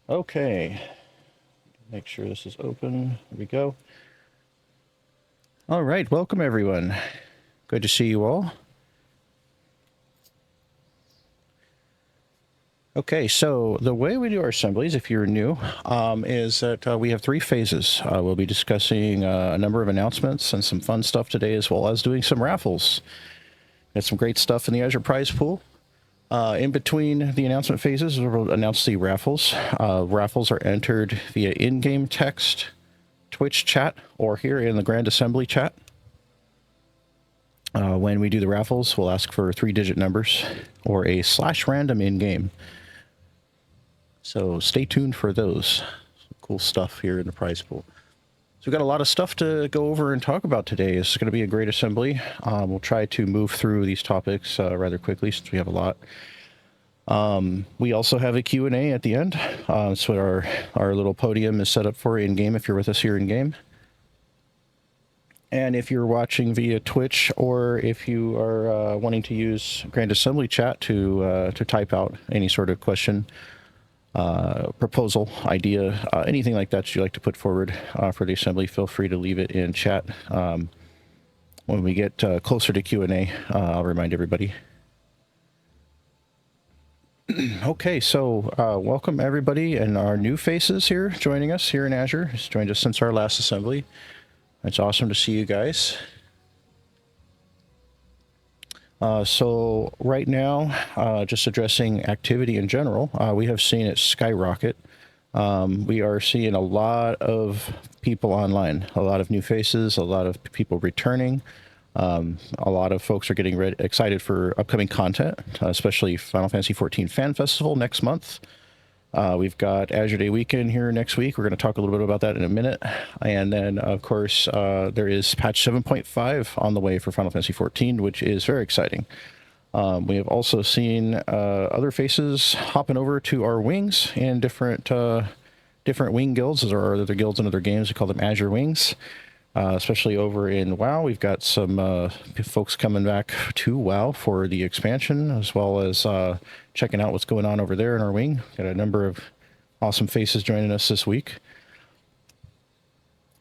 Okay, make sure this is open. Here we go. All right, welcome everyone. Good to see you all. Okay, so the way we do our assemblies, if you're new, is that we have three phases. We'll be discussing a number of announcements and some fun stuff today, as well as doing some raffles. Got some great stuff in the Azure prize pool. In between the announcement phases, we'll announce the raffles. Raffles are entered via in-game text, Twitch chat, or here in the Grand Assembly chat. When we do the raffles, we'll ask for 3-digit numbers or a /random in-game. So stay tuned for those. Some cool stuff here in the prize pool. So we've got a lot of stuff to go over and talk about today. It's going to be a great assembly. We'll try to move through these topics rather quickly since we have a lot. We also have a Q&A at the end. That's what our little podium is set up for in-game if you're with us here in-game. And if you're watching via Twitch, or if you are wanting to use Grand Assembly chat to type out any sort of question, proposal, idea, anything like that you'd like to put forward for the assembly, feel free to leave it in chat. When we get closer to Q&A, I'll remind everybody. Okay, so welcome everybody and our new faces here joining us here in Azure. It's joined us since our last assembly. It's awesome to see you guys. So right now, just addressing activity in general, we have seen it skyrocket. We are seeing a lot of people online, a lot of new faces, a lot of people returning. A lot of folks are getting excited for upcoming content, especially Final Fantasy XIV Fan Festival next month. We've got Azure Day Weekend here next week. We're going to talk a little bit about that in a minute. And then, of course, there is patch 7.5 on the way for Final Fantasy XIV, which is very exciting. We have also seen other faces hopping over to our wings in different wing guilds. There are other guilds in other games. We call them Azure Wings. Especially over in WoW, we've got some folks coming back to WoW for the expansion, as well as checking out what's going on over there in our wing. Got a number of awesome faces joining us this week.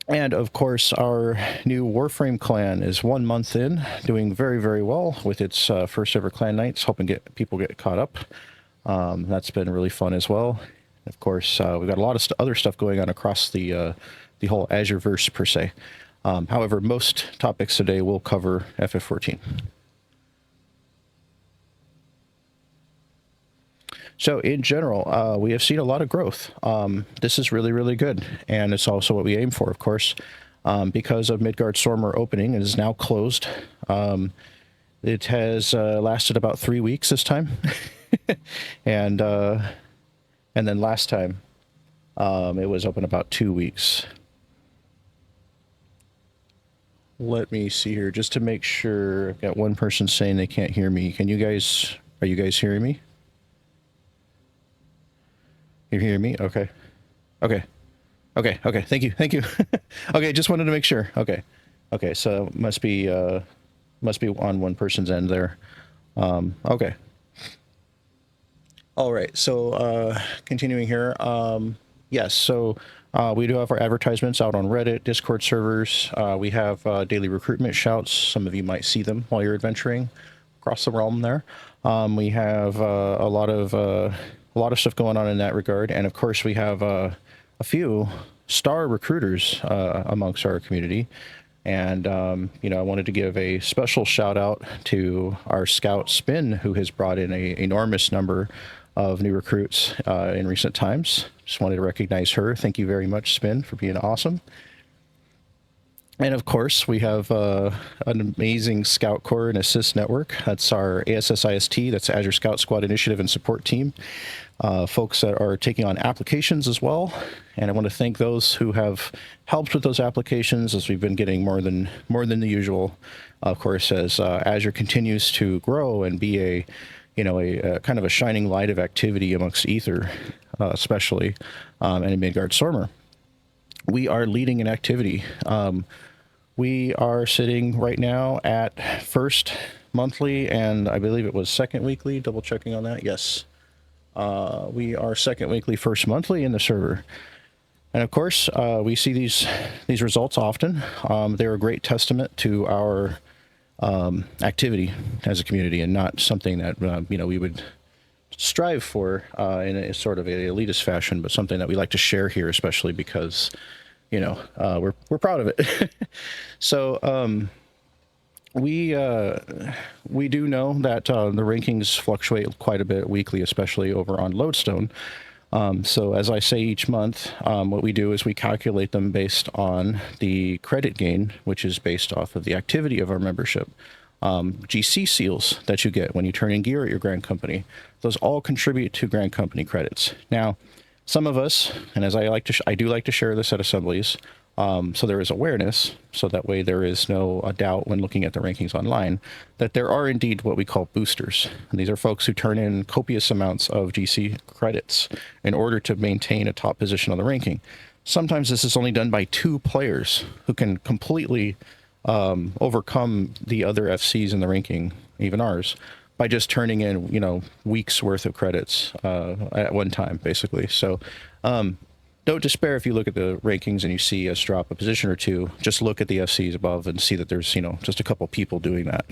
And of course, our new Warframe clan is 1 month in, doing very, very well with its first ever clan nights, hoping people get caught up. That's been really fun as well. Of course, we've got a lot of other stuff going on across the whole Azureverse per se. However, most topics today will cover FF14. So in general, we have seen a lot of growth. This is really, really good. And it's also what we aim for, of course, because of Midgard-Stormr opening. It is now closed. It has lasted about 3 weeks this time. And then last time, it was open about 2 weeks. Let me see here, just to make sure. I've got one person saying they can't hear me. Are you guys hearing me? You're hearing me? Okay. Okay. Thank you. Okay, just wanted to make sure. Okay, so must be on one person's end there. Okay. All right, so continuing here. Yes, so we do have our advertisements out on Reddit, Discord servers. We have daily recruitment shouts. Some of you might see them while you're adventuring across the realm there. We have a lot of stuff going on in that regard, and of course we have a few star recruiters amongst our community. And I wanted to give a special shout out to our scout Spin, who has brought in an enormous number of new recruits in recent times. Just wanted to recognize her. Thank you very much, Spin, for being awesome. And of course, we have an amazing Scout Corps and Assist Network. That's our ASSIST, that's Azure Scout Squad Initiative and Support Team. Folks that are taking on applications as well. And I want to thank those who have helped with those applications, as we've been getting more than the usual. Of course, as Azure continues to grow and be a kind of a shining light of activity amongst Ether, especially, and in Midgard-Stormr. We are leading in activity. We are sitting right now at first monthly, and I believe it was second weekly, double checking on that. Yes. We are second weekly, first monthly in the server. And of course, we see these results often. They're a great testament to our activity as a community, and not something that we would strive for in a sort of a elitist fashion, but something that we like to share here, especially because we're proud of it. So we do know that the rankings fluctuate quite a bit weekly, especially over on Lodestone. So as I say each month, what we do is we calculate them based on the credit gain, which is based off of the activity of our membership. GC seals that you get when you turn in gear at your Grand Company, those all contribute to Grand Company credits. Now, some of us, and as I do like to share this at assemblies, so there is awareness, so that way there is no doubt when looking at the rankings online, that there are indeed what we call boosters. And these are folks who turn in copious amounts of GC credits in order to maintain a top position on the ranking. Sometimes this is only done by 2 players who can completely overcome the other FCs in the ranking, even ours, by just turning in, weeks worth of credits at one time, basically. So don't despair if you look at the rankings and you see us drop a position or 2. Just look at the FCs above and see that there's, just a couple people doing that.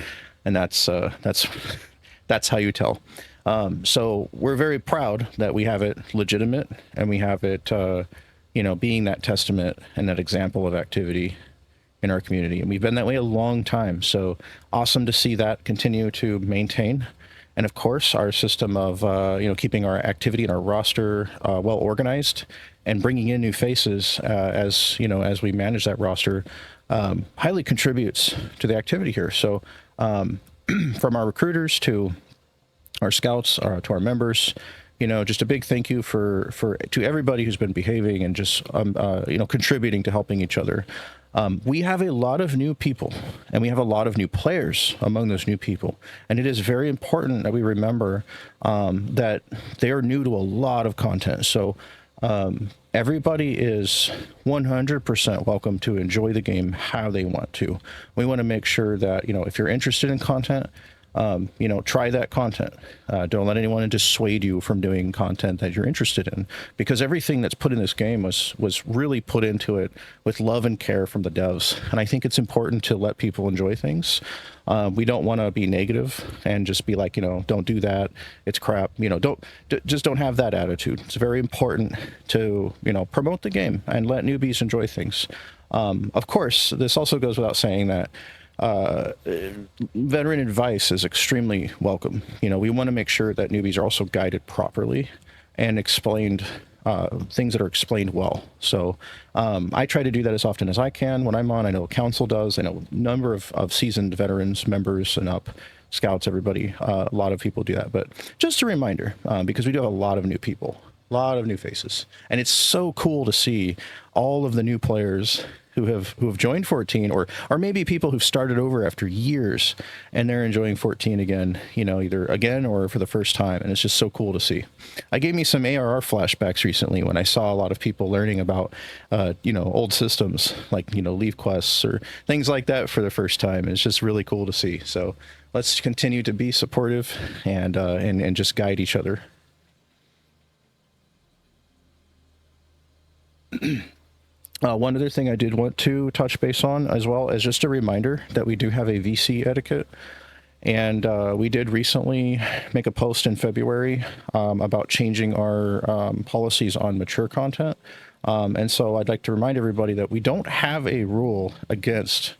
And that's how you tell. So we're very proud that we have it legitimate, and we have it, being that testament and that example of activity in our community. And we've been that way a long time. So awesome to see that continue to maintain. And of course, our system of, keeping our activity and our roster well organized and bringing in new faces as we manage that roster highly contributes to the activity here. So from our recruiters to our scouts, to our members, just a big thank you to everybody who's been behaving and just, contributing to helping each other. We have a lot of new people, and we have a lot of new players among those new people. And it is very important that we remember that they are new to a lot of content. So everybody is 100% welcome to enjoy the game how they want to. We want to make sure that, if you're interested in content, try that content. Don't let anyone dissuade you from doing content that you're interested in, because everything that's put in this game was really put into it with love and care from the devs. And I think it's important to let people enjoy things. We don't want to be negative and just be like, don't do that, it's crap. Just don't have that attitude. It's very important to, promote the game and let newbies enjoy things. Of course, this also goes without saying that veteran advice is extremely welcome. We want to make sure that newbies are also guided properly and explained, things that are explained well. So I try to do that as often as I can when I'm on. I know council does. I know a number of seasoned veterans, members and up, scouts, everybody, a lot of people do that. But just a reminder, because we do have a lot of new people, a lot of new faces, and it's so cool to see all of the new players who have joined 14, or maybe people who've started over after years and they're enjoying 14 again, either again or for the first time. And it's just so cool to see. I gave me some ARR flashbacks recently when I saw a lot of people learning about, old systems like, leave quests or things like that for the first time. It's just really cool to see. So let's continue to be supportive and just guide each other. One other thing I did want to touch base on as well as just a reminder that we do have a VC etiquette. And we did recently make a post in February about changing our policies on mature content. And so I'd like to remind everybody that we don't have a rule against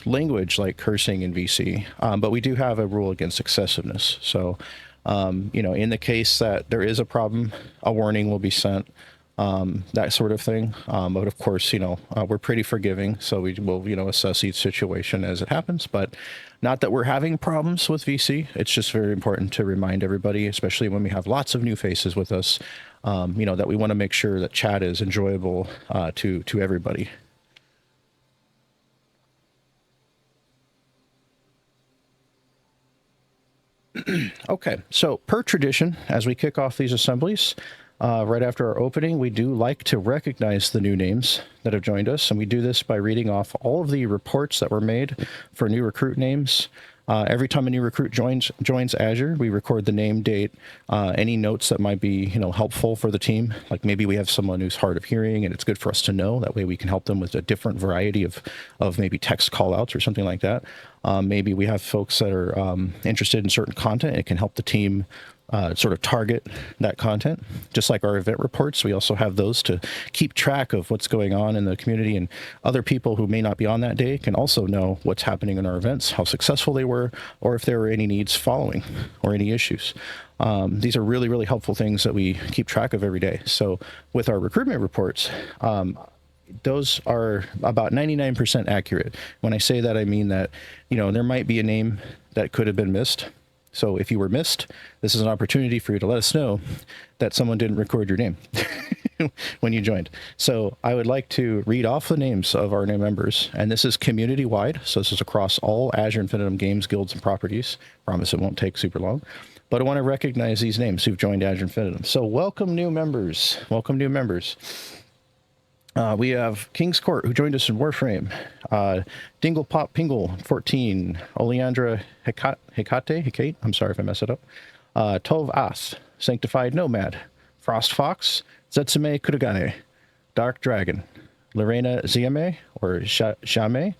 language like cursing in VC, but we do have a rule against excessiveness. So, in the case that there is a problem, a warning will be sent. That sort of thing. But of course, we're pretty forgiving, so we will, assess each situation as it happens, but not that we're having problems with VC. It's just very important to remind everybody, especially when we have lots of new faces with us, that we want to make sure that chat is enjoyable, to everybody. Okay, so per tradition, as we kick off these assemblies, right after our opening, we do like to recognize the new names that have joined us, and we do this by reading off all of the reports that were made for new recruit names, Every time a new recruit joins Azure, we record the name, date, any notes that might be helpful for the team. Like maybe we have someone who's hard of hearing, and it's good for us to know. That way, we can help them with a different variety of maybe text callouts or something like that. Maybe we have folks that are interested in certain content. It can help the team sort of target that content. Just like our event reports, we also have those to keep track of what's going on in the community, and other people who may not be on that day can also know what's happening in our events, how successful they were, or if there were any needs following or any issues. These are really, really helpful things that we keep track of every day. So with our recruitment reports, those are about 99% accurate. When I say that, I mean that, there might be a name that could have been missed. So if you were missed, this is an opportunity for you to let us know that someone didn't record your name when you joined. So I would like to read off the names of our new members. And this is community-wide. So this is across all Azure Infinitum games, guilds, and properties. Promise it won't take super long. But I want to recognize these names who've joined Azure Infinitum. So welcome new members. Welcome new members. We have King's Court, who joined us in Warframe. Dingle Pop Pingle, 14. Oleandra Hecate, I'm sorry if I mess it up. Tov Ath, Sanctified Nomad. Frost Fox, Zetsume Kuragane. Dark Dragon. Lorena Ziame, or Shame,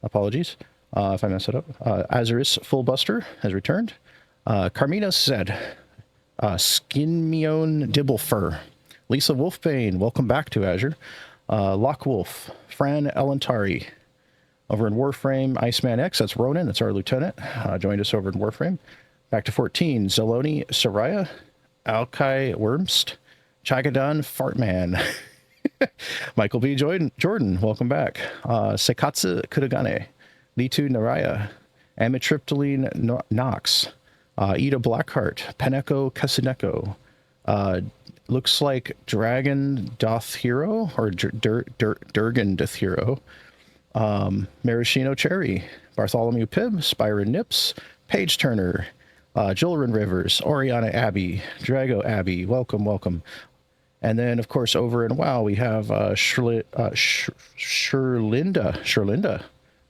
apologies if I mess it up. Azuris Fullbuster has returned. Carmina Zed. Skinmion Dibblefur. Lisa Wolfbane, welcome back to Azure. Lockwolf, Fran Elentari, over in Warframe. Iceman X, that's Ronan, that's our lieutenant, joined us over in Warframe. Back to 14, Zeloni Soraya, Alkai Wormst, Chagadan Fartman, Michael B. Jordan, welcome back. Sekatsu Kuragane, Litu Naraya, Amitriptyline Knox, Ida Blackheart, Peneko Kasuneko, looks like Dragon Doth Hero, or Durgan Doth Hero. Maraschino Cherry, Bartholomew Pibb, Spyron Nips, Paige Turner, Jolrin Rivers, Oriana Abbey, Drago Abbey, welcome. And then, of course, over in WoW, we have Sherlinda.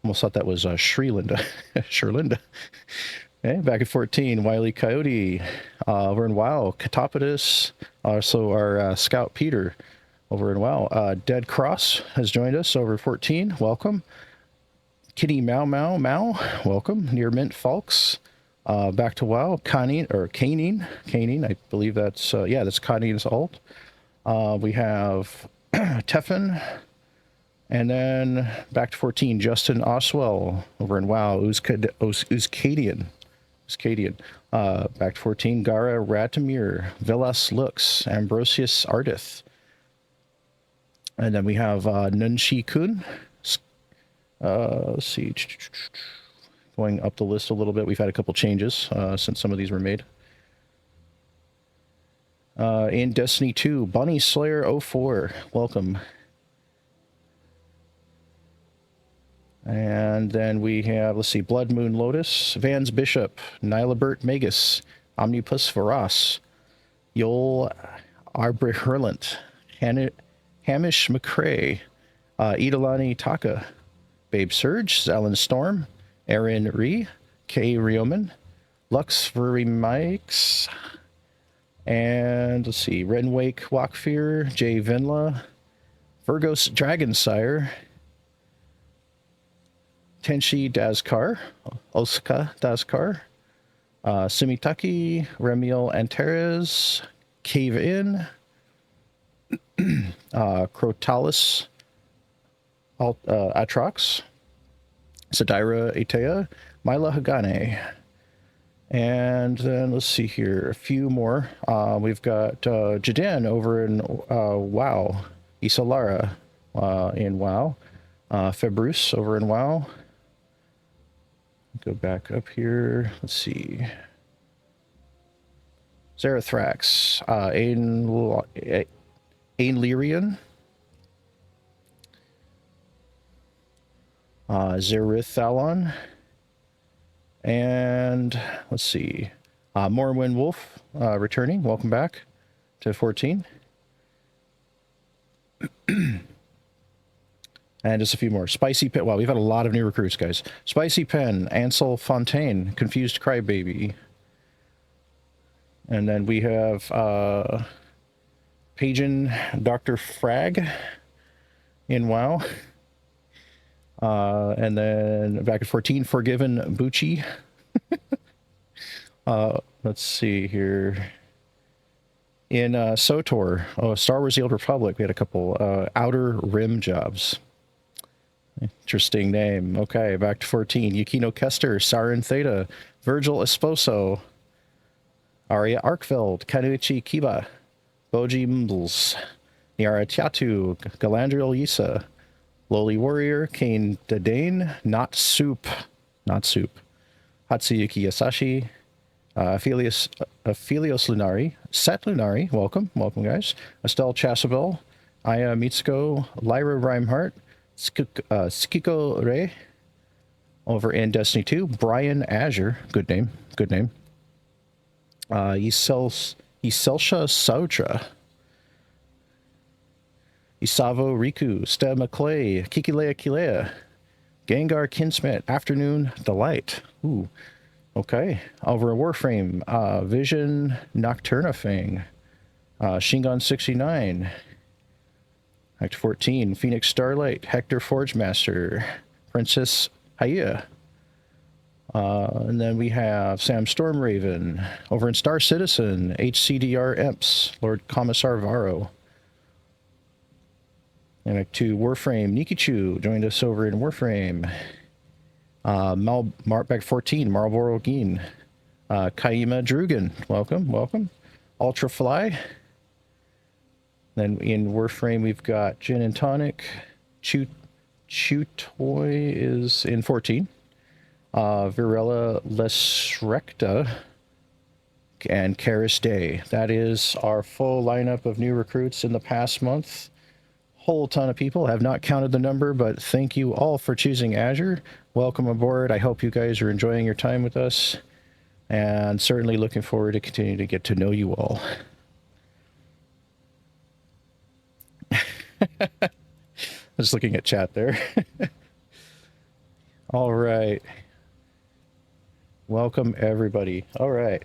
Almost thought that was Shrilinda. Sherlinda. Okay, back at 14, Wily Coyote. Over in WoW, Catopodus. Also our Scout Peter over in WoW. Dead Cross has joined us over 14. Welcome. Kitty Mau, welcome. Near Mint Falks. Back to WoW. Canine, I believe that's, that's Canine's alt. We have Teffin. And then back to 14, Justin Oswell over in WoW. Uzcadian. Back to 14, Gara Ratamir, Velas Lux, Ambrosius Ardith. And then we have Nunshi Kun. Let's see. Going up the list a little bit, we've had a couple changes since some of these were made. In Destiny 2, Bunny Slayer 04, welcome. And then we have, let's see, Blood Moon Lotus, Vans Bishop, Nilabert Magus, Omnipus Varas, Yol Arbrehurlant, Hamish McCrae, Idolani Taka, Babe Surge, Zelen Storm, Aaron Ree, Kay Rioman, Lux Furry Mikes, and let's see, Renwake Walkfear, Jay Vinla, Virgos Dragonsire, Tenshi Dazkar, Osaka Dazkar, Sumitaki, Remiel Antares, Cave In, Crotalis Atrox, Sadira Etea, Mila Hagane. And then let's see here, a few more. We've got Jaden over in WoW, Isalara in WoW, Februce over in WoW. Go back up here. Let's see. Zarathrax, Ainlyrian, Zerithalon, and let's see, Morrowind Wolf returning. Welcome back to 14. And just a few more. Spicy Pen. Wow, we've had a lot of new recruits, guys. Spicy Pen, Ansel Fontaine, Confused Crybaby. And then we have Pagan Dr. Frag in WoW. And then back at 14, Forgiven Bucci. Let's see here. In SOTOR, Star Wars The Old Republic, we had a couple Outer Rim jobs. Interesting name. Okay, back to 14. Yukino Kester, Sarin Theta, Virgil Esposo, Arya Arkfeld, Kanuichi Kiba, Boji Mbles, Niara Tiatu, Galandriel Yisa, Lowly Warrior, Kane Dadain, Not Soup, Hatsuyuki Yasashi, Aphelios Lunari, Set Lunari, welcome guys, Estelle Chasabel, Aya Mitsuko, Lyra Reinhardt, Skiko Rei, over in Destiny 2, Brian Azure, good name, Iselsha Sautra, Isavo Riku, Steb McClay, Kikilea Kilea, Gengar Kinsmith, Afternoon Delight. Ooh, okay. Over a Warframe, Vision Nocturnafang, Shingon 69, Act 14, Phoenix Starlight, Hector Forgemaster, Princess Haya. And then we have Sam Stormraven. Over in Star Citizen, HCDR Emps, Lord Commissar Varro. And Act 2, Warframe, Nikichu joined us over in Warframe. Back 14, Marlboro Geen. Kaima Drugan, welcome. Ultrafly. Then in Warframe, we've got Gin and Tonic. Chutoy is in 14. Virella Lesrecta and Karis Day. That is our full lineup of new recruits in the past month. Whole ton of people. Have not counted the number, but thank you all for choosing Azure. Welcome aboard. I hope you guys are enjoying your time with us, and certainly looking forward to continuing to get to know you all. Just looking at chat there. All right. Welcome everybody. All right.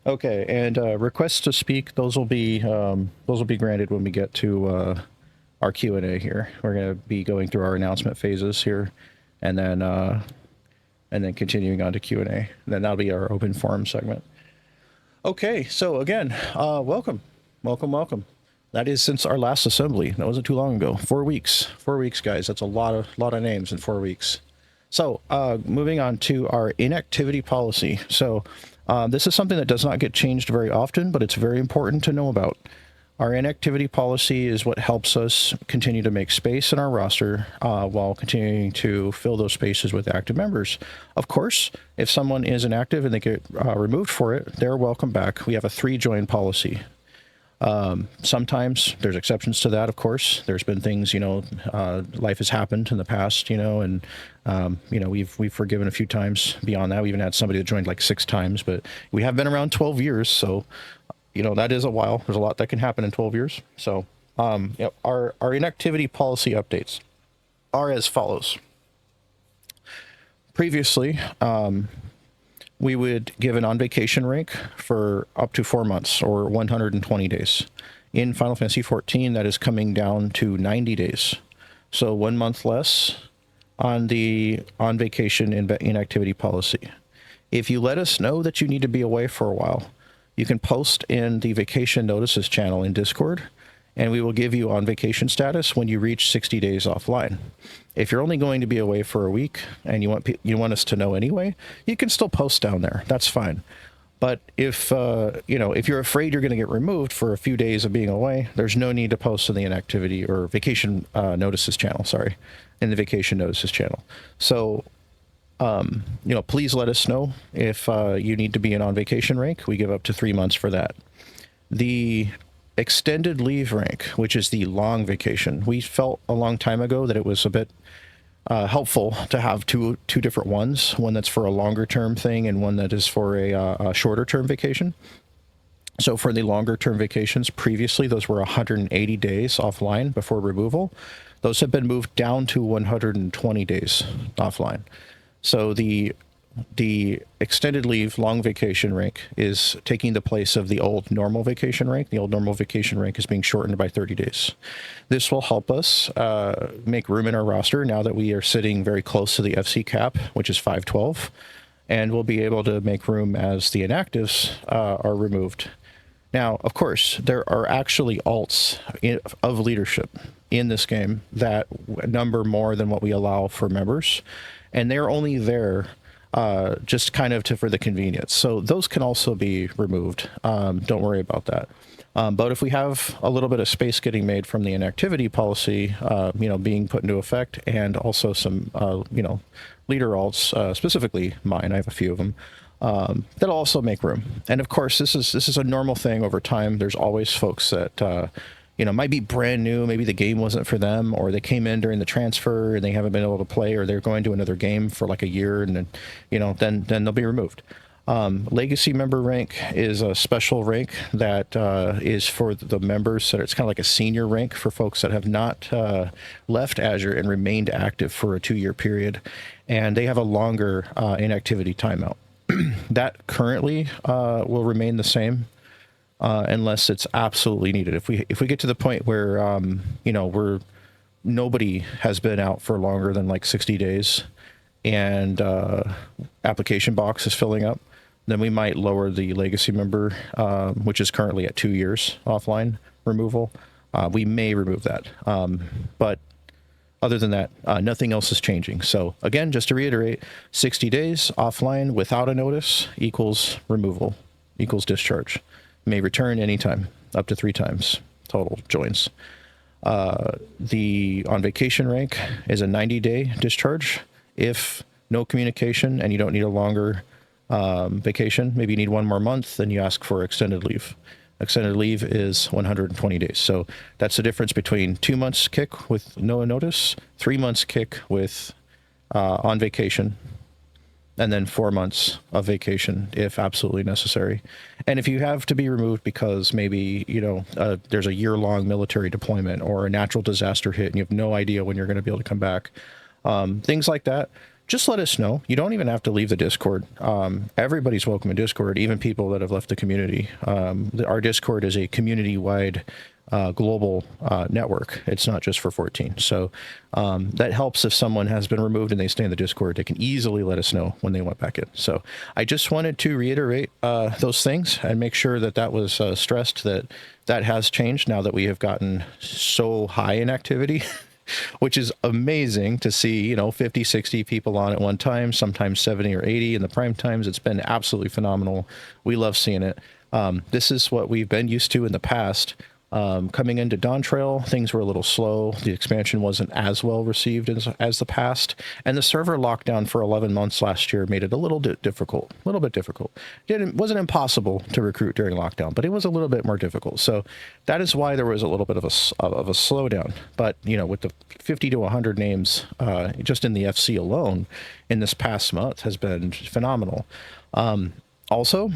Okay, and requests to speak, those will be granted when we get to our Q&A here. We're going to be going through our announcement phases here, and then continuing on to Q&A. And then that'll be our open forum segment. Okay, so again, welcome. That is since our last assembly. That wasn't too long ago. 4 weeks. 4 weeks, guys. That's a lot of names in 4 weeks. So moving on to our inactivity policy. So this is something that does not get changed very often, but it's very important to know about. Our inactivity policy is what helps us continue to make space in our roster while continuing to fill those spaces with active members. Of course, if someone is inactive and they get removed for it, they're welcome back. We have a 3-join policy. Sometimes there's exceptions to that, of course. There's been things, life has happened in the past, and, we've forgiven a few times beyond that. We even had somebody that joined like 6 times, but we have been around 12 years. So, that is a while. There's a lot that can happen in 12 years. So, our inactivity policy updates are as follows. Previously, we would give an on-vacation rank for up to 4 months or 120 days. In Final Fantasy XIV, that is coming down to 90 days. So 1 month less on the on-vacation inactivity policy. If you let us know that you need to be away for a while, you can post in the vacation notices channel in Discord, and we will give you on vacation status when you reach 60 days offline. If you're only going to be away for a week and you want us to know anyway, you can still post down there. That's fine. But if if you're afraid you're going to get removed for a few days of being away, there's no need to post in the inactivity or vacation notices channel. Sorry, in the vacation notices channel. So, please let us know if you need to be in on vacation rank. We give up to 3 months for that. The extended leave rank, which is the long vacation. We felt a long time ago that it was a bit helpful to have two different ones, one that's for a longer term thing and one that is for a shorter term vacation. So for the longer term vacations, previously those were 180 days offline before removal. Those have been moved down to 120 days offline. So the extended leave long vacation rank is taking the place of the old normal vacation rank. The old normal vacation rank is being shortened by 30 days. This will help us make room in our roster now that we are sitting very close to the FC cap, which is 512, and we'll be able to make room as the inactives are removed. Now, of course, there are actually alts of leadership in this game that number more than what we allow for members, and they're only there just kind of for the convenience. So those can also be removed. Don't worry about that. But if we have a little bit of space getting made from the inactivity policy, being put into effect, and also some, leader alts, specifically mine, I have a few of them, that'll also make room. And of course, this is a normal thing over time. There's always folks that, might be brand new. Maybe the game wasn't for them, or they came in during the transfer and they haven't been able to play, or they're going to another game for like a year, and then they'll be removed. Legacy member rank is a special rank that is for the members. So it's kind of like a senior rank for folks that have not left Azure and remained active for a 2-year period, and they have a longer inactivity timeout. That currently will remain the same. Unless it's absolutely needed. If we get to the point where where nobody has been out for longer than like 60 days, and application box is filling up, then we might lower the legacy member, which is currently at 2 years offline removal. We may remove that, but other than that, nothing else is changing. So again, just to reiterate, 60 days offline without a notice equals removal, equals discharge. May return anytime, up to 3 times total joins. The on vacation rank is a 90-day discharge. If no communication and you don't need a longer vacation, maybe you need 1 more month, then you ask for extended leave. Extended leave is 120 days. So that's the difference between 2 months kick with no notice, 3 months kick with on vacation, and then 4 months of vacation if absolutely necessary. And if you have to be removed because maybe, there's a year-long military deployment or a natural disaster hit and you have no idea when you're going to be able to come back, things like that, just let us know. You don't even have to leave the Discord. Everybody's welcome in Discord, even people that have left the community. Our Discord is a community-wide global network. It's not just for 14. So that helps if someone has been removed and they stay in the Discord. They can easily let us know when they went back in. So I just wanted to reiterate those things and make sure that was stressed, that has changed now that we have gotten so high in activity. Which is amazing to see, 50, 60 people on at one time, sometimes 70 or 80 in the prime times. It's been absolutely phenomenal. We love seeing it. This is what we've been used to in the past. Coming into Dawn Trail, things were a little slow. The expansion wasn't as well received as the past. And the server lockdown for 11 months last year made it a little bit difficult. It wasn't impossible to recruit during lockdown, but it was a little bit more difficult. So that is why there was a little bit of a slowdown. But, with the 50 to 100 names just in the FC alone in this past month has been phenomenal. Also,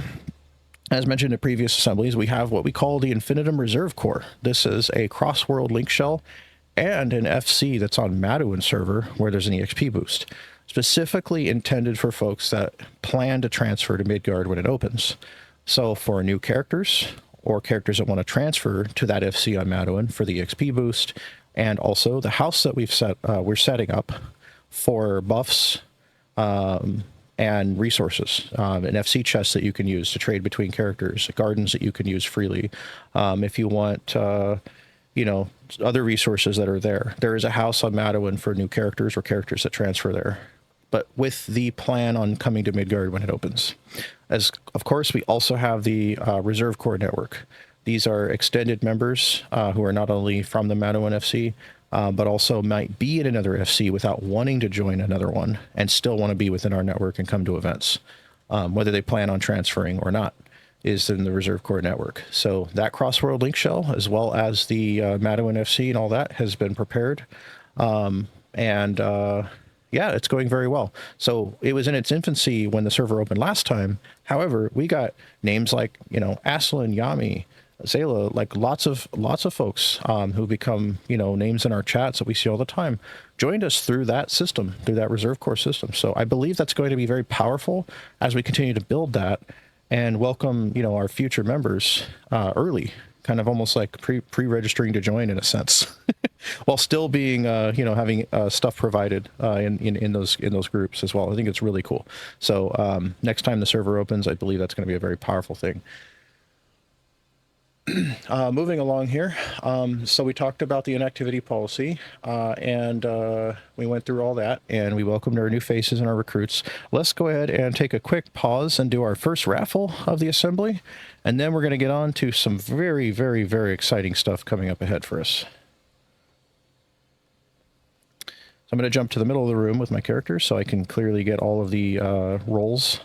as mentioned in previous assemblies, we have what we call the Infinitum Reserve Core. This is a cross-world link shell and an FC that's on Maduin server where there's an EXP boost, specifically intended for folks that plan to transfer to Midgard when it opens. So for new characters or characters that want to transfer to that FC on Maduin for the EXP boost, and also the house that we're setting up for buffs, and resources, an FC chest that you can use to trade between characters, gardens that you can use freely. If you want, other resources that are there. There is a house on Maduin for new characters or characters that transfer there, but with the plan on coming to Midgard when it opens. As of course, we also have the Reserve Core Network. These are extended members who are not only from the Maduin FC, but also might be in another FC without wanting to join another one and still want to be within our network and come to events, whether they plan on transferring or not, is in the Reserve Core Network. So that cross-world link shell, as well as the Maduin FC and all that, has been prepared. Yeah, it's going very well. So it was in its infancy when the server opened last time. However, we got names like, Aslan, Yami, Zayla, like lots of folks who become, names in our chats that we see all the time, joined us through that system, through that reserve corps system. So I believe that's going to be very powerful as we continue to build that and welcome, our future members early, kind of almost like pre-registering to join in a sense, while still being, having stuff provided in those groups as well. I think it's really cool. So next time the server opens, I believe that's going to be a very powerful thing. Moving along here, so we talked about the inactivity policy, and we went through all that, and we welcomed our new faces and our recruits. Let's go ahead and take a quick pause and do our first raffle of the assembly, and then we're going to get on to some very, very, very exciting stuff coming up ahead for us. So I'm going to jump to the middle of the room with my characters so I can clearly get all of the roles.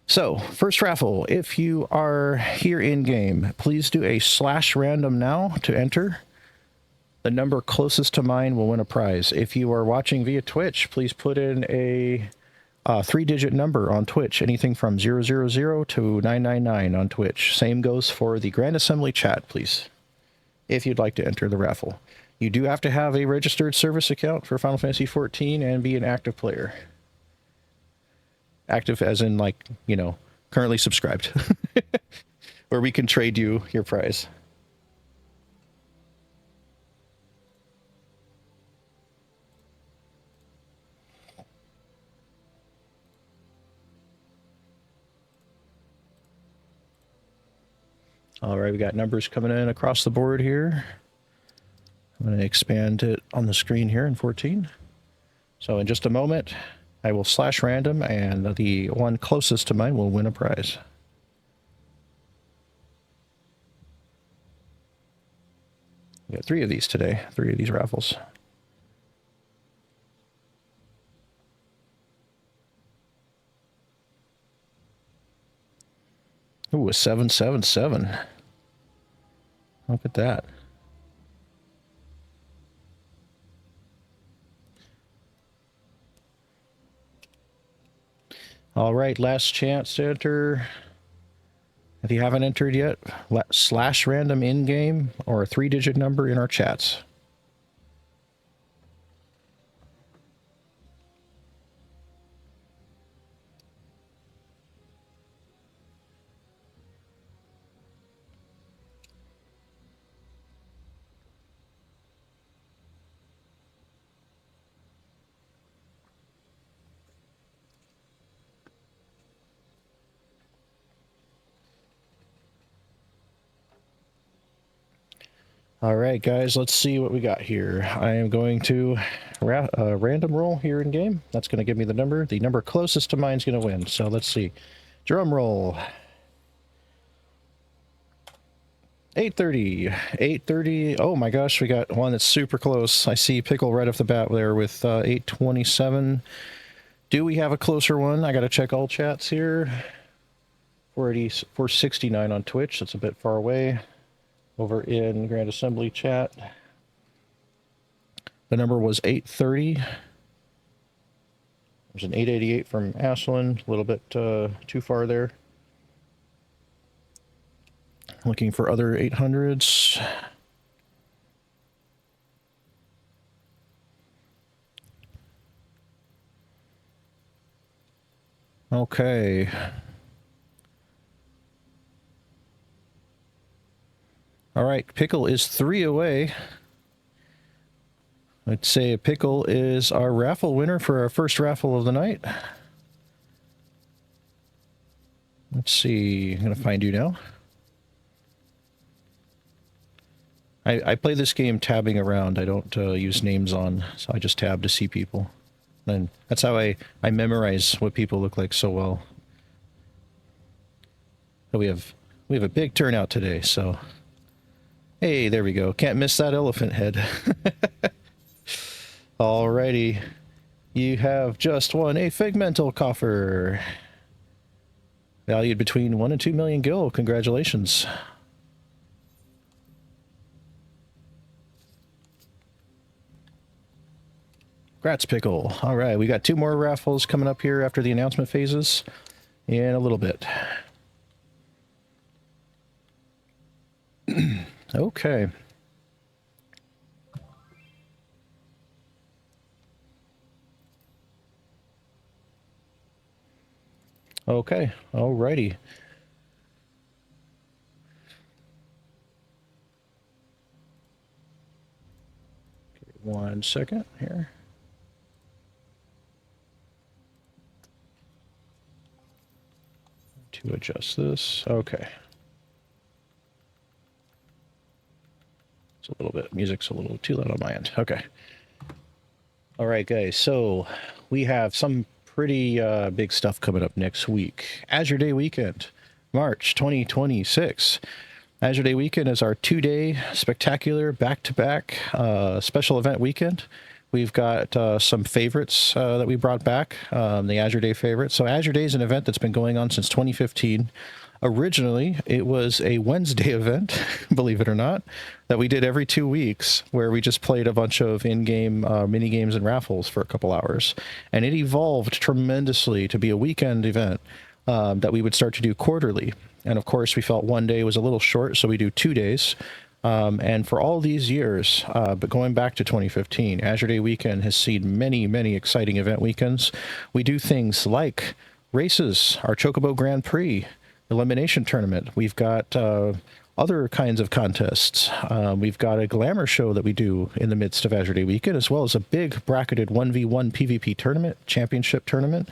So, first raffle, if you are here in-game, please do a /random now to enter. The number closest to mine will win a prize. If you are watching via Twitch, please put in a 3-digit number on Twitch, anything from 000 to 999 on Twitch. Same goes for the Grand Assembly chat, please, if you'd like to enter the raffle. You do have to have a registered service account for Final Fantasy XIV and be an active player. Active as in, like, currently subscribed, where we can trade you your prize. All right, we got numbers coming in across the board here. I'm going to expand it on the screen here in 14. So in just a moment, I will /random, and the one closest to mine will win a prize. We got 3 of these today, 3 of these raffles. Ooh, a 777. Look at that. All right, last chance to enter. If you haven't entered yet, /random in-game or a 3-digit number in our chats. All right, guys, let's see what we got here. I am going to random roll here in game. That's going to give me the number. The number closest to mine is going to win. So let's see. Drum roll. 830. 830. Oh my gosh, we got one that's super close. I see Pickle right off the bat there with 827. Do we have a closer one? I got to check all chats here. 469 on Twitch. That's a bit far away. Over in Grand Assembly chat, the number was 830. There's an 888 from Aslan, a little bit too far there. Looking for other 800s. Okay. All right, Pickle is 3 away. I'd say Pickle is our raffle winner for our first raffle of the night. Let's see, I'm going to find you now. I play this game tabbing around. I don't use names on, so I just tab to see people. And that's how I memorize what people look like so well. But we have a big turnout today, so... Hey, there we go. Can't miss that elephant head. Alrighty. You have just won a Figmental Coffer. Valued between 1 and 2 million gil. Congratulations. Grats Pickle. All right, we got 2 more raffles coming up here after the announcement phases in a little bit. Okay. Okay, alrighty. One second here. To adjust this. Okay. It's a little bit, music's a little too loud on my end. Okay. All right, guys. So we have some pretty big stuff coming up next week. Azure Day Weekend, March 2026. Azure Day Weekend is our 2-day spectacular back-to-back special event weekend. We've got some favorites that we brought back, the Azure Day favorites. So Azure Day is an event that's been going on since 2015. Originally, it was a Wednesday event, believe it or not, that we did every 2 weeks, where we just played a bunch of in-game mini games and raffles for a couple hours. And it evolved tremendously to be a weekend event that we would start to do quarterly. And of course, we felt one day was a little short, so we do 2 days. And for all these years, but going back to 2015, Azure Day Weekend has seen many, many exciting event weekends. We do things like races, our Chocobo Grand Prix, elimination tournament. We've got other kinds of contests. We've got a glamour show that we do in the midst of Azure Day Weekend, as well as a big bracketed 1v1 PvP tournament, championship tournament,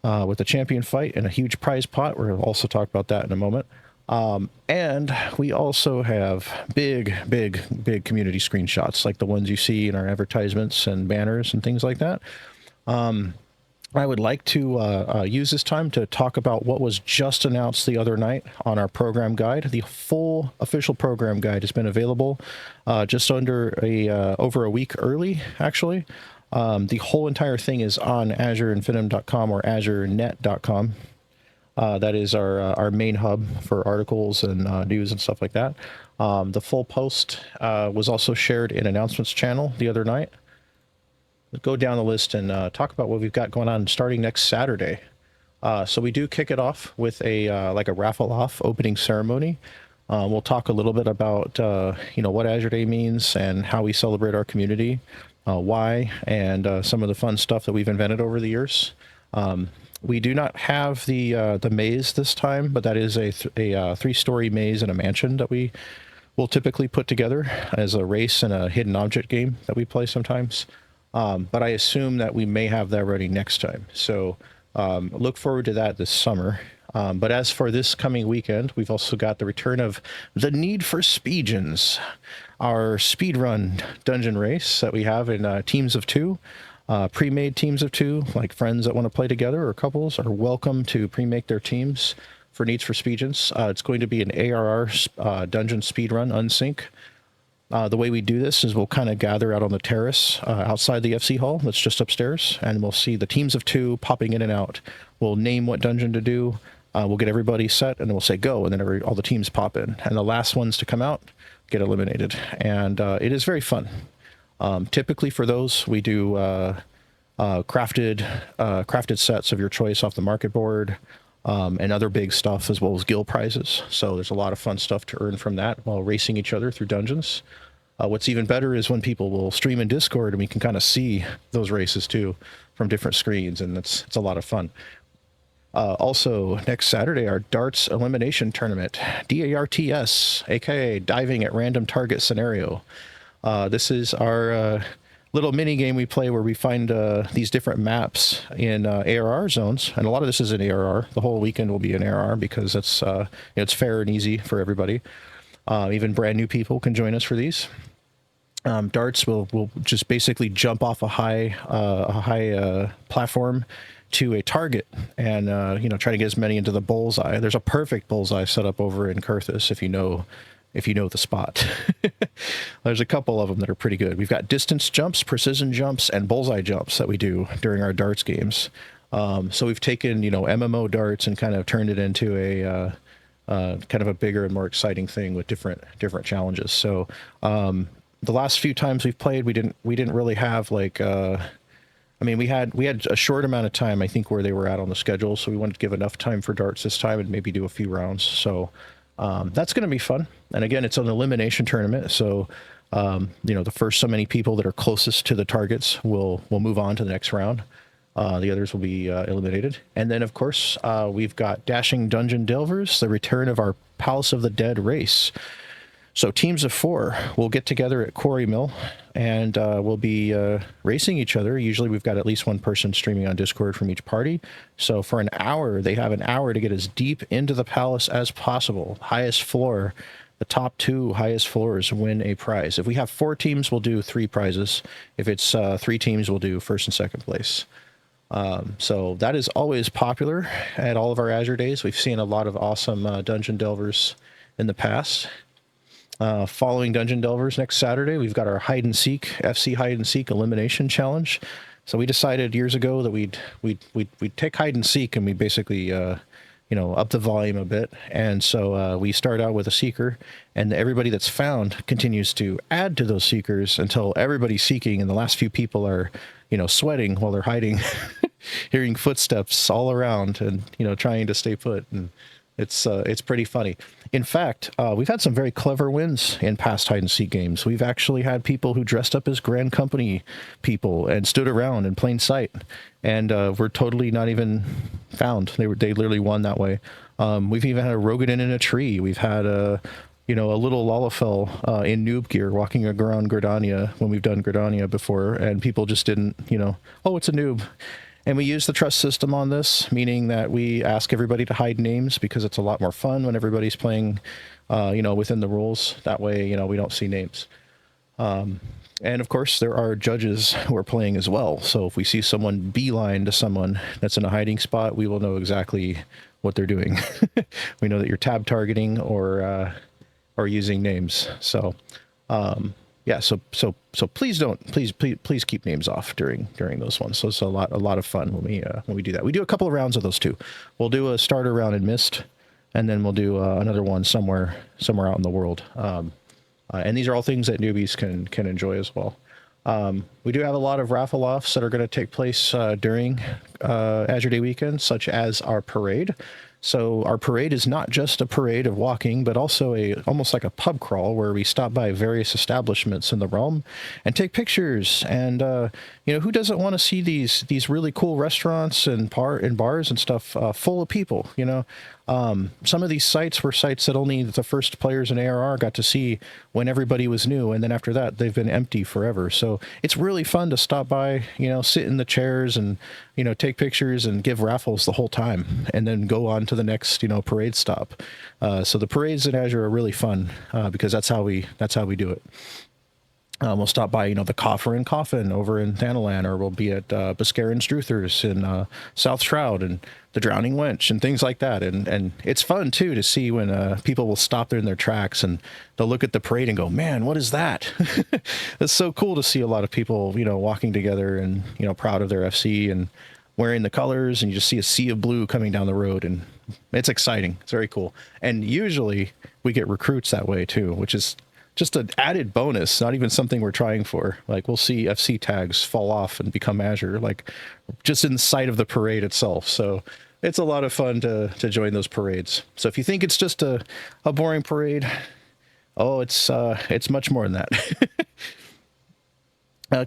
with a champion fight and a huge prize pot. We'll also talk about that in a moment. And we also have big community screenshots like the ones you see in our advertisements and banners and things like that. I would like to use this time to talk about what was just announced the other night on our program guide. The full official program guide has been available just under over a week early, actually. The whole entire thing is on azureinfinitum.com or azurenet.com. That is our main hub for articles and news and stuff like that. The full post was also shared in announcements channel the other night. Let's go down the list and talk about what we've got going on starting next Saturday. So we do kick it off with a like a raffle off opening ceremony. We'll talk a little bit about what Azure Day means and how we celebrate our community, why, and some of the fun stuff that we've invented over the years. We do not have the maze this time, but that is a 3-story maze in a mansion that we will typically put together as a race and a hidden object game that we play sometimes. But I assume that we may have that ready next time. So look forward to that this summer. But as for this coming weekend, we've also got the return of the Need for Speedgens, our speedrun dungeon race that we have in teams of 2. Pre-made teams of 2, like friends that want to play together or couples, are welcome to pre-make their teams for Needs for Speedgens. It's going to be an ARR dungeon speedrun unsync. The way we do this is we'll kind of gather out on the terrace outside the FC hall that's just upstairs, and we'll see the teams of 2 popping in and out. We'll name what dungeon to do. We'll get everybody set, and then we'll say go, and then all the teams pop in. And the last ones to come out get eliminated. And it is very fun. Typically for those, we do crafted sets of your choice off the market board, and other big stuff, as well as guild prizes. So there's a lot of fun stuff to earn from that while racing each other through dungeons. What's even better is when people will stream in Discord and we can kind of see those races too from different screens, and it's a lot of fun. Also, next Saturday, our darts elimination tournament, DARTS, aka diving at random target scenario. This is our little mini game we play where we find these different maps in ARR zones, and a lot of this is in ARR. The whole weekend will be in ARR because it's fair and easy for everybody. Even brand new people can join us for these. Darts will just basically jump off a high platform to a target and try to get as many into the bullseye. There's a perfect bullseye set up over in Kurthus if you know the spot. There's a couple of them that are pretty good. We've got distance jumps, precision jumps, and bullseye jumps that we do during our darts games. So we've taken MMO darts and kind of turned it into a kind of a bigger and more exciting thing with different challenges. So the last few times we've played, we didn't really have like I mean, we had a short amount of time, I think, where they were at on the schedule, so we wanted to give enough time for darts this time and maybe do a few rounds. So that's going to be fun. And again, it's an elimination tournament, so the first so many people that are closest to the targets will move on to the next round. The others will be eliminated. And then, of course, we've got Dashing Dungeon Delvers, the return of our Palace of the Dead race. So teams of 4 will get together at Quarry Mill, and we'll be racing each other. Usually we've got at least one person streaming on Discord from each party. So for an hour, they have an hour to get as deep into the palace as possible. Highest floor, the top 2 highest floors win a prize. If we have 4 teams, we'll do 3 prizes. If it's 3 teams, we'll do first and second place. So that is always popular at all of our Azure days. We've seen a lot of awesome Dungeon Delvers in the past. Following Dungeon Delvers next Saturday, we've got our Hide and Seek, FC Hide and Seek Elimination Challenge. So we decided years ago that we'd take Hide and Seek and we basically, up the volume a bit. And so we start out with a seeker, and everybody that's found continues to add to those seekers until everybody's seeking, and the last few people are, sweating while they're hiding, hearing footsteps all around and, trying to stay put. And it's pretty funny. In fact, we've had some very clever wins in past hide and seek games. We've actually had people who dressed up as Grand Company people and stood around in plain sight, and were totally not even found. They literally won that way. We've even had a Rogadin in a tree. We've had a little Lalafell in noob gear walking around Gridania when we've done Gridania before, and people just didn't, oh, it's a noob. And we use the trust system on this, meaning that we ask everybody to hide names because it's a lot more fun when everybody's playing, within the rules. That way, we don't see names. And of course, there are judges who are playing as well. So if we see someone beeline to someone that's in a hiding spot, we will know exactly what they're doing. We know that you're tab targeting or using names. So, yeah, so please keep names off during those ones. So it's a lot of fun when we do that. We do a couple of rounds of those too. We'll do a starter round in Mist, and then we'll do another one somewhere out in the world. And these are all things that newbies can enjoy as well. We do have a lot of raffle offs that are going to take place during Azure Day weekend, such as our parade. So our parade is not just a parade of walking, but also almost like a pub crawl where we stop by various establishments in the realm and take pictures. And who doesn't want to see these really cool restaurants and bars and stuff full of people? Some of these sites were sites that only the first players in ARR got to see when everybody was new, and then after that they've been empty forever. So it's really fun to stop by, sit in the chairs and take pictures and give raffles the whole time, and then go on to the next parade stop. So the parades in Azure are really fun because that's how we do it. We'll stop by, the Coffer and Coffin over in Thanalan, or we'll be at Buscarin Struthers in South Shroud, and the Drowning Wench, and things like that. And it's fun, too, to see when people will stop there in their tracks, and they'll look at the parade and go, man, what is that? It's so cool to see a lot of people, walking together and, proud of their FC and wearing the colors, and you just see a sea of blue coming down the road, and it's exciting. It's very cool. And usually we get recruits that way, too, which is just an added bonus, not even something we're trying for. Like, we'll see FC tags fall off and become Azure, like just in sight of the parade itself. So it's a lot of fun to join those parades. So if you think it's just a boring parade, it's much more than that.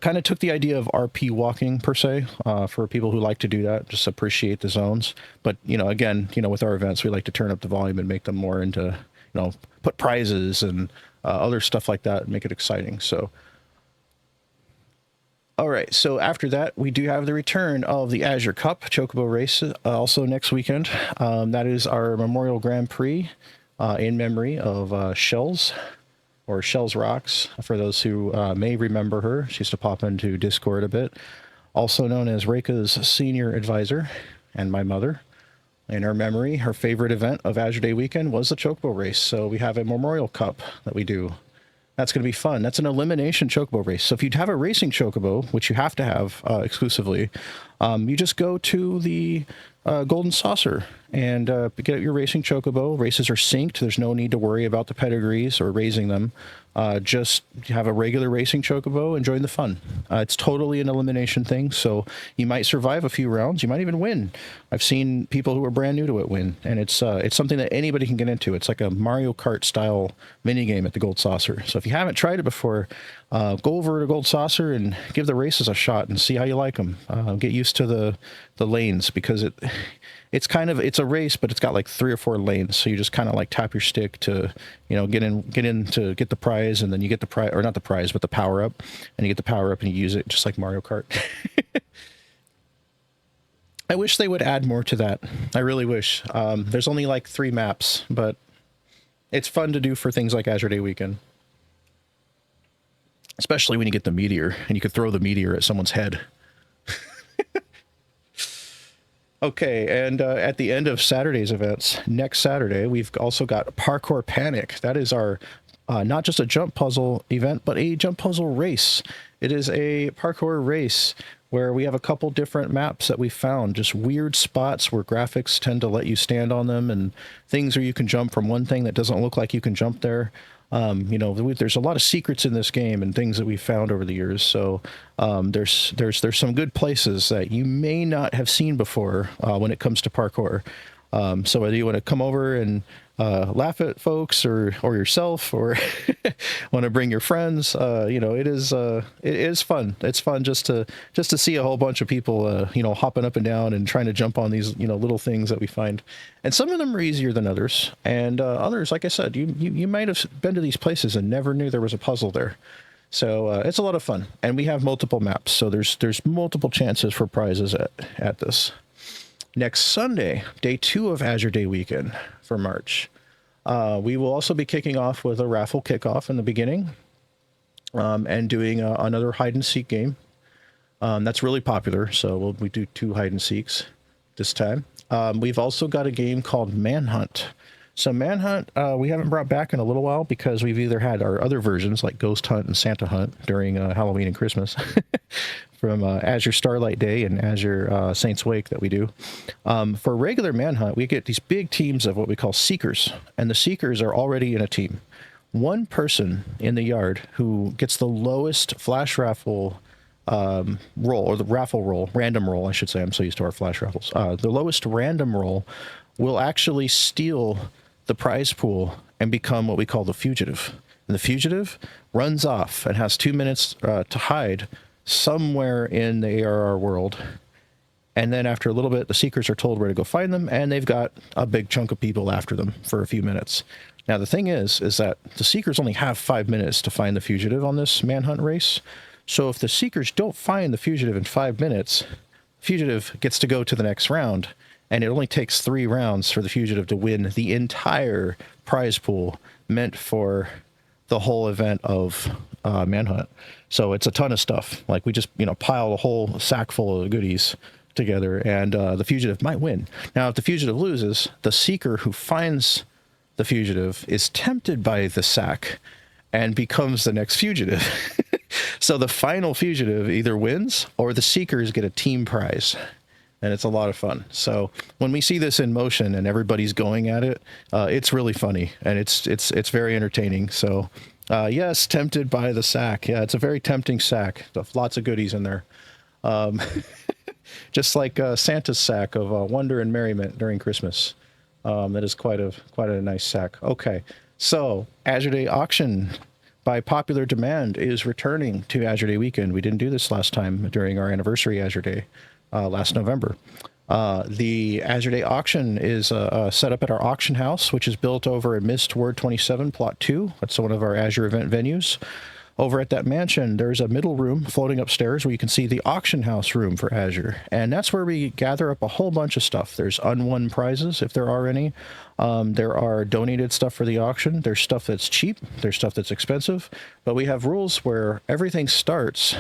Kind of took the idea of RP walking per se, for people who like to do that, just appreciate the zones. But, again, with our events, we like to turn up the volume and make them more into, put prizes and other stuff like that and make it exciting. So, all right. So after that, we do have the return of the Azure Cup Chocobo race also next weekend. That is our Memorial Grand Prix in memory of Shells, or Shells Rocks, for those who may remember her. She used to pop into Discord a bit. Also known as Reika's senior advisor and my mother. In her memory, her favorite event of Azure Day weekend was the Chocobo race. So we have a Memorial Cup that we do. That's going to be fun. That's an elimination Chocobo race. So if you have a racing Chocobo, which you have to have exclusively, you just go to the Golden Saucer and get your racing chocobo. Races are synced. There's no need to worry about the pedigrees or raising them. Just have a regular racing chocobo and join the fun. It's totally an elimination thing, so you might survive a few rounds. You might even win. I've seen people who are brand new to it win, and it's something that anybody can get into. It's like a Mario Kart style mini game at the Gold Saucer. So if you haven't tried it before, go over to Gold Saucer and give the races a shot and see how you like them. Get used to the lanes, because it's a race, but it's got like 3 or 4 lanes. So you just kind of like tap your stick to, get in to get the prize, and then you get the prize, or not the prize, but the power up, and you get the power up and you use it just like Mario Kart. I wish they would add more to that. I really wish. There's only like 3 maps, but it's fun to do for things like Azure Day Weekend. Especially when you get the meteor, and you could throw the meteor at someone's head. Okay, and at the end of Saturday's events, next Saturday, we've also got Parkour Panic. That is our not just a jump puzzle event, but a jump puzzle race. It is a parkour race where we have a couple different maps that we found, just weird spots where graphics tend to let you stand on them, and things where you can jump from one thing that doesn't look like you can jump there. There's a lot of secrets in this game and things that we've found over the years. So there's some good places that you may not have seen before when it comes to parkour. So whether you want to come over and laugh at folks or yourself, or want to bring your friends, it is fun. It's fun just to see a whole bunch of people, hopping up and down and trying to jump on these, little things that we find. And some of them are easier than others, and others, like I said, you might have been to these places and never knew there was a puzzle there. So it's a lot of fun, and we have multiple maps, so there's multiple chances for prizes at this. Next Sunday, day 2 of Azure Day Weekend for March, we will also be kicking off with a raffle kickoff in the beginning, and doing another hide and seek game. That's really popular, so we do 2 hide and seeks this time. We've also got a game called Manhunt. So Manhunt, we haven't brought back in a little while, because we've either had our other versions like Ghost Hunt and Santa Hunt during Halloween and Christmas from Azure Starlight Day and Azure Saints Wake that we do. For regular Manhunt, we get these big teams of what we call Seekers, and the Seekers are already in a team. One person in the yard who gets the lowest flash raffle roll, or the raffle roll, random roll, I should say. I'm so used to our flash raffles. The lowest random roll will actually steal the prize pool and become what we call the fugitive. And the fugitive runs off and has 2 minutes to hide somewhere in the ARR world. And then after a little bit, the Seekers are told where to go find them, and they've got a big chunk of people after them for a few minutes. Now, the thing is that the Seekers only have 5 minutes to find the fugitive on this Manhunt race. So if the Seekers don't find the fugitive in 5 minutes, fugitive gets to go to the next round. And it only takes 3 rounds for the fugitive to win the entire prize pool meant for the whole event of Manhunt. So it's a ton of stuff. Like, we just, pile a whole sack full of goodies together, and the fugitive might win. Now, if the fugitive loses, the Seeker who finds the fugitive is tempted by the sack and becomes the next fugitive. So the final fugitive either wins, or the Seekers get a team prize. And it's a lot of fun. So when we see this in motion and everybody's going at it, it's really funny, and it's very entertaining. So yes, tempted by the sack. Yeah, it's a very tempting sack. Lots of goodies in there. Just like Santa's sack of wonder and merriment during Christmas. That is quite a nice sack. Okay, so Azure Day Auction, by popular demand, is returning to Azure Day Weekend. We didn't do this last time during our anniversary Azure Day. Last November. The Azure Day Auction is set up at our auction house, which is built over at Mist Word 27, Plot 2. That's one of our Azure event venues. Over at that mansion, there's a middle room floating upstairs where you can see the auction house room for Azure. And that's where we gather up a whole bunch of stuff. There's unwon prizes, if there are any. There are donated stuff for the auction. There's stuff that's cheap. There's stuff that's expensive. But we have rules where everything starts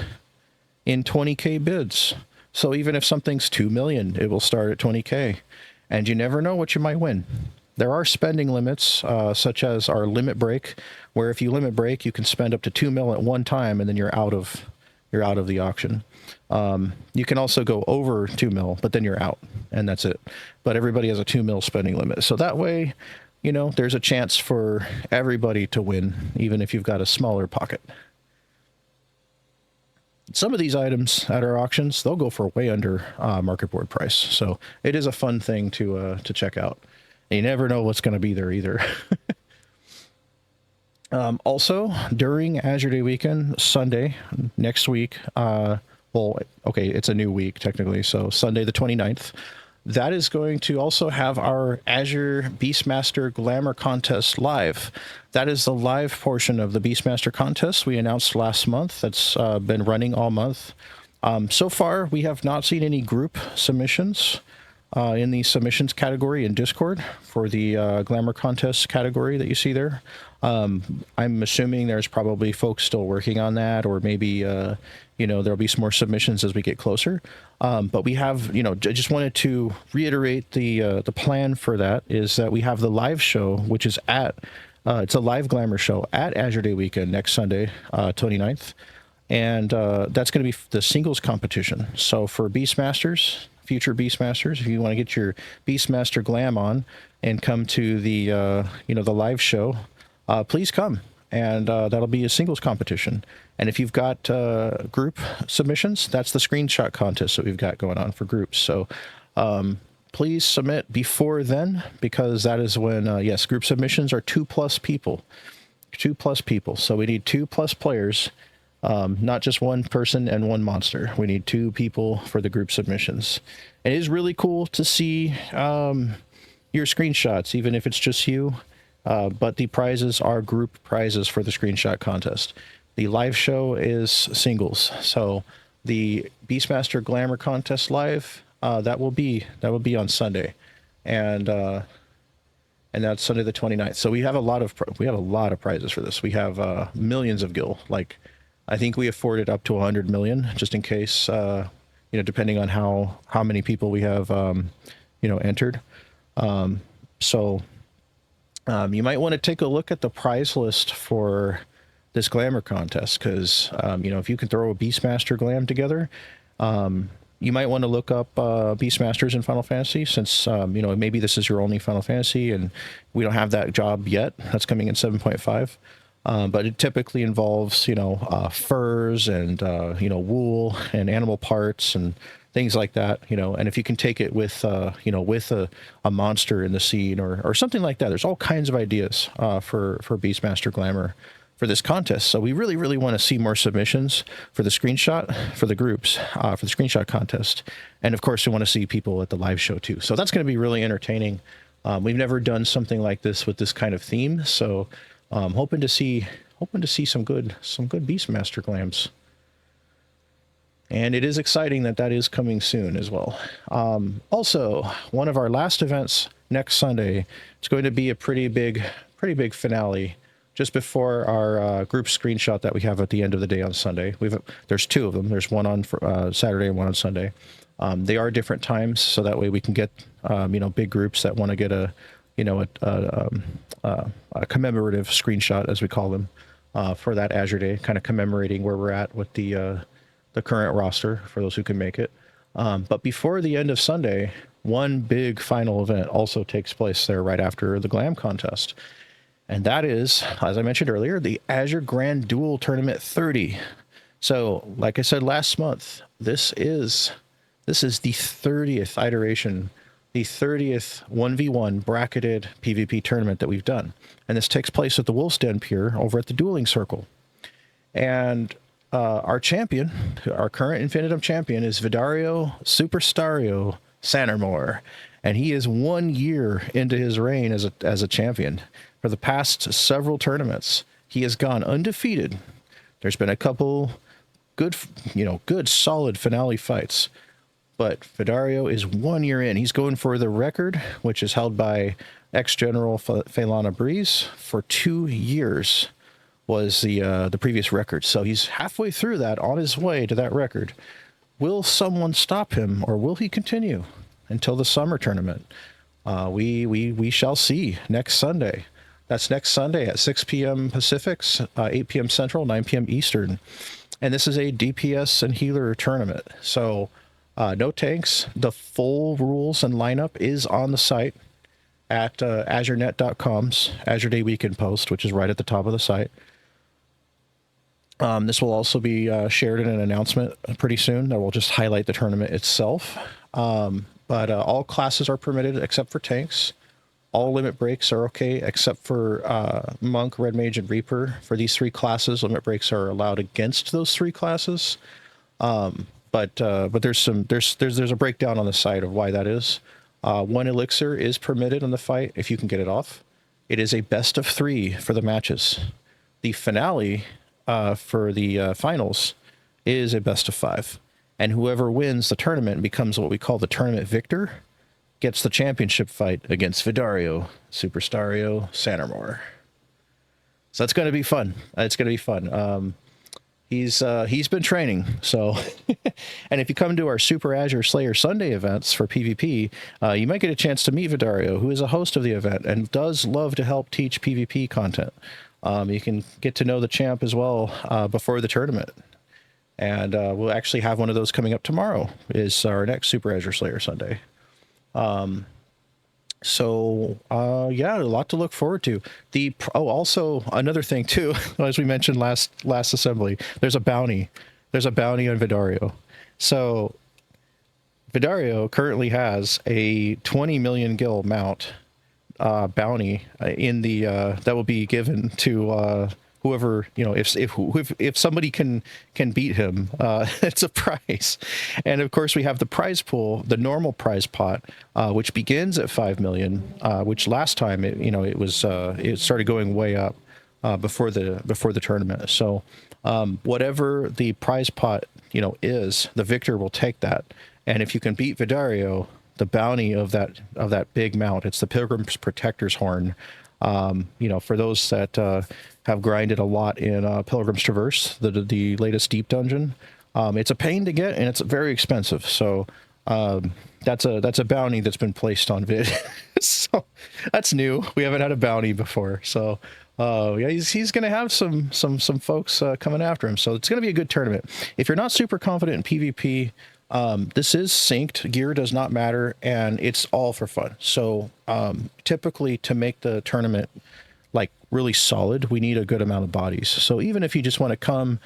in 20K bids. So even if something's 2 million, it will start at 20K, and you never know what you might win. There are spending limits, such as our limit break, where if you limit break, you can spend up to 2 mil at one time, and then you're out of you're out of the auction. You can also go over 2 mil, but then you're out, and that's it. But everybody has a 2 mil spending limit, so that way, you know, there's a chance for everybody to win, even if you've got a smaller pocket. Some of these items at our auctions, they'll go for way under market board price. So it is a fun thing to check out. And you never know what's going to be there either. Also, during Azure Day weekend, Sunday, next week, well, okay, it's a new week technically, so Sunday the 29th, that is going to also have our Azure Beastmaster Glamour Contest live. That is the live portion of the Beastmaster contest we announced last month. That's been running all month. So far, we have not seen any group submissions in the submissions category in Discord for the Glamour Contest category that you see there. I'm assuming there's probably folks still working on that, or maybe, you know, there'll be some more submissions as we get closer. But we have, you know, I just wanted to reiterate the plan for that is that we have the live show, which is at, it's a live Glamour show at Azure Day weekend next Sunday, 29th. And that's going to be the singles competition. So for Beastmasters, future Beastmasters, if you want to get your Beastmaster glam on and come to the, you know, the live show, please come. And that'll be a singles competition. And if you've got group submissions, that's the screenshot contest that we've got going on for groups. So please submit before then, because that is when, yes, group submissions are 2+ people. 2+ people. So we need 2+ players, not just one person and one monster. We need 2 people for the group submissions. It is really cool to see your screenshots, even if it's just you. But the prizes are group prizes for the screenshot contest. The live show is singles. So the Beastmaster Glamour Contest live, that will be on Sunday, and that's Sunday the 29th. So we have a lot of prizes for this. We have millions of gil. Like, I think we afforded up to 100 million, just in case, you know, depending on how many people we have, you know, entered. So you might want to take a look at the prize list for this Glamour contest, because, you know, if you can throw a Beastmaster glam together, you might want to look up Beastmasters in Final Fantasy, since, you know, maybe this is your only Final Fantasy and we don't have that job yet. That's coming in 7.5. But it typically involves, you know, furs and, you know, wool and animal parts and things like that, you know. And if you can take it with, you know, with a monster in the scene or something like that, there's all kinds of ideas for Beastmaster Glamour for this contest. So we really, really want to see more submissions for the screenshot, for the groups, for the screenshot contest. And of course, we want to see people at the live show too. So that's going to be really entertaining. We've never done something like this with this kind of theme. So hoping to see some good Beastmaster glams. And it is exciting that is coming soon as well. Also, one of our last events next Sunday, it's going to be a pretty big finale just before our group screenshot that we have at the end of the day on Sunday. There's 2 of them. There's one on Saturday and one on Sunday. They are different times, so that way we can get you know, big groups that want to get a, you know, a commemorative screenshot, as we call them, for that Azure Day, kind of commemorating where we're at with the current roster for those who can make it. But before the end of Sunday, one big final event also takes place there right after the Glam contest. And that is, as I mentioned earlier, the Azure Grand Duel Tournament 30. So, like I said last month, this is the 30th iteration, the 30th 1v1 bracketed PvP tournament that we've done. And this takes place at the Wolf's Den Pier over at the Dueling Circle. And our champion, our current Infinitum champion, is Vidario Superstario Sanarmore. And he is 1 year into his reign as a champion. For the past several tournaments, he has gone undefeated. There's been a couple good solid finale fights. But Vidario is 1 year in. He's going for the record, which is held by ex-General Phelana Breeze. For 2 years was the previous record. So he's halfway through that, on his way to that record. Will someone stop him, or will he continue until the summer tournament? We shall see next Sunday. That's next Sunday at 6 p.m. Pacific, 8 p.m. Central, 9 p.m. Eastern. And this is a DPS and healer tournament. So no tanks. The full rules and lineup is on the site at azurenet.com's Azure Day Weekend post, which is right at the top of the site. This will also be shared in an announcement pretty soon that will just highlight the tournament itself. But all classes are permitted except for tanks. All limit breaks are okay except for Monk, Red Mage, and Reaper. For these 3 classes, limit breaks are allowed against those 3 classes. But there's a breakdown on the site of why that is. 1 elixir is permitted in the fight if you can get it off. It is a best of 3 for the matches. The finale for the finals is a best of 5. And whoever wins the tournament becomes what we call the tournament victor, gets the championship fight against Vidario, Superstario, Sanarmor. So that's going to be fun. It's going to be fun. He's been training. So, and if you come to our Super Azure Slayer Sunday events for PvP, you might get a chance to meet Vidario, who is a host of the event and does love to help teach PvP content. You can get to know the champ as well before the tournament. And we'll actually have one of those coming up tomorrow, is our next Super Azure Slayer Sunday. Yeah, a lot to look forward to. Also another thing too, as we mentioned last assembly, there's a bounty. There's a bounty on Vidario. So Vidario currently has a 20 million gil mount bounty in the that will be given to whoever, if somebody can beat him, it's a prize. And of course we have the prize pool, the normal prize pot, which begins at 5 million, which last time it started going way up before the tournament. So whatever the prize pot is, the victor will take that. And if you can beat Vidario, the bounty of that big mount, it's the Pilgrim's Protector's Horn. For those that have grinded a lot in Pilgrim's Traverse, the latest deep dungeon, it's a pain to get and it's very expensive. So that's a bounty that's been placed on Vid. So that's new. We haven't had a bounty before. So yeah, he's going to have some folks coming after him. So it's going to be a good tournament. If you're not super confident in PvP, this is synced. Gear does not matter, and it's all for fun. So typically, to make the tournament like really solid, we need a good amount of bodies. So even if you just want to come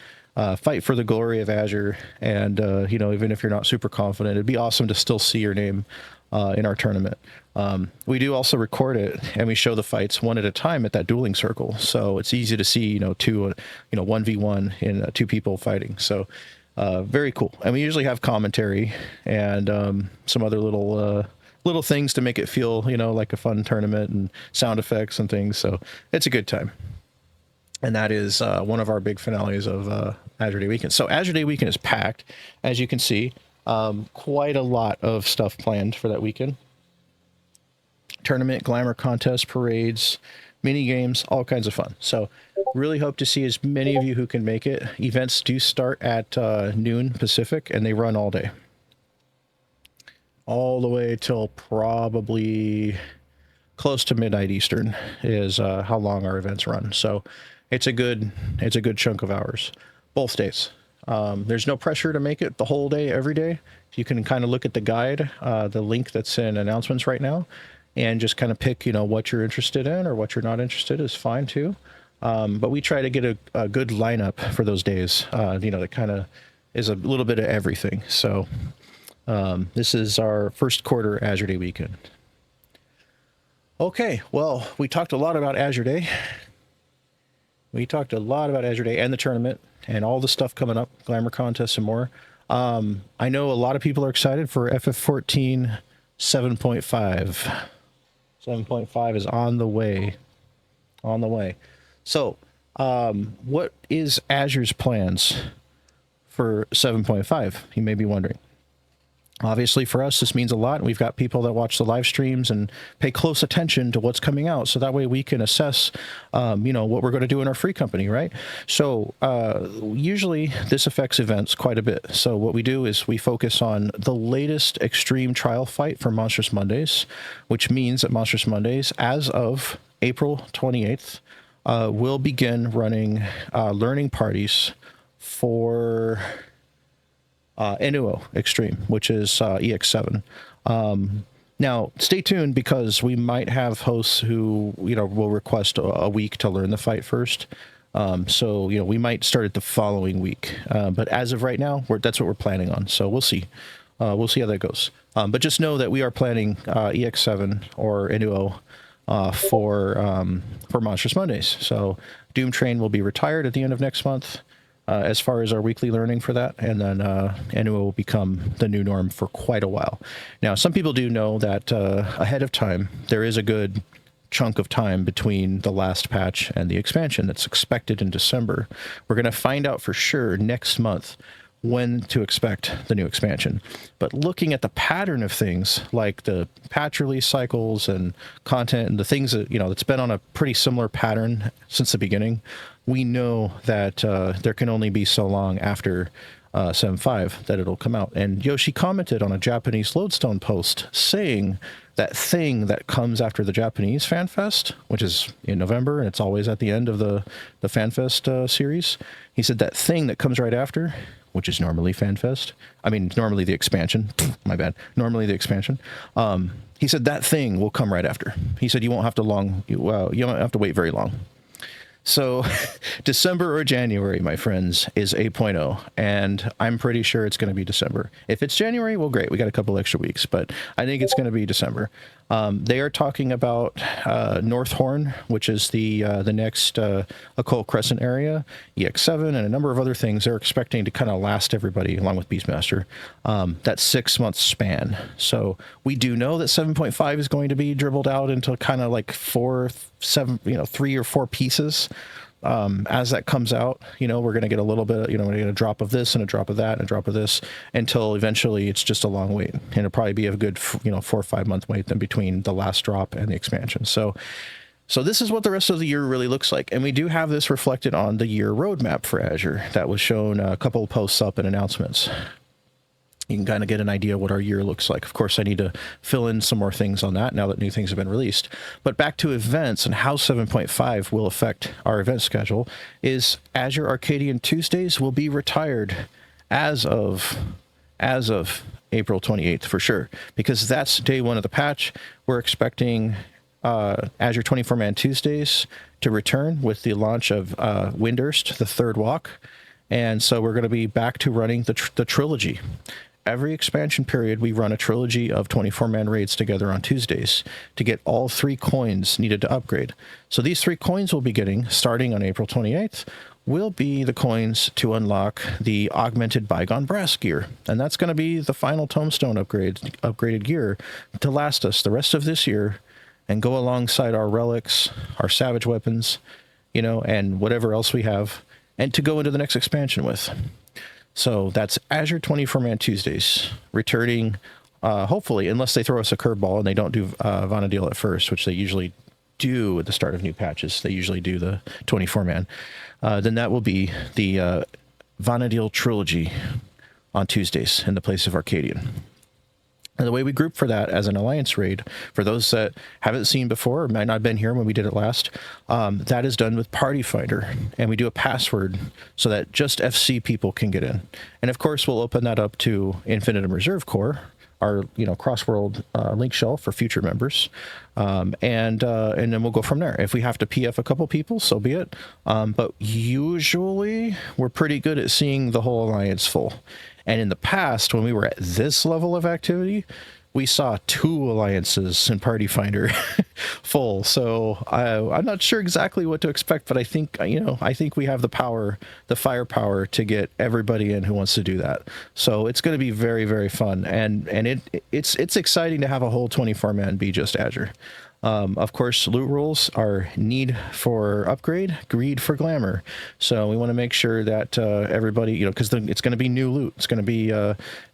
fight for the glory of Azure, and even if you're not super confident, it'd be awesome to still see your name in our tournament. We do also record it, and we show the fights one at a time at that dueling circle. So it's easy to see 1v1 in 2 people fighting. So very cool. And we usually have commentary and some other little things to make it feel like a fun tournament, and sound effects and things. So it's a good time. And that is one of our big finales of Azure Day Weekend. So Azure Day Weekend is packed, as you can see. Quite a lot of stuff planned for that weekend. Tournament, glamour contest, parades, mini games, all kinds of fun. So really hope to see as many of you who can make it. Events do start at noon Pacific, and they run all day. All the way till probably close to midnight Eastern is how long our events run. So it's a good chunk of hours, both days. There's no pressure to make it the whole day, every day. You can kind of look at the guide, the link that's in announcements right now, and just kind of pick, what you're interested in, or what you're not interested in is fine too. But we try to get a good lineup for those days, that kind of is a little bit of everything. So this is our first quarter Azure Day Weekend. Okay, well, we talked a lot about Azure Day. We talked a lot about Azure Day and the tournament and all the stuff coming up, glamour contests and more. I know a lot of people are excited for FF14 7.5. 7.5 is on the way. So, what is Azure's plans for 7.5? You may be wondering. Obviously, for us, this means a lot. We've got people that watch the live streams and pay close attention to what's coming out, so that way we can assess, what we're going to do in our free company, right? So usually this affects events quite a bit. So what we do is we focus on the latest extreme trial fight for Monstrous Mondays, which means that Monstrous Mondays, as of April 28th, will begin running learning parties for NUO Extreme, which is EX7. Now, stay tuned because we might have hosts who, will request a week to learn the fight first. So, we might start it the following week. But as of right now, that's what we're planning on. So we'll see. We'll see how that goes. But just know that we are planning EX7 or NUO for Monstrous Mondays. So Doom Train will be retired at the end of next month. As far as our weekly learning for that, and then NUO will become the new norm for quite a while. Now, some people do know that ahead of time, there is a good chunk of time between the last patch and the expansion that's expected in December. We're going to find out for sure next month when to expect the new expansion. But looking at the pattern of things, like the patch release cycles and content and the things that, that's been on a pretty similar pattern since the beginning, we know that there can only be so long after 7.5 that it'll come out. And Yoshi commented on a Japanese Lodestone post saying that thing that comes after the Japanese FanFest, which is in November, and it's always at the end of the FanFest series, he said that thing that comes right after, which is normally FanFest, normally the expansion, my bad, normally the expansion, he said that thing will come right after. He said you won't have to you don't have to wait very long. So December or January, my friends, is 8.0, and I'm pretty sure it's going to be December. If it's January, well, great. We got a couple extra weeks, but I think it's going to be December. They are talking about Northhorn, which is the next Occult Crescent area, EX7, and a number of other things. They're expecting to kind of last everybody, along with Beastmaster, that 6-month span. So we do know that 7.5 is going to be dribbled out into kind of like 3 or 4 pieces. As that comes out, we're going to get a little bit, we're going to get a drop of this and a drop of that and a drop of this until eventually it's just a long wait. And it'll probably be a good, 4 or 5 month wait then between the last drop and the expansion. So this is what the rest of the year really looks like. And we do have this reflected on the year roadmap for Azure that was shown a couple of posts up and announcements. You can kind of get an idea what our year looks like. Of course, I need to fill in some more things on that now that new things have been released. But back to events and how 7.5 will affect our event schedule is Azure Arcadian Tuesdays will be retired as of April 28th for sure, because that's day 1 of the patch. We're expecting Azure 24-Man Tuesdays to return with the launch of Windurst, the third walk. And so we're going to be back to running the trilogy. Every expansion period, we run a trilogy of 24-man raids together on Tuesdays to get all 3 coins needed to upgrade. So these 3 coins we'll be getting starting on April 28th will be the coins to unlock the augmented Bygone Brass gear. And that's going to be the final Tombstone upgraded gear to last us the rest of this year and go alongside our relics, our savage weapons, and whatever else we have, and to go into the next expansion with. So that's Azure 24-Man Tuesdays, returning, hopefully, unless they throw us a curveball and they don't do Vana'diel at first, which they usually do at the start of new patches. They usually do the 24-man. Then that will be the Vana'diel trilogy on Tuesdays in the place of Arcadian. And the way we group for that as an alliance raid, for those that haven't seen before or might not have been here when we did it last, that is done with Party Finder. And we do a password so that just FC people can get in. And of course, we'll open that up to Infinitum Reserve Corps, our cross-world link shell for future members. And then we'll go from there. If we have to PF a couple people, so be it. But usually, we're pretty good at seeing the whole alliance full. And in the past, when we were at this level of activity, we saw 2 alliances in Party Finder full. So I'm not sure exactly what to expect, but I think we have the firepower to get everybody in who wants to do that. So it's going to be very, very fun. And it's exciting to have a whole 24-man be just Azure. Of course, loot rules are need for upgrade, greed for glamour. So we want to make sure that everybody, because it's going to be new loot. It's going to be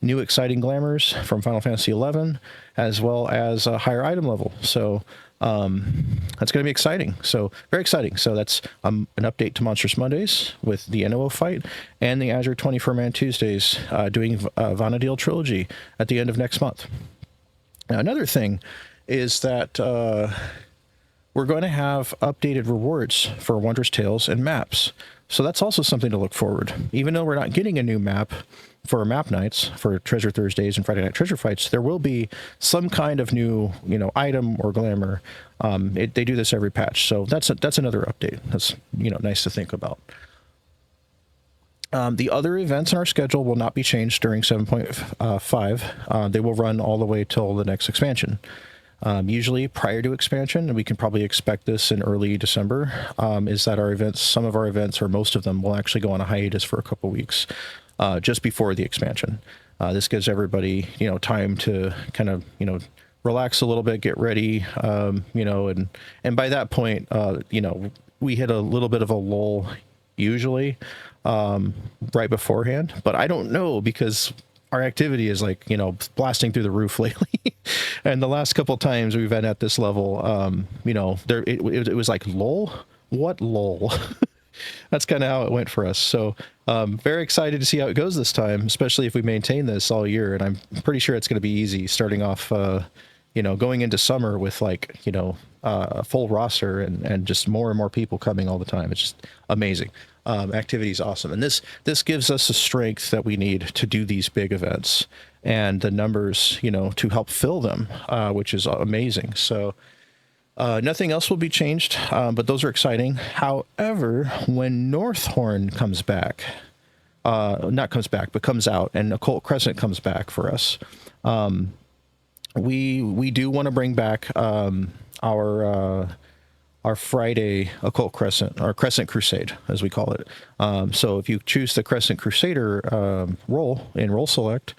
new exciting glamours from Final Fantasy XI, as well as a higher item level. So that's going to be exciting. So very exciting. So that's an update to Monstrous Mondays with the NOO fight and the Azure 24-Man Tuesdays doing Vana'diel trilogy at the end of next month. Now, another thing is that we're going to have updated rewards for Wondrous Tales and maps. So that's also something to look forward. Even though we're not getting a new map for map nights, for Treasure Thursdays and Friday Night Treasure Fights, there will be some kind of new, item or glamour. They do this every patch, so that's another update. That's nice to think about. The other events in our schedule will not be changed during 7.5. They will run all the way till the next expansion. Usually prior to expansion, and we can probably expect this in early December, is that some of our events, or most of them, will actually go on a hiatus for a couple weeks just before the expansion. This gives everybody, time to kind of, relax a little bit, get ready, and by that point, we hit a little bit of a lull usually right beforehand, but I don't know, because our activity is blasting through the roof lately. And the last couple of times we've been at this level, it was like, lol, what lol? That's kind of how it went for us. So very excited to see how it goes this time, especially if we maintain this all year. And I'm pretty sure it's going to be easy starting off, going into summer with a full roster and just more and more people coming all the time. It's just amazing. Activity is awesome. And this gives us the strength that we need to do these big events and the numbers, to help fill them, which is amazing. So nothing else will be changed, but those are exciting. However, when Northhorn comes back, comes out, and Occult Crescent comes back for us, we do want to bring back our Friday Occult Crescent, or Crescent Crusade, as we call it. So if you choose the Crescent Crusader role in Role Select,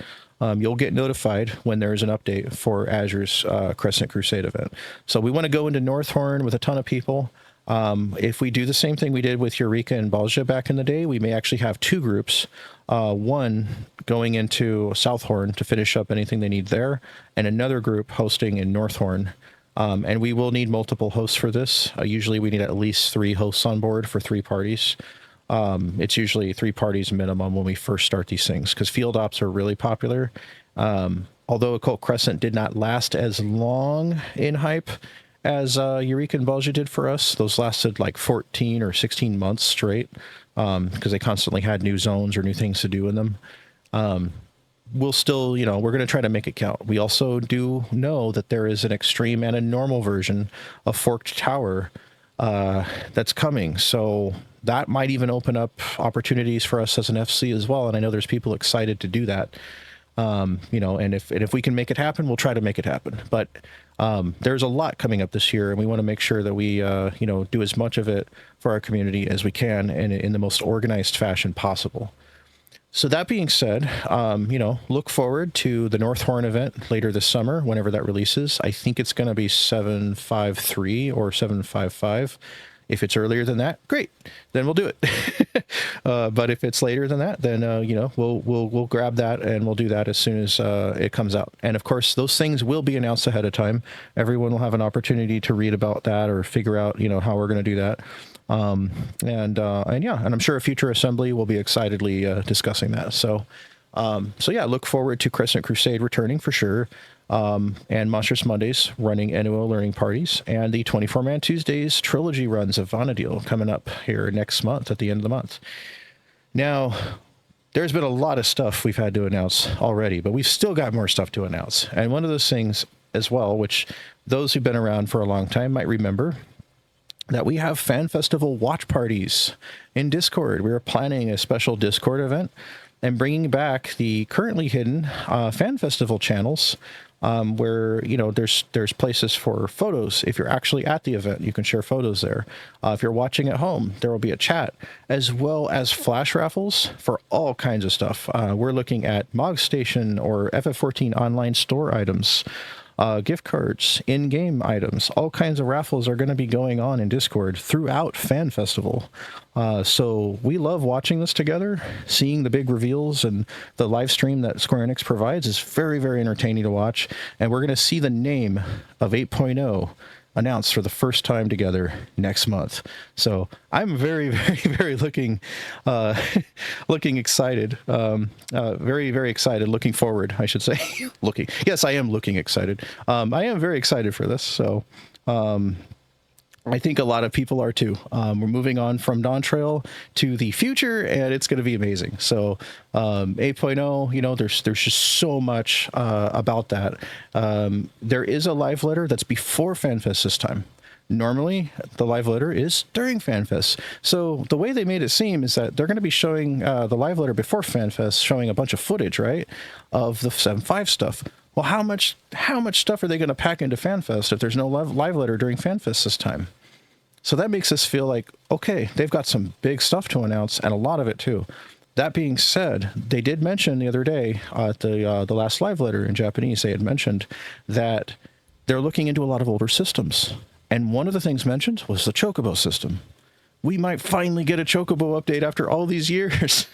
you'll get notified when there's an update for Azure's Crescent Crusade event. So we want to go into Northhorn with a ton of people. If we do the same thing we did with Eureka and Balja back in the day, we may actually have two groups. One going into Southhorn to finish up anything they need there, and another group hosting in Northhorn. And we will need multiple hosts for this. Usually we need at least 3 hosts on board for 3 parties. It's usually 3 parties minimum when we first start these things, because field ops are really popular. Although Occult Crescent did not last as long in hype as Eureka and Balja did for us. Those lasted like 14 or 16 months straight, because they constantly had new zones or new things to do in them. We'll still, we're going to try to make it count. We also do know that there is an extreme and a normal version of Forked Tower that's coming. So that might even open up opportunities for us as an FC as well. And I know there's people excited to do that. And if we can make it happen, we'll try to make it happen. But there's a lot coming up this year, and we want to make sure that we, do as much of it for our community as we can, and in the most organized fashion possible. So that being said, look forward to the Northhorn event later this summer, whenever that releases. I think it's going to be 753 or 755. If it's earlier than that, great, then we'll do it. But if it's later than that, then we'll grab that, and we'll do that as soon as it comes out. And of course, those things will be announced ahead of time. Everyone will have an opportunity to read about that or figure out how we're going to do that. And I'm sure a future assembly will be excitedly discussing that. So look forward to Crescent Crusade returning for sure. And Monstrous Mondays running NUO learning parties, and the 24-Man Tuesdays trilogy runs of Vanadil coming up here next month at the end of the month. Now, there's been a lot of stuff we've had to announce already, but we've still got more stuff to announce. And one of those things as well, which those who've been around for a long time might remember, that we have fan festival watch parties in Discord. We are planning a special Discord event and bringing back the currently hidden fan festival channels, where there's places for photos. If you're actually at the event, you can share photos there. If you're watching at home, there will be a chat, as well as flash raffles for all kinds of stuff. We're looking at Mog Station or FF14 online store items, gift cards, in-game items. All kinds of raffles are going to be going on in Discord throughout Fan Festival. So we love watching this together. Seeing the big reveals and the live stream that Square Enix provides is very, very entertaining to watch. And we're going to see the name of 8.0 announced for the first time together next month. So I'm very, very, very looking excited. Very, very excited. Looking forward, I should say. Yes, I am looking excited. I am very excited for this. So I think a lot of people are too. We're moving on from non-trail to the future, and it's going to be amazing. So 8.0, you know, there's just so much about that. There is a live letter that's before FanFest this time. Normally, the live letter is during FanFest. So the way they made it seem is that they're going to be showing the live letter before FanFest, showing a bunch of footage, right, of the 7.5 stuff. Well, how much stuff are they going to pack into FanFest if there's no live letter during FanFest this time? So that makes us feel like, okay, they've got some big stuff to announce, and a lot of it too. That being said, they did mention the other day at the last live letter in Japanese, they had mentioned that they're looking into a lot of older systems. And one of the things mentioned was the Chocobo system. We might finally get a Chocobo update after all these years.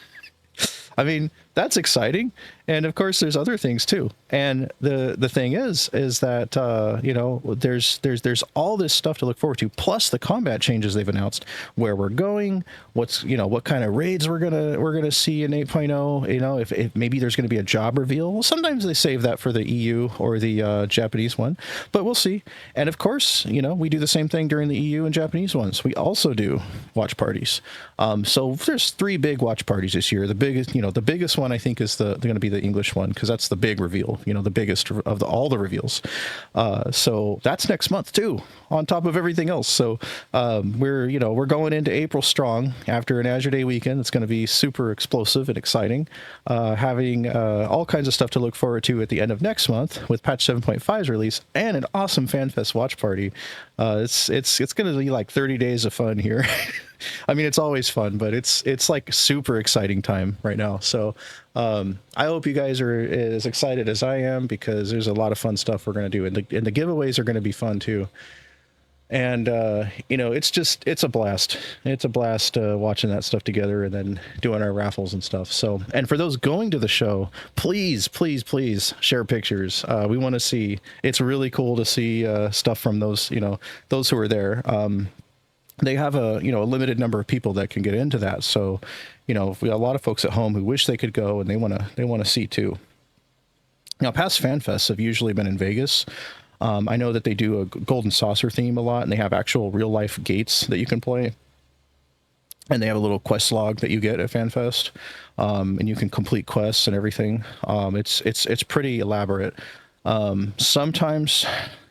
I mean, that's exciting. And of course, there's other things too. And the thing is that you know, there's all this stuff to look forward to, plus the combat changes they've announced, where we're going, what's, you know, what kind of raids we're gonna see in 8.0. You know, if maybe there's gonna be a job reveal. Well, sometimes they save that for the EU or the Japanese one, but we'll see. And of course, you know, we do the same thing during the EU and Japanese ones. We also do watch parties. So there's 3 big watch parties this year. The biggest, you know, the biggest one I think is going to be the English one, because that's the big reveal, you know, the biggest of all the reveals. So that's next month too, on top of everything else. So we're going into April strong after an Azure Day weekend. It's going to be super explosive and exciting, having all kinds of stuff to look forward to at the end of next month with patch 7.5's release and an awesome FanFest watch party. It's going to be like 30 days of fun here. I mean, it's always fun, but it's like super exciting time right now. So I hope you guys are as excited as I am, because there's a lot of fun stuff we're going to do, and the giveaways are going to be fun too. And you know, it's a blast. It's a blast watching that stuff together and then doing our raffles and stuff. So, and for those going to the show, please share pictures. We want to see. It's really cool to see stuff from those, you know, those who are there. They have a limited number of people that can get into that. So, you know, we have a lot of folks at home who wish they could go, and they want to see too. Now, past FanFests have usually been in Vegas. I know that they do a Golden Saucer theme a lot, and they have actual real life gates that you can play. And they have a little quest log that you get at FanFest, and you can complete quests and everything. It's pretty elaborate. Sometimes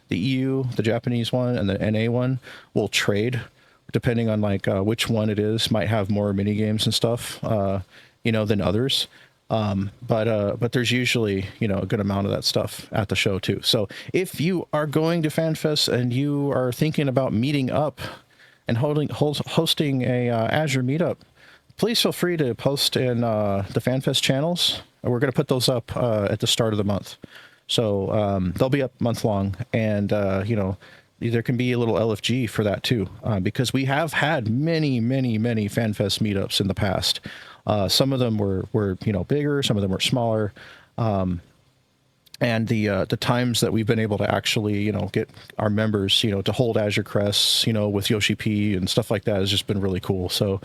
the EU, the Japanese one, and the NA one will trade, depending on like which one it is. Might have more mini games and stuff, you know, than others. But there's usually, you know, a good amount of that stuff at the show too. So if you are going to FanFest and you are thinking about meeting up and hosting a Azure meetup, please feel free to post in the FanFest channels. We're going to put those up at the start of the month. So they'll be up month long, and you know, there can be a little LFG for that too, because we have had many FanFest meetups in the past. Some of them were you know, bigger, some of them were smaller, and the times that we've been able to actually, you know, get our members, you know, to hold Azure Crests, you know, with Yoshi P and stuff like that has just been really cool. So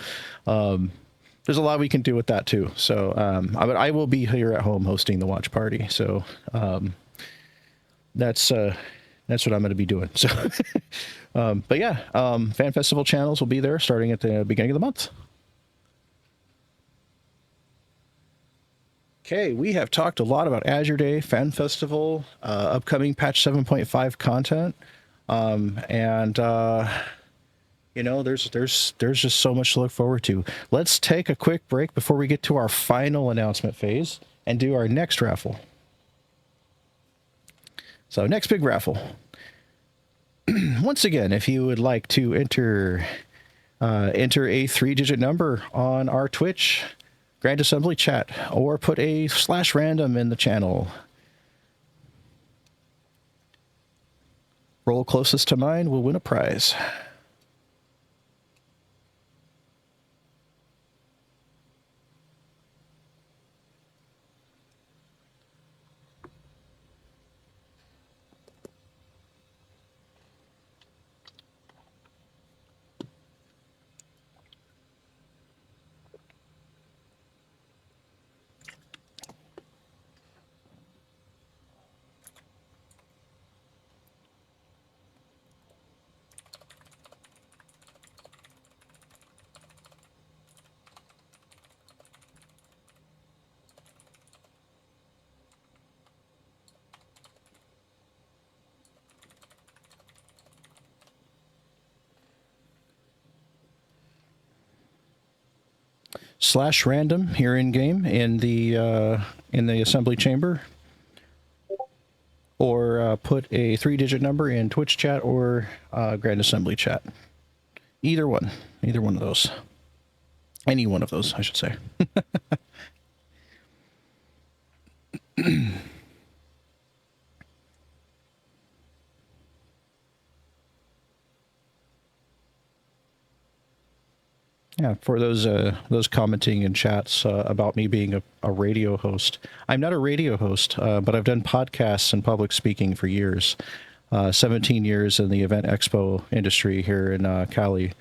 there's a lot we can do with that too. So I will be here at home hosting the watch party. So that's what I'm going to be doing. So, but yeah, Fan Festival channels will be there starting at the beginning of the month. Okay, we have talked a lot about Azure Day, Fan Festival, upcoming patch 7.5 content, and you know, there's just so much to look forward to. Let's take a quick break before we get to our final announcement phase and do our next raffle. So next big raffle. Once again, if you would like to enter a 3-digit number on our Twitch Grand Assembly chat, or put a /random in the channel. Roll closest to mine will win a prize. /random here in game in the assembly chamber, or put a 3-digit number in Twitch chat or Grand Assembly chat. Either one of those. Any one of those, I should say. Yeah, for those commenting in chats about me being a radio host, I'm not a radio host, but I've done podcasts and public speaking for years. 17 years in the event expo industry here in Cali.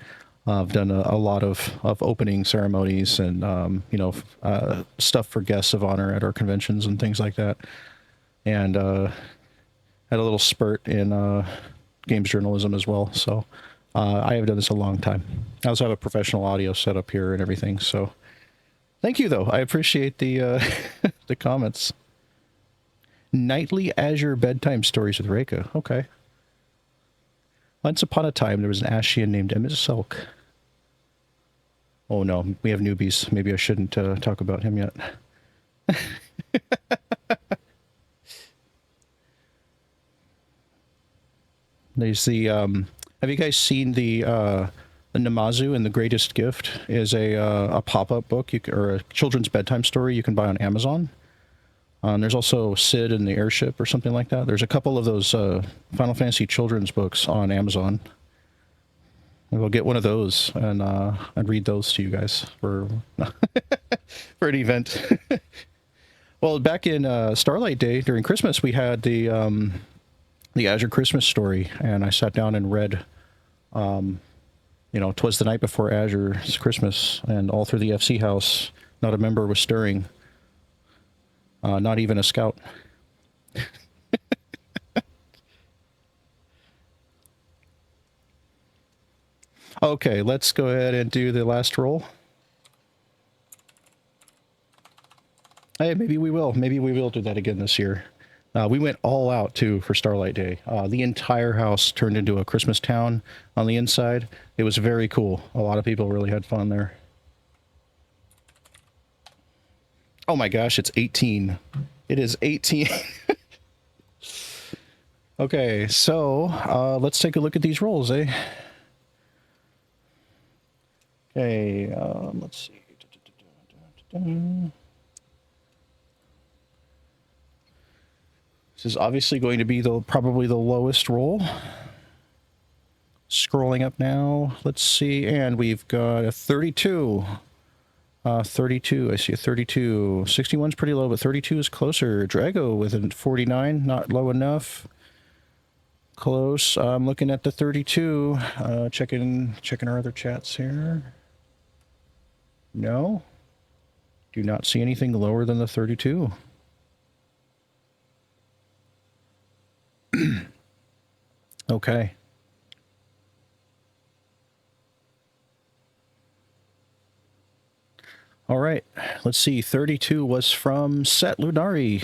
I've done a lot of opening ceremonies and stuff for guests of honor at our conventions and things like that. And had a little spurt in games journalism as well. So I have done this a long time. I also have a professional audio setup here and everything. So thank you, though. I appreciate the the comments. Nightly Azure bedtime stories with Reika. Okay. Once upon a time, there was an Ashian named Emmett Selk. Oh no, we have newbies. Maybe I shouldn't talk about him yet. There's the have you guys seen the Namazu and the Greatest Gift is a pop-up book or a children's bedtime story you can buy on Amazon. There's also Sid and the Airship or something like that. There's a couple of those Final Fantasy children's books on Amazon. We'll get one of those and read those to you guys for for an event. Well, back in Starlight Day during Christmas, we had the Azure Christmas story, and I sat down and read. 'Twas the night before Azure's Christmas, and all through the FC house, not a member was stirring. Not even a scout. Okay, let's go ahead and do the last roll. Hey, maybe we will. Maybe we will do that again this year. We went all out, too, for Starlight Day. The entire house turned into a Christmas town on the inside. It was very cool. A lot of people really had fun there. Oh my gosh, it's 18. It is 18. Okay, so let's take a look at these rolls, eh? Okay, let's see. This is obviously going to be probably the lowest roll. Scrolling up now, let's see, and we've got a 32. 32, I see a 32. 61's pretty low, but 32 is closer. Drago with a 49, not low enough. Close. I'm looking at the 32. Checking our other chats here. No. Do not see anything lower than the 32. Okay. All right, let's see. 32 was from Set Lunari.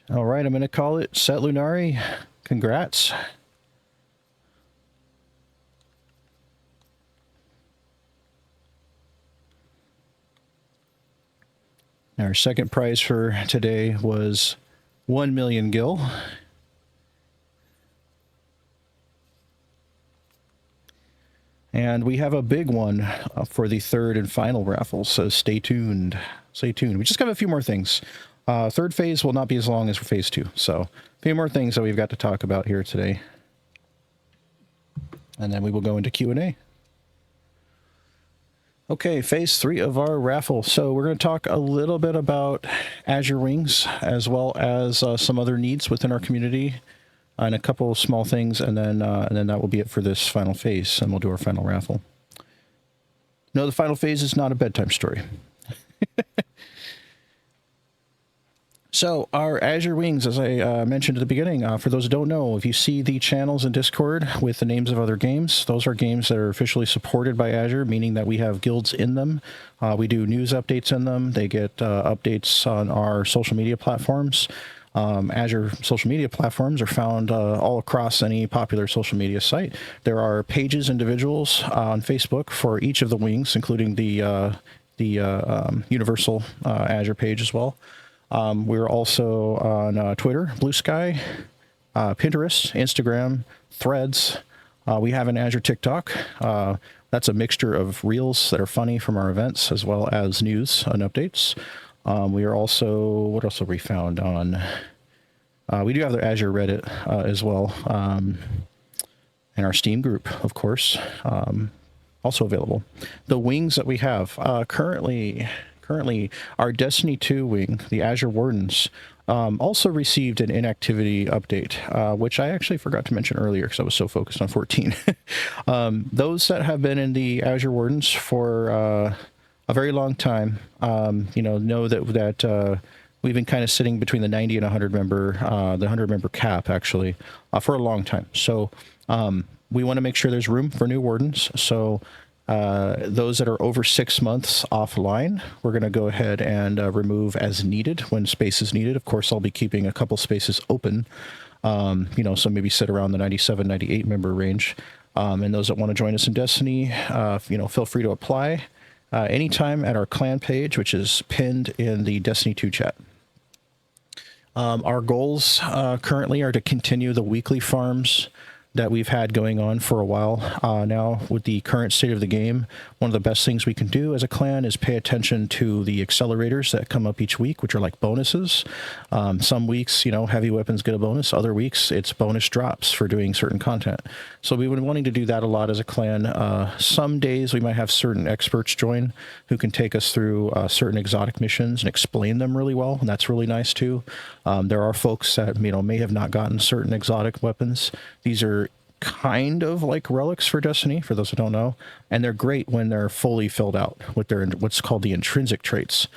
All right, I'm going to call it Set Lunari. Congrats. Our second prize for today was 1 million gil. And we have a big one for the third and final raffle, so stay tuned. Stay tuned. We just got a few more things. Third phase will not be as long as for phase 2, so a few more things that we've got to talk about here today. And then we will go into Q&A. Okay, phase 3 of our raffle. So we're going to talk a little bit about Azure Wings, as well as some other needs within our community, and a couple of small things, and then that will be it for this final phase, and we'll do our final raffle. No, the final phase is not a bedtime story. So our Azure Wings, as I mentioned at the beginning, for those who don't know, if you see the channels in Discord with the names of other games, those are games that are officially supported by Azure, meaning that we have guilds in them. We do news updates in them. They get updates on our social media platforms. Azure social media platforms are found all across any popular social media site. There are pages, individuals on Facebook for each of the wings, including the Universal Azure page as well. We're also on Twitter, Blue Sky, Pinterest, Instagram, Threads. We have an Azure TikTok. That's a mixture of reels that are funny from our events as well as news and updates. We are also, what else have we found on? We do have the Azure Reddit as well, and our Steam group, of course, also available. The wings that we have currently, our Destiny 2 wing, the Azure Wardens, also received an inactivity update, which I actually forgot to mention earlier because I was so focused on 14. Those that have been in the Azure Wardens for a very long time, know that we've been kind of sitting between the 90 and 100 member, the 100 member cap actually, for a long time. So we want to make sure there's room for new wardens. So those that are over 6 months offline, we're going to go ahead and remove as needed when space is needed. Of course, I'll be keeping a couple spaces open, so maybe sit around the 97, 98 member range. And those that want to join us in Destiny, feel free to apply anytime at our clan page, which is pinned in the Destiny 2 chat. Our goals currently are to continue the weekly farms that we've had going on for a while now. With the current state of the game, one of the best things we can do as a clan is pay attention to the accelerators that come up each week, which are like bonuses. Some weeks, heavy weapons get a bonus. Other weeks, it's bonus drops for doing certain content. So we've been wanting to do that a lot as a clan. Some days we might have certain experts join who can take us through certain exotic missions and explain them really well, and that's really nice too. There are folks that may have not gotten certain exotic weapons. These are kind of like relics for Destiny, for those who don't know, and they're great when they're fully filled out with their what's called the intrinsic traits.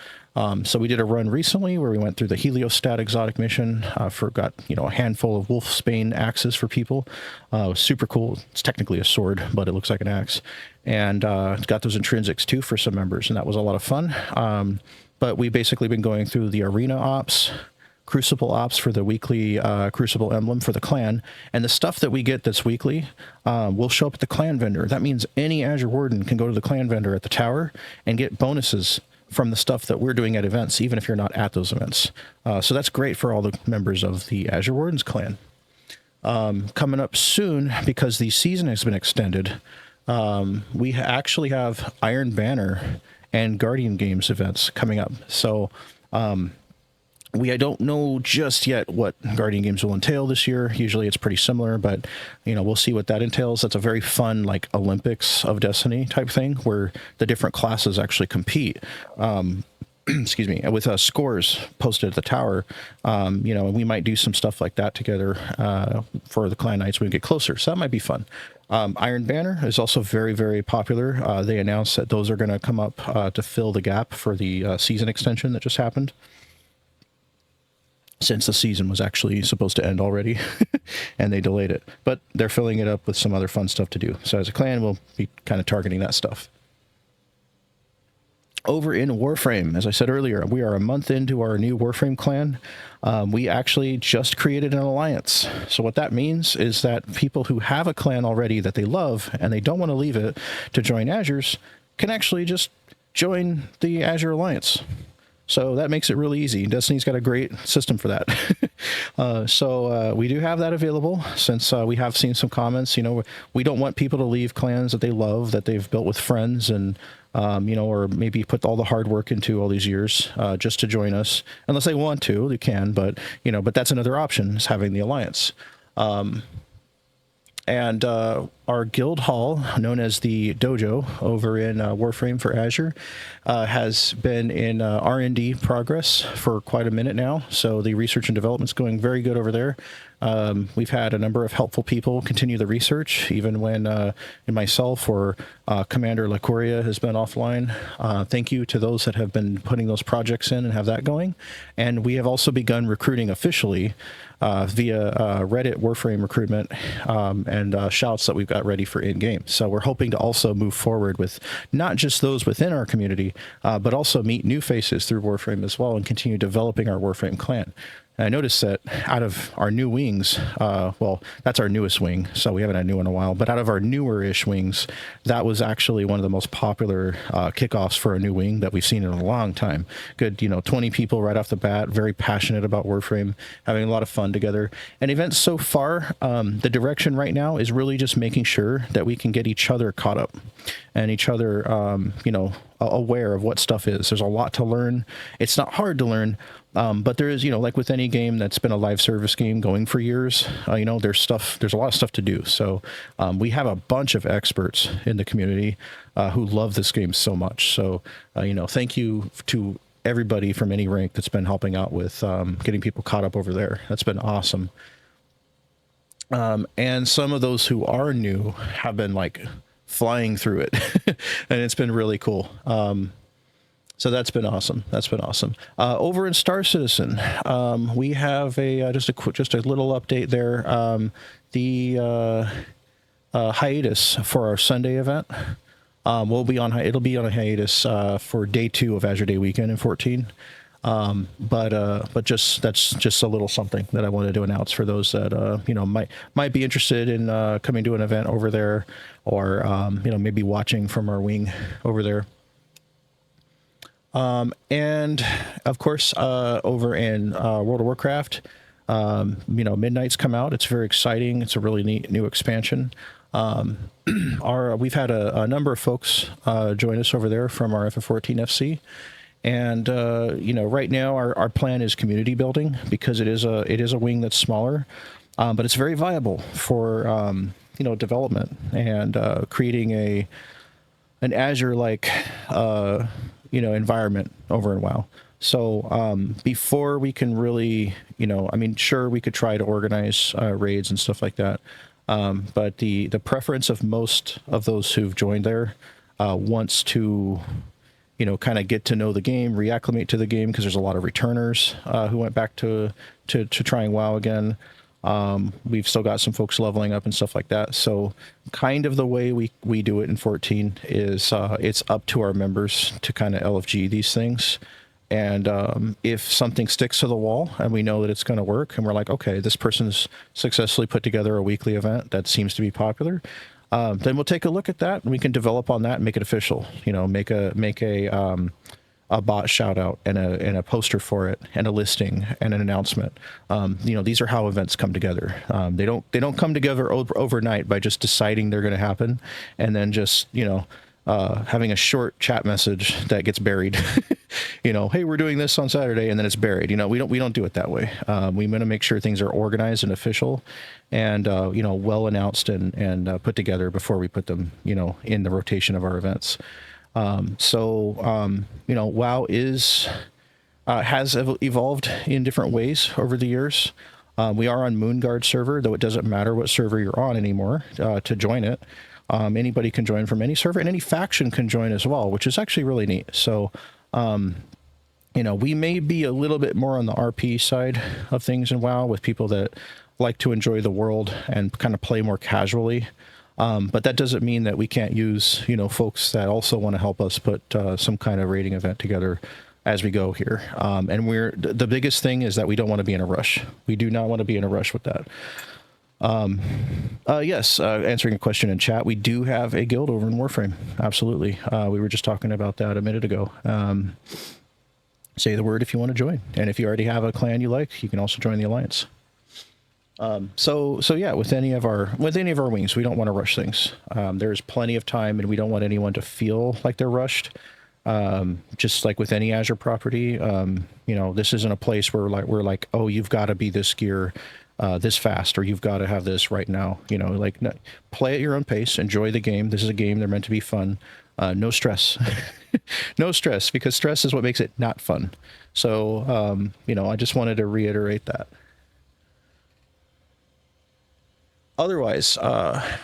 So we did a run recently where we went through the Heliostat exotic mission, got a handful of Wolfsbane axes for people. It was super cool. It's technically a sword, but it looks like an axe, and got those intrinsics too for some members, and that was a lot of fun. But we basically been going through the arena ops, Crucible ops for the weekly Crucible emblem for the clan, and the stuff that we get that's weekly will show up at the clan vendor. That means any Azure Warden can go to the clan vendor at the tower and get bonuses from the stuff that we're doing at events, even if you're not at those events. So that's great for all the members of the Azure Wardens clan. Coming up soon, because the season has been extended, we actually have Iron Banner and Guardian Games events coming up. So I don't know just yet what Guardian Games will entail this year. Usually it's pretty similar, but we'll see what that entails. That's a very fun, like, Olympics of Destiny type thing where the different classes actually compete. Excuse me, with scores posted at the tower. We might do some stuff like that together for the clan nights when we get closer. So that might be fun. Iron Banner is also very, very popular. They announced that those are going to come up to fill the gap for the season extension that just happened, since the season was actually supposed to end already and they delayed it. But they're filling it up with some other fun stuff to do. So as a clan, we'll be kind of targeting that stuff. Over in Warframe, as I said earlier, we are a month into our new Warframe clan. We actually just created an alliance. So what that means is that people who have a clan already that they love and they don't want to leave it to join Azure's can actually just join the Azure Alliance. So that makes it really easy. Destiny's got a great system for that. So we do have that available, since we have seen some comments. We don't want people to leave clans that they love, that they've built with friends, and or maybe put all the hard work into all these years just to join us. Unless they want to, they can, but that's another option, is having the alliance. And our guild hall, known as the dojo over in Warframe for Azure, has been in R&D progress for quite a minute now. So the research and development's going very good over there. We've had a number of helpful people continue the research, even when myself or Commander LaCoria has been offline. Thank you to those that have been putting those projects in and have that going. And we have also begun recruiting officially via Reddit Warframe recruitment and shouts that we've got ready for in-game. So we're hoping to also move forward with not just those within our community, but also meet new faces through Warframe as well and continue developing our Warframe clan. And I noticed that out of our new wings, well, that's our newest wing, so we haven't had a new one in a while, but out of our newer-ish wings, that was actually one of the most popular kickoffs for a new wing that we've seen in a long time. Good, 20 people right off the bat, very passionate about Warframe, having a lot of fun together. And events so far, the direction right now is really just making sure that we can get each other caught up and each other, aware of what stuff is. There's a lot to learn. It's not hard to learn, but there is, like with any game that's been a live service game going for years, there's a lot of stuff to do. So we have a bunch of experts in the community who love this game so much. So, thank you to everybody from any rank that's been helping out with getting people caught up over there. That's been awesome. And some of those who are new have been like flying through it and it's been really cool. So that's been awesome. Over in Star Citizen, we have just a little update there. The hiatus for our Sunday event it'll be on a hiatus for day 2 of Azure Day Weekend in 14. But that's just a little something that I wanted to announce for those that might be interested in coming to an event over there, or maybe watching from our wing over there. And of course, over in World of Warcraft, Midnight's come out. It's very exciting. It's a really neat new expansion. We've had a number of folks join us over there from our FF14 FC. And, right now our plan is community building, because it is a wing that's smaller, but it's very viable for, development and creating an Azure-like, environment over in WoW. So before we can really, sure, we could try to organize raids and stuff like that. But the preference of most of those who've joined there wants to kind of get to know the game, reacclimate to the game, because there's a lot of returners who went back to trying WoW again. We've still got some folks leveling up and stuff like that. So kind of the way we do it in 14 is it's up to our members to kind of LFG these things. And if something sticks to the wall and we know that it's going to work, and we're like, okay, this person's successfully put together a weekly event that seems to be popular, then we'll take a look at that, and we can develop on that and make it official. Make a bot shout out and a poster for it and a listing and an announcement. These are how events come together. They don't come together overnight by just deciding they're going to happen and then just having a short chat message that gets buried. Hey, we're doing this on Saturday, and then it's buried. We don't do it that way. We want to make sure things are organized and official, and well announced and put together before we put them in the rotation of our events. WoW has evolved in different ways over the years. We are on Moonguard server, though it doesn't matter what server you're on anymore to join it. Anybody can join from any server, and any faction can join as well, which is actually really neat. So, we may be a little bit more on the RP side of things in WoW, with people that like to enjoy the world and kind of play more casually. But that doesn't mean that we can't use, folks that also want to help us put some kind of raiding event together as we go here. And the biggest thing is that we don't want to be in a rush. We do not want to be in a rush with that. Yes, answering a question in chat, we do have a guild over in Warframe. Absolutely. We were just talking about that a minute ago. Say the word if you want to join. And if you already have a clan you like, you can also join the alliance. So yeah, with any of our wings, we don't want to rush things. There's plenty of time, and we don't want anyone to feel like they're rushed. Just like with any Azure property, this isn't a place where we're like, oh, you've got to be this gear, this fast, or you've got to have this right now. No, play at your own pace, enjoy the game. This is a game. They're meant to be fun. No stress, no stress, because stress is what makes it not fun. So, I just wanted to reiterate that. Otherwise, I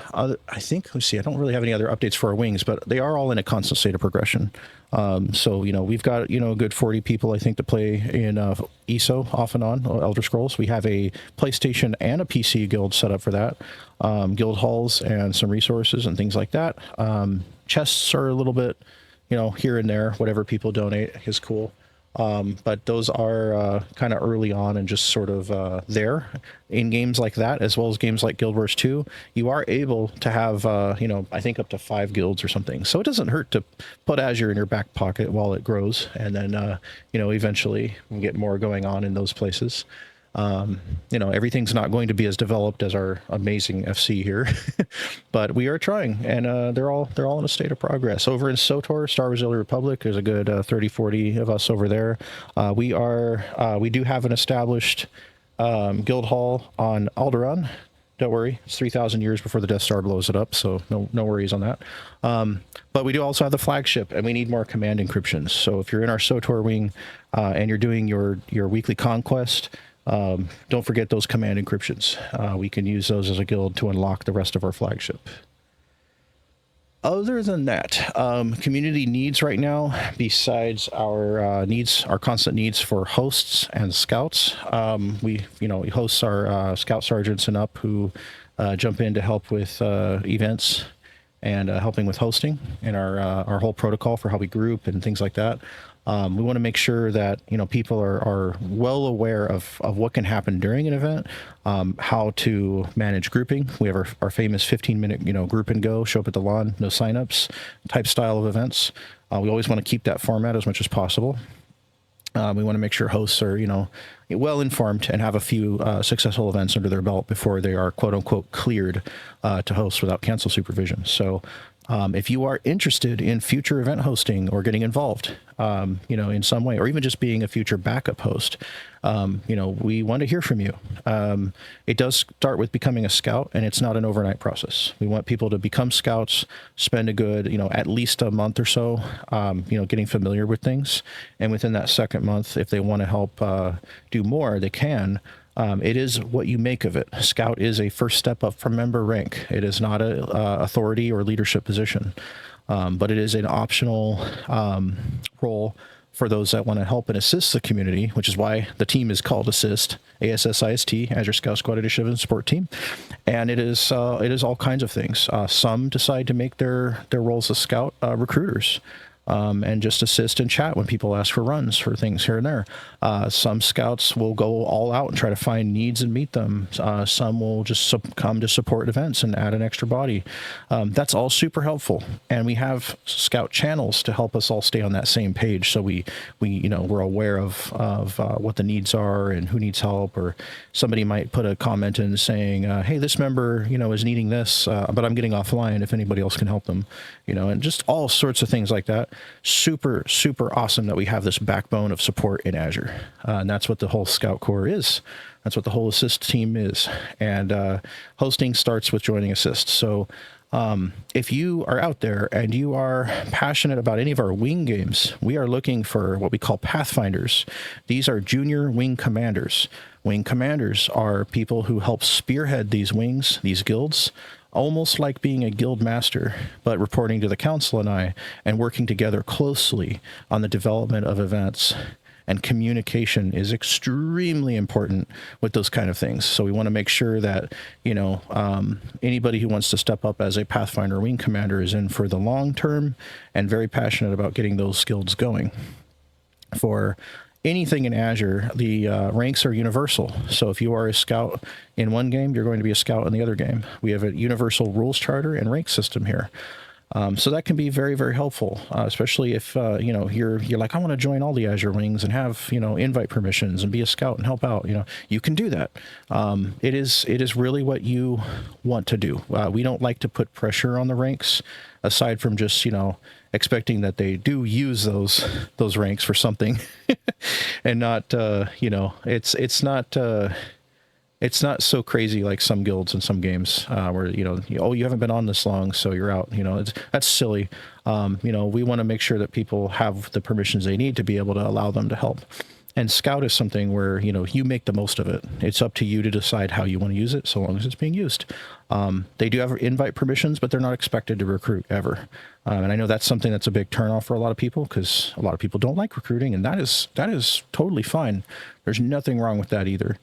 think, let's see, I don't really have any other updates for our wings, but they are all in a constant state of progression. So, we've got, a good 40 people, I think, to play in ESO off and on, Elder Scrolls. We have a PlayStation and a PC guild set up for that. Guild halls and some resources and things like that. Chests are a little bit, here and there. Whatever people donate is cool. But those are kind of early on and just sort of there. In games like that, as well as games like Guild Wars 2, you are able to have, I think up to 5 guilds or something. So it doesn't hurt to put Azure in your back pocket while it grows, and then, eventually we get more going on in those places. Everything's not going to be as developed as our amazing FC here, but we are trying, and they're all in a state of progress. Over in SOTOR, Star Wars: The Old Republic, there's a good 30, 40 of us over there. We do have an established guild hall on Alderaan. Don't worry, it's 3,000 years before the Death Star blows it up, so no worries on that. But we do also have the flagship, and we need more command encryptions. So if you're in our SOTOR wing and you're doing your weekly conquest, don't forget those command encryptions. We can use those as a guild to unlock the rest of our flagship. Other than that, community needs right now, besides our constant needs for hosts and scouts, we host our scout sergeants and up who jump in to help with events and helping with hosting and our whole protocol for how we group and things like that. We want to make sure that people are well aware of what can happen during an event, how to manage grouping. We have our famous 15-minute group and go, show up at the lawn, no signups type style of events. We always want to keep that format as much as possible. We want to make sure hosts are well informed and have a few successful events under their belt before they are quote unquote cleared to host without cancel supervision. So if you are interested in future event hosting or getting involved, in some way, or even just being a future backup host, we want to hear from you. It does start with becoming a scout, and it's not an overnight process. We want people to become scouts, spend a good, at least a month or so, getting familiar with things. And within that second month, if they want to help do more, they can. It is what you make of it. Scout is a first step up from member rank. It is not a authority or leadership position, but it is an optional role for those that want to help and assist the community, which is why the team is called Assist, ASSIST, Azure Scout Squad Initiative Support Team. And it is all kinds of things. Some decide to make their roles as scout recruiters. And just assist and chat when people ask for runs for things here and there. Some scouts will go all out and try to find needs and meet them. Some will just come to support events and add an extra body. That's all super helpful. And we have scout channels to help us all stay on that same page. So we're aware of what the needs are and who needs help, or somebody might put a comment in saying, hey, this member, is needing this, but I'm getting offline if anybody else can help them, and just all sorts of things like that. Super, super awesome that we have this backbone of support in Azure. And that's what the whole Scout Core is. That's what the whole Assist team is. And hosting starts with joining Assist. So if you are out there and you are passionate about any of our wing games, we are looking for what we call Pathfinders. These are junior wing commanders. Wing commanders are people who help spearhead these wings, these guilds, almost like being a guild master, but reporting to the council and working together closely on the development of events. And communication is extremely important with those kind of things. So we want to make sure that, anybody who wants to step up as a Pathfinder wing commander is in for the long term and very passionate about getting those skills going. For anything in Azure, the ranks are universal. So if you are a scout in one game, you're going to be a scout in the other game. We have a universal rules charter and rank system here. So that can be very, very helpful, especially if, you're like, I want to join all the Azure wings and have, invite permissions and be a scout and help out. You can do that. It is really what you want to do. We don't like to put pressure on the ranks, aside from just, expecting that they do use those ranks for something and not, it's not so crazy like some guilds and some games where, you haven't been on this long, so you're out. That's silly. We want to make sure that people have the permissions they need to be able to allow them to help. And Scout is something where, you make the most of it. It's up to you to decide how you want to use it, so long as it's being used. They do have invite permissions, but they're not expected to recruit ever. And I know that's something that's a big turnoff for a lot of people, because a lot of people don't like recruiting, and that is totally fine. There's nothing wrong with that either.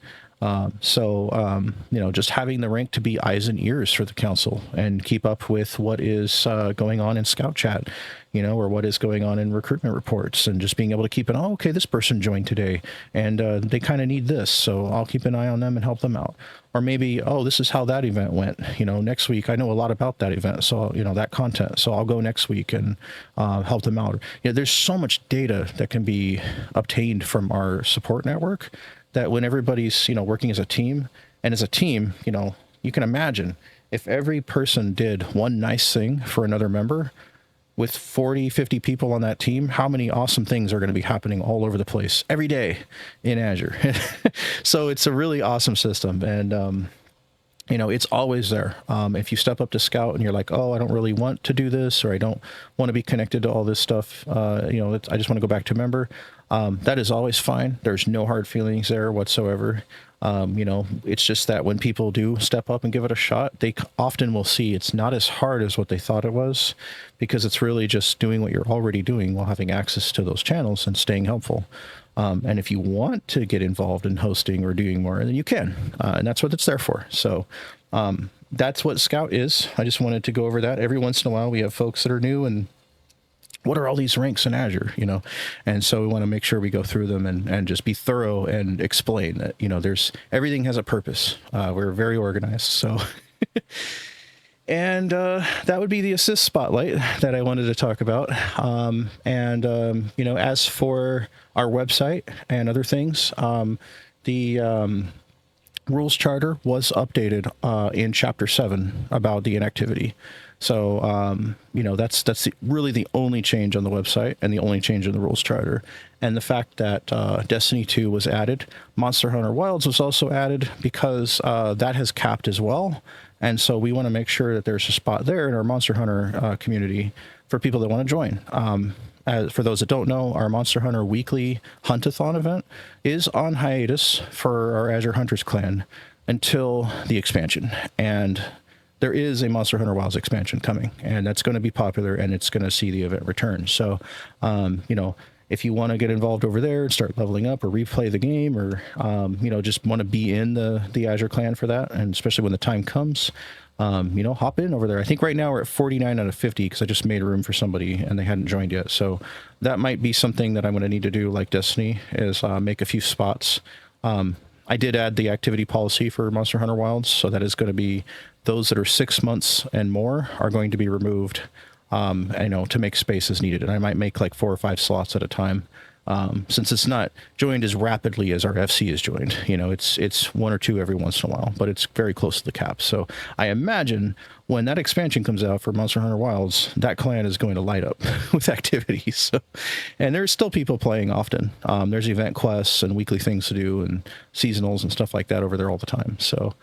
Just having the rank to be eyes and ears for the council and keep up with what is going on in Scout Chat, or what is going on in recruitment reports, and just being able to keep an, okay, this person joined today and they kind of need this, so I'll keep an eye on them and help them out. Or maybe, this is how that event went. Next week, I know a lot about that event, so, that content, so I'll go next week and help them out. There's so much data that can be obtained from our support network that when everybody's, working as a team, and as a team, you can imagine if every person did one nice thing for another member, with 40, 50 people on that team, how many awesome things are going to be happening all over the place every day in Azure. So it's a really awesome system. And, it's always there. If you step up to Scout and you're like, oh, I don't really want to do this, or I don't want to be connected to all this stuff, I just want to go back to member, that is always fine. There's no hard feelings there whatsoever. It's just that when people do step up and give it a shot, they often will see it's not as hard as what they thought it was, because it's really just doing what you're already doing while having access to those channels and staying helpful. And if you want to get involved in hosting or doing more, then you can, and that's what it's there for. So that's what Scout is. I just wanted to go over that. Every once in a while, we have folks that are new and what are all these ranks in Azure, And so we want to make sure we go through them and just be thorough and explain that, there's everything has a purpose. We're very organized. So, and that would be the assist spotlight that I wanted to talk about. As for our website and other things, the rules charter was updated in Chapter 7 about the inactivity. So, that's really the only change on the website and the only change in the rules charter. And the fact that Destiny 2 was added, Monster Hunter Wilds was also added, because that has capped as well. And so we want to make sure that there's a spot there in our Monster Hunter community for people that want to join. For those that don't know, our Monster Hunter weekly Huntathon event is on hiatus for our Azure Hunters clan until the expansion. And there is a Monster Hunter Wilds expansion coming, and that's going to be popular, and it's going to see the event return. So, if you want to get involved over there and start leveling up or replay the game, or, just want to be in the Azure clan for that, and especially when the time comes, hop in over there. I think right now we're at 49 out of 50 because I just made a room for somebody and they hadn't joined yet. So that might be something that I'm going to need to do, like Destiny, is make a few spots. I did add the activity policy for Monster Hunter Wilds, so that is going to be those that are 6 months and more are going to be removed, to make space as needed. And I might make like 4 or 5 slots at a time, since it's not joined as rapidly as our FC is joined. It's 1 or 2 every once in a while, but it's very close to the cap. So I imagine when that expansion comes out for Monster Hunter Wilds, that clan is going to light up with activities. So, and there's still people playing often. There's event quests and weekly things to do and seasonals and stuff like that over there all the time. So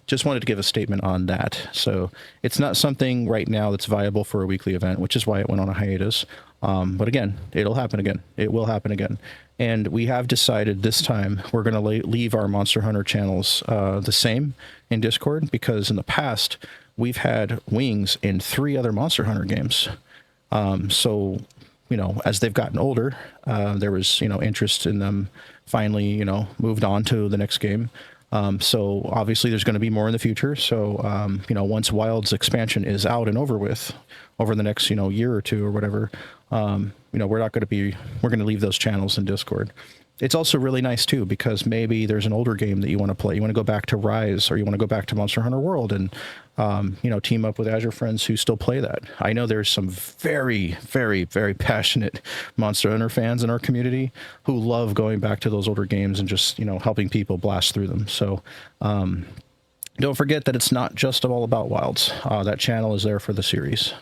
just wanted to give a statement on that. So it's not something right now that's viable for a weekly event, which is why it went on a hiatus. But again, it'll happen again. It will happen again. And we have decided this time we're going to leave our Monster Hunter channels the same in Discord, because in the past we've had wings in 3 other Monster Hunter games. So, as they've gotten older, there was, interest in them finally, moved on to the next game. So obviously there's going to be more in the future. So, once Wild's expansion is out and over with over the next, year or 2 or whatever, we're going to leave those channels in Discord. It's also really nice too, because maybe there's an older game that you want to play. You want to go back to Rise, or you want to go back to Monster Hunter World and, team up with Azure friends who still play that. I know there's some very, very, very passionate Monster Hunter fans in our community who love going back to those older games and just, helping people blast through them. So, don't forget that it's not just all about Wilds. That channel is there for the series.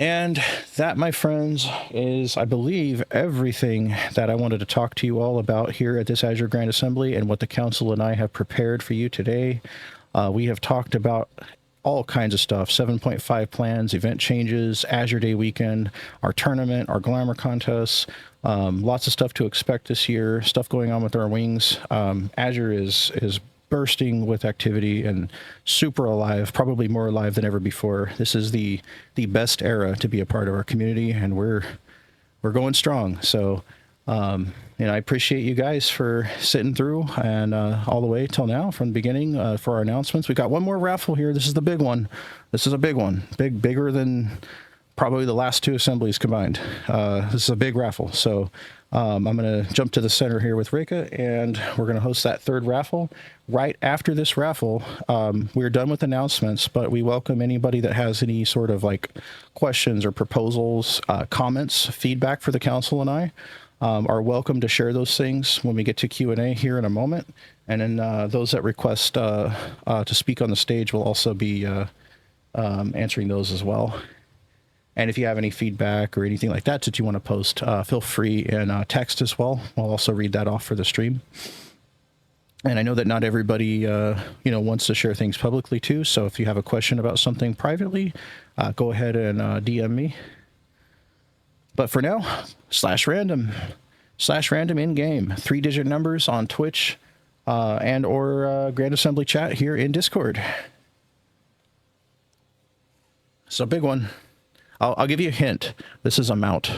And that, my friends, is, I believe, everything that I wanted to talk to you all about here at this Azure Grand Assembly and what the Council and I have prepared for you today. We have talked about all kinds of stuff: 7.5 plans, event changes, Azure Day weekend, our tournament, our Glamour contests, lots of stuff to expect this year, stuff going on with our wings. Azure is bursting with activity and super alive, probably more alive than ever before. This is the best era to be a part of our community, and we're going strong. So And I appreciate you guys for sitting through and all the way till now from the beginning for our announcements. We got one more raffle here. This is the big one. This is a big one, bigger than probably the last two assemblies combined. This is a big raffle. So I'm going to jump to the center here with Reka, and we're going to host that third raffle. Right after this raffle, we're done with announcements, but we welcome anybody that has any sort of like questions or proposals, comments, feedback for the council and I. Are welcome to share those things when we get to Q&A here in a moment. And then those that request to speak on the stage will also be answering those as well. And if you have any feedback or anything like that that you want to post, feel free and text as well. I'll also read that off for the stream. And I know that not everybody, wants to share things publicly too. So if you have a question about something privately, go ahead and DM me. But for now, /random in game, 3-digit numbers on Twitch and or Grand Assembly chat here in Discord. So big one. I'll give you a hint. This is a mount.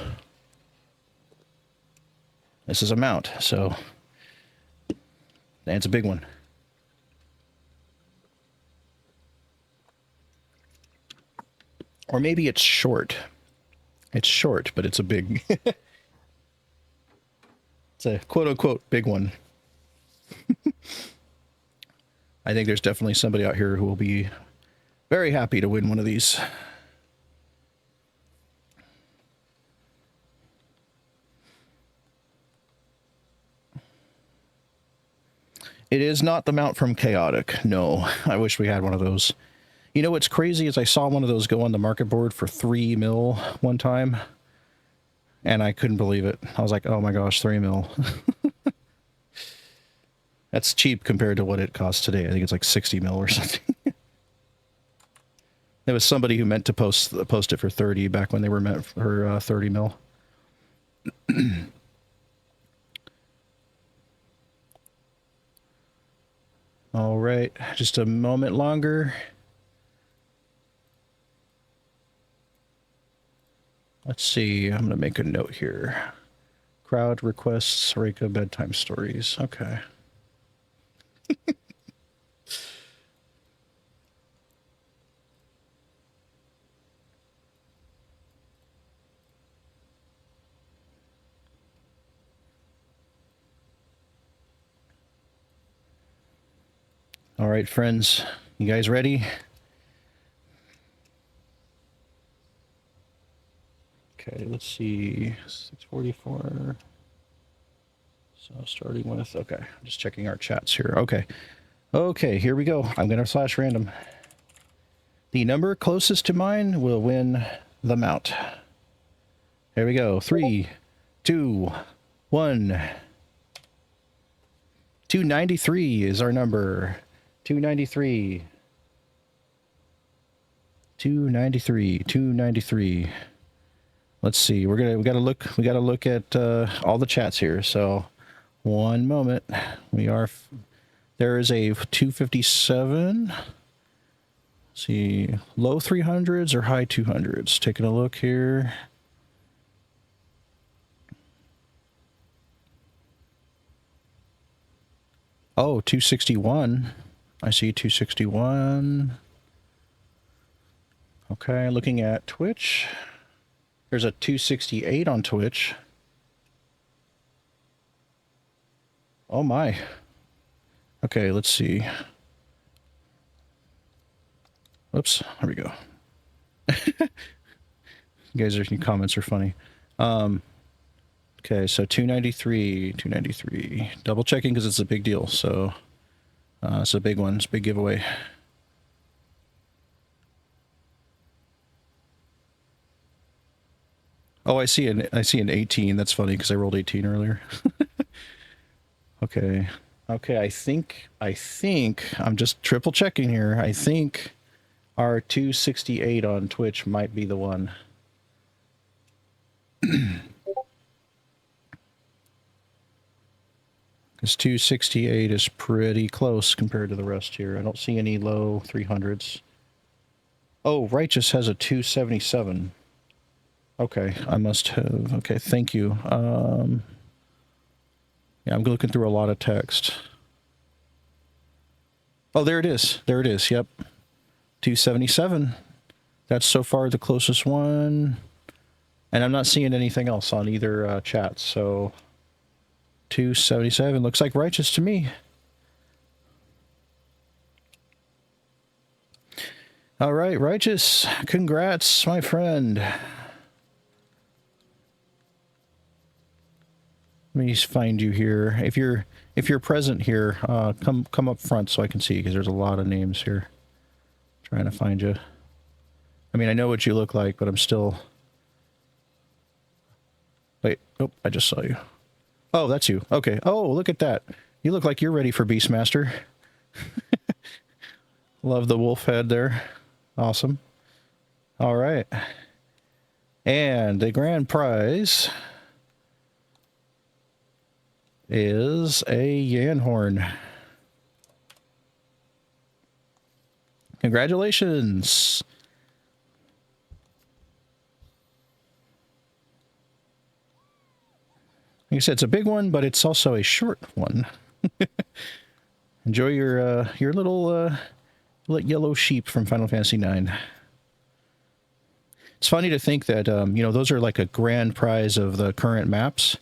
This is a mount. So, and it's a big one. Or maybe it's short. It's short, but it's a big... It's a quote-unquote big one. I think there's definitely somebody out here who will be very happy to win one of these. It is not the mount from Chaotic. No, I wish we had one of those. You know what's crazy is I saw one of those go on the market board for 3 mil one time, and I couldn't believe it. I was like, oh my gosh, 3 mil. That's cheap compared to what it costs today. I think it's like 60 mil or something. There was somebody who meant to post it for 30 back when they were meant for 30 mil. All right, just a moment longer. Let's see, I'm going to make a note here. Crowd requests Reka bedtime stories. Okay. All right, friends, you guys ready? Okay, let's see, 644. So starting with, okay, I'm just checking our chats here. Okay, here we go. I'm going to /random. The number closest to mine will win the mount. Here we go. 3, 2, 1. 293 is our number. 293. 293. Let's see. We gotta look at all the chats here. So, one moment. There is a 257. Let's see, low 300s or high 200s. Taking a look here. Oh, 261. I see 261. Okay, looking at Twitch. There's a 268 on Twitch. Oh my. Okay, let's see. Oops, there we go. Your comments are funny. Okay, so 293. Double checking because it's a big deal. So it's a big one. It's a big giveaway. Oh, I see an 18. That's funny because I rolled 18 earlier. Okay. I think I'm just triple checking here. I think our 268 on Twitch might be the one. Because 268 is pretty close compared to the rest here. I don't see any low 300s. Oh, Righteous has a 277. Okay, I must have. Okay, thank you. Yeah, I'm looking through a lot of text. Oh, there it is. There it is. Yep. 277. That's so far the closest one. And I'm not seeing anything else on either chat. So 277 looks like righteous to me. All right, righteous. Congrats, my friend. Let me find you here. If you're present here, come up front so I can see you, because there's a lot of names here. Trying to find you. I mean, I know what you look like, but I'm still. Wait. Oh, I just saw you. Oh, that's you. Okay. Oh, look at that. You look like you're ready for Beastmaster. Love the wolf head there. Awesome. All right. And the grand prize is a Yanhorn. Congratulations. Like I said, it's a big one, but it's also a short one. Enjoy your little yellow sheep from Final Fantasy IX. It's funny to think that, you know, those are like a grand prize of the current maps,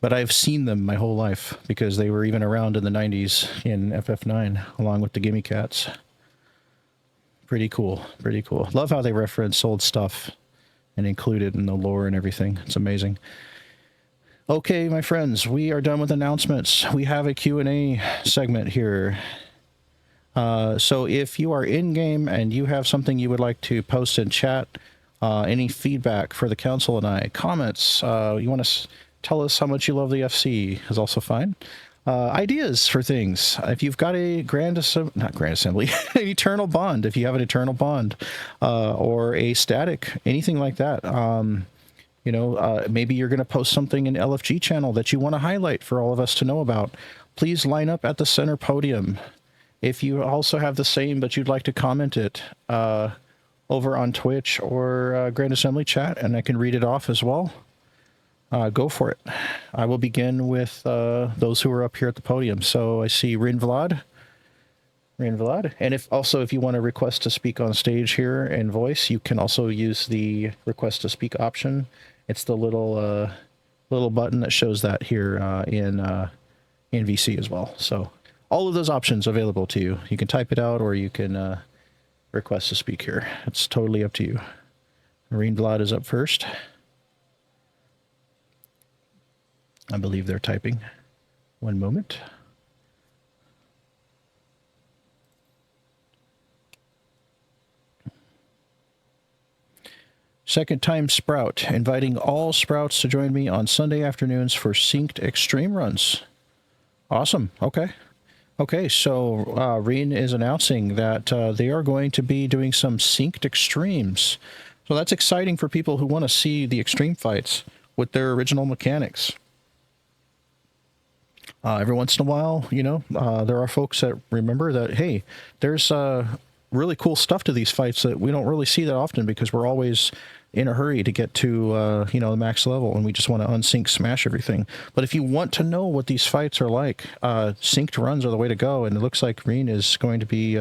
but I've seen them my whole life because they were even around in the 90s in FF9, along with the Gimme Cats. Pretty cool. Pretty cool. Love how they reference old stuff and include it in the lore and everything. It's amazing. Okay, my friends, we are done with announcements. We have a Q&A segment here. So if you are in-game and you have something you would like to post in chat, any feedback for the council and I, comments, you want to tell us how much you love the FC is also fine. Ideas for things. If you've got a not Grand Assembly, an Eternal Bond, if you have an Eternal Bond, or a static, anything like that. You know, maybe you're going to post something in LFG channel that you want to highlight for all of us to know about. Please line up at the center podium. If you also have the same, but you'd like to comment it over on Twitch or Grand Assembly chat, and I can read it off as well, go for it. I will begin with those who are up here at the podium. So I see Rin Vlad. And if you want to request to speak on stage here in voice, you can also use the request to speak option. It's the little button that shows that here in VC as well. So all of those options available to you. You can type it out or you can request to speak here. It's totally up to you. Marine Vlad is up first. I believe they're typing. One moment. Second time Sprout, inviting all Sprouts to join me on Sunday afternoons for synced extreme runs. Awesome. Okay. Okay, so Reen is announcing that they are going to be doing some synced extremes. So that's exciting for people who want to see the extreme fights with their original mechanics. Every once in a while, you know, there are folks that remember that, hey, there's really cool stuff to these fights that we don't really see that often because we're always in a hurry to get to, you know, the max level, and we just want to unsync smash everything. But if you want to know what these fights are like, synced runs are the way to go, and it looks like Reen is going to be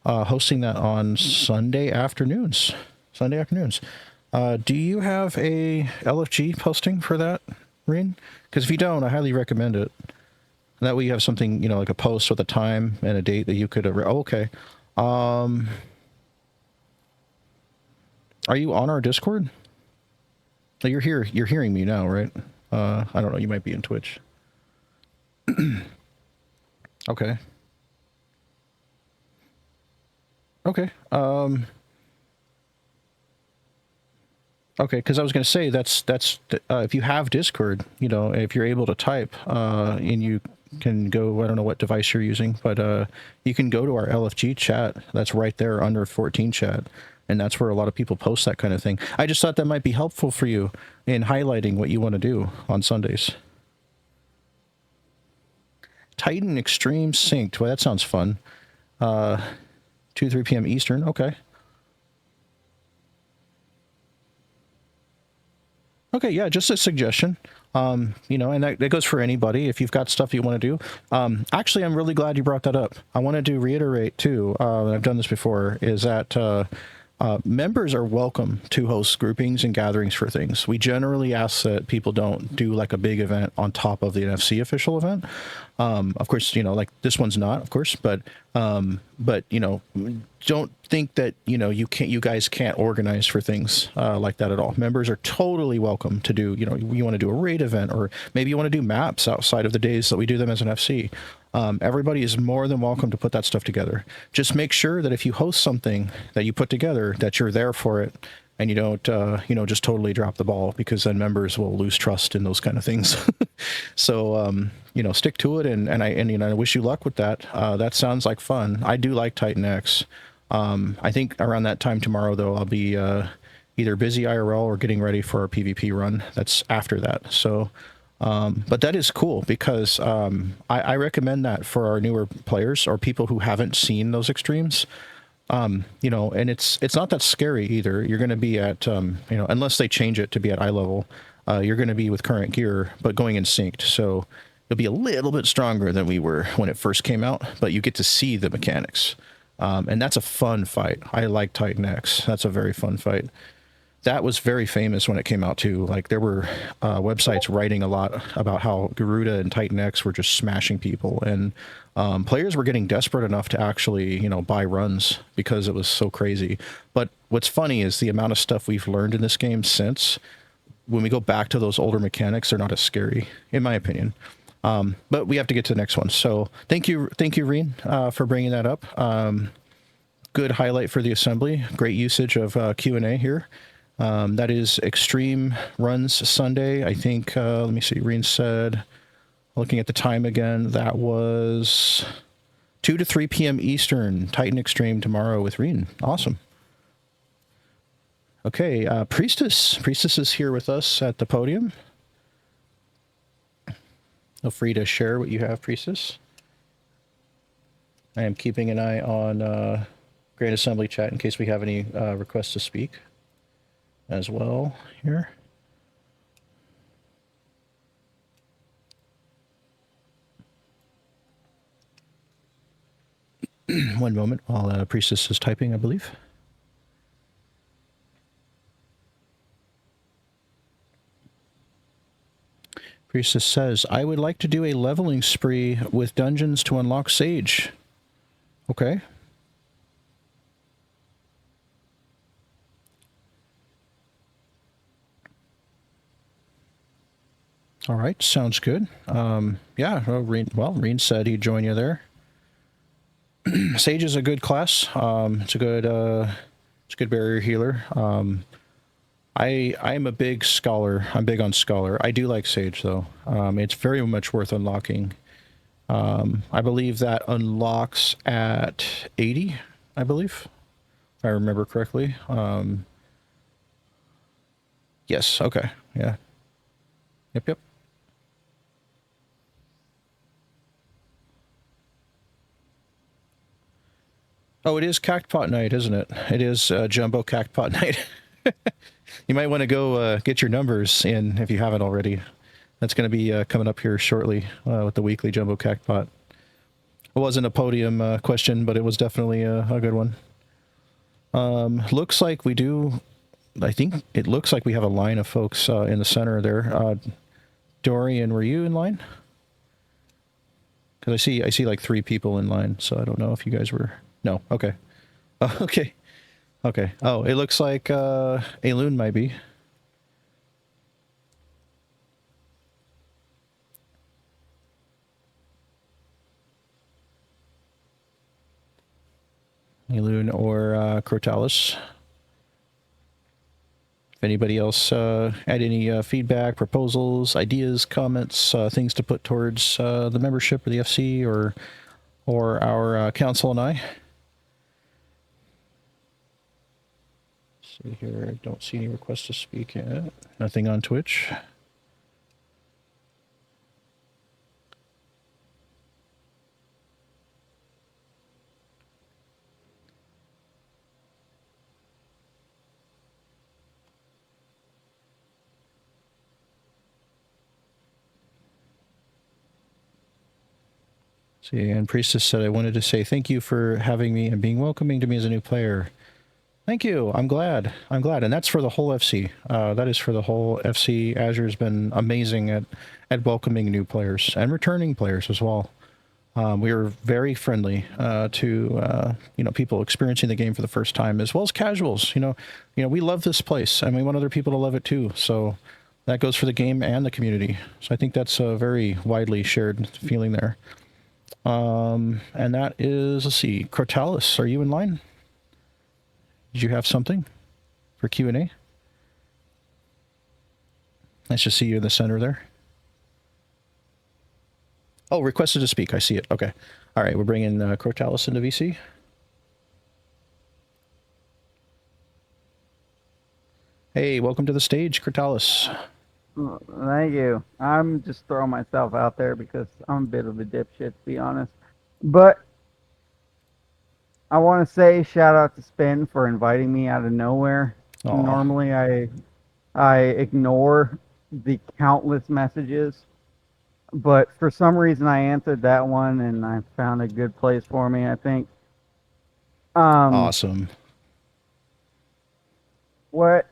hosting that on Sunday afternoons. Do you have a LFG posting for that, Reen? Because if you don't, I highly recommend it. And that way you have something, you know, like a post with a time and a date that you could... Oh, okay. Are you on our Discord? You're here. You're hearing me now, right? I don't know. You might be in Twitch. Okay. Okay. Okay, because I was going to say that's if you have Discord, you know, if you're able to type, and you can go, I don't know what device you're using, but you can go to our LFG chat. That's right there under 14 chat. And that's where a lot of people post that kind of thing. I just thought that might be helpful for you in highlighting what you want to do on Sundays. Titan Extreme Synced. Well, that sounds fun. 2-3 p.m. Eastern. Okay. Okay, yeah, just a suggestion. You know, and that goes for anybody. If you've got stuff you want to do, actually, I'm really glad you brought that up. I wanted to reiterate too. And I've done this before. Is that members are welcome to host groupings and gatherings for things. We generally ask that people don't do like a big event on top of the NFC official event. Of course, you know, like this one's not, of course, but you know, don't think that, you know, you guys can't organize for things like that at all. Members are totally welcome to do, you know, you want to do a raid event, or maybe you want to do maps outside of the days that we do them as an FC. Everybody is more than welcome to put that stuff together. Just make sure that if you host something that you put together, that you're there for it, and you don't, you know, just totally drop the ball, because then members will lose trust in those kind of things. So, you know, stick to it, and you know, I wish you luck with that. That sounds like fun. I do like Titan X. I think around that time tomorrow, though, I'll be either busy IRL or getting ready for our PvP run. That's after that. So, but that is cool, because I recommend that for our newer players or people who haven't seen those extremes. You know, and it's not that scary either. You're going to be at, you know, unless they change it to be at eye level, you're going to be with current gear, but going in synced. So you'll be a little bit stronger than we were when it first came out, but you get to see the mechanics. And that's a fun fight. I like Titan X. That's a very fun fight. That was very famous when it came out too. Like, there were websites writing a lot about how Garuda and Titan X were just smashing people, and players were getting desperate enough to actually, you know, buy runs because it was so crazy. But what's funny is the amount of stuff we've learned in this game since. When we go back to those older mechanics, they're not as scary, in my opinion. But we have to get to the next one. So thank you, Reen, for bringing that up. Good highlight for the assembly. Great usage of Q&A here. That is Extreme Runs Sunday. I think, let me see, Reen said, looking at the time again, that was 2 to 3 p.m. Eastern, Titan Extreme tomorrow with Reen. Awesome. Okay, Priestess. Priestess is here with us at the podium. Feel free to share what you have, Priestess. I am keeping an eye on Grand Assembly chat in case we have any requests to speak as well here. One moment while Priestess is typing, I believe. Priestess says, I would like to do a leveling spree with dungeons to unlock Sage. Okay. All right, sounds good. Yeah, well, Reen said he'd join you there. Sage is a good class. It's a good barrier healer. I'm a big scholar. I'm big on scholar. I do like Sage though. It's very much worth unlocking. I believe that unlocks at 80, I believe, if I remember correctly. Yes, okay, yeah. Yep. Oh, it is Cactpot Night, isn't it? It is Jumbo Cactpot Night. You might want to go get your numbers in if you haven't already. That's going to be coming up here shortly with the weekly Jumbo Cactpot. It wasn't a podium question, but it was definitely a good one. Looks like we do. I think it looks like we have a line of folks in the center there. Dorian, were you in line? Because I see like 3 people in line, so I don't know if you guys were. No, okay. Okay. Okay. Oh, it looks like Aloon might be. Aloon or Crotalis. If anybody else had any feedback, proposals, ideas, comments, things to put towards the membership of the FC or our council and I. See here, I don't see any requests to speak yet. Nothing on Twitch. See, and Priestess said, I wanted to say thank you for having me and being welcoming to me as a new player. Thank you. I'm glad. I'm glad. And that's for the whole FC. That is for the whole FC. Azure's been amazing at welcoming new players and returning players as well. We are very friendly to people experiencing the game for the first time, as well as casuals. We love this place, and we want other people to love it too. So that goes for the game and the community. So I think that's a very widely shared feeling there. And that is, let's see, Cortalis, are you in line? Did you have something for Q&A? Nice to see you in the center there. Oh, requested to speak. I see it. Okay. All right. We're bringing Cortalis into VC. Hey, welcome to the stage, Cortalis. Thank you. I'm just throwing myself out there because I'm a bit of a dipshit, to be honest. But I want to say shout out to Spin for inviting me out of nowhere. Aw. Normally, I ignore the countless messages, but for some reason I answered that one, and I found a good place for me, I think. Awesome. What?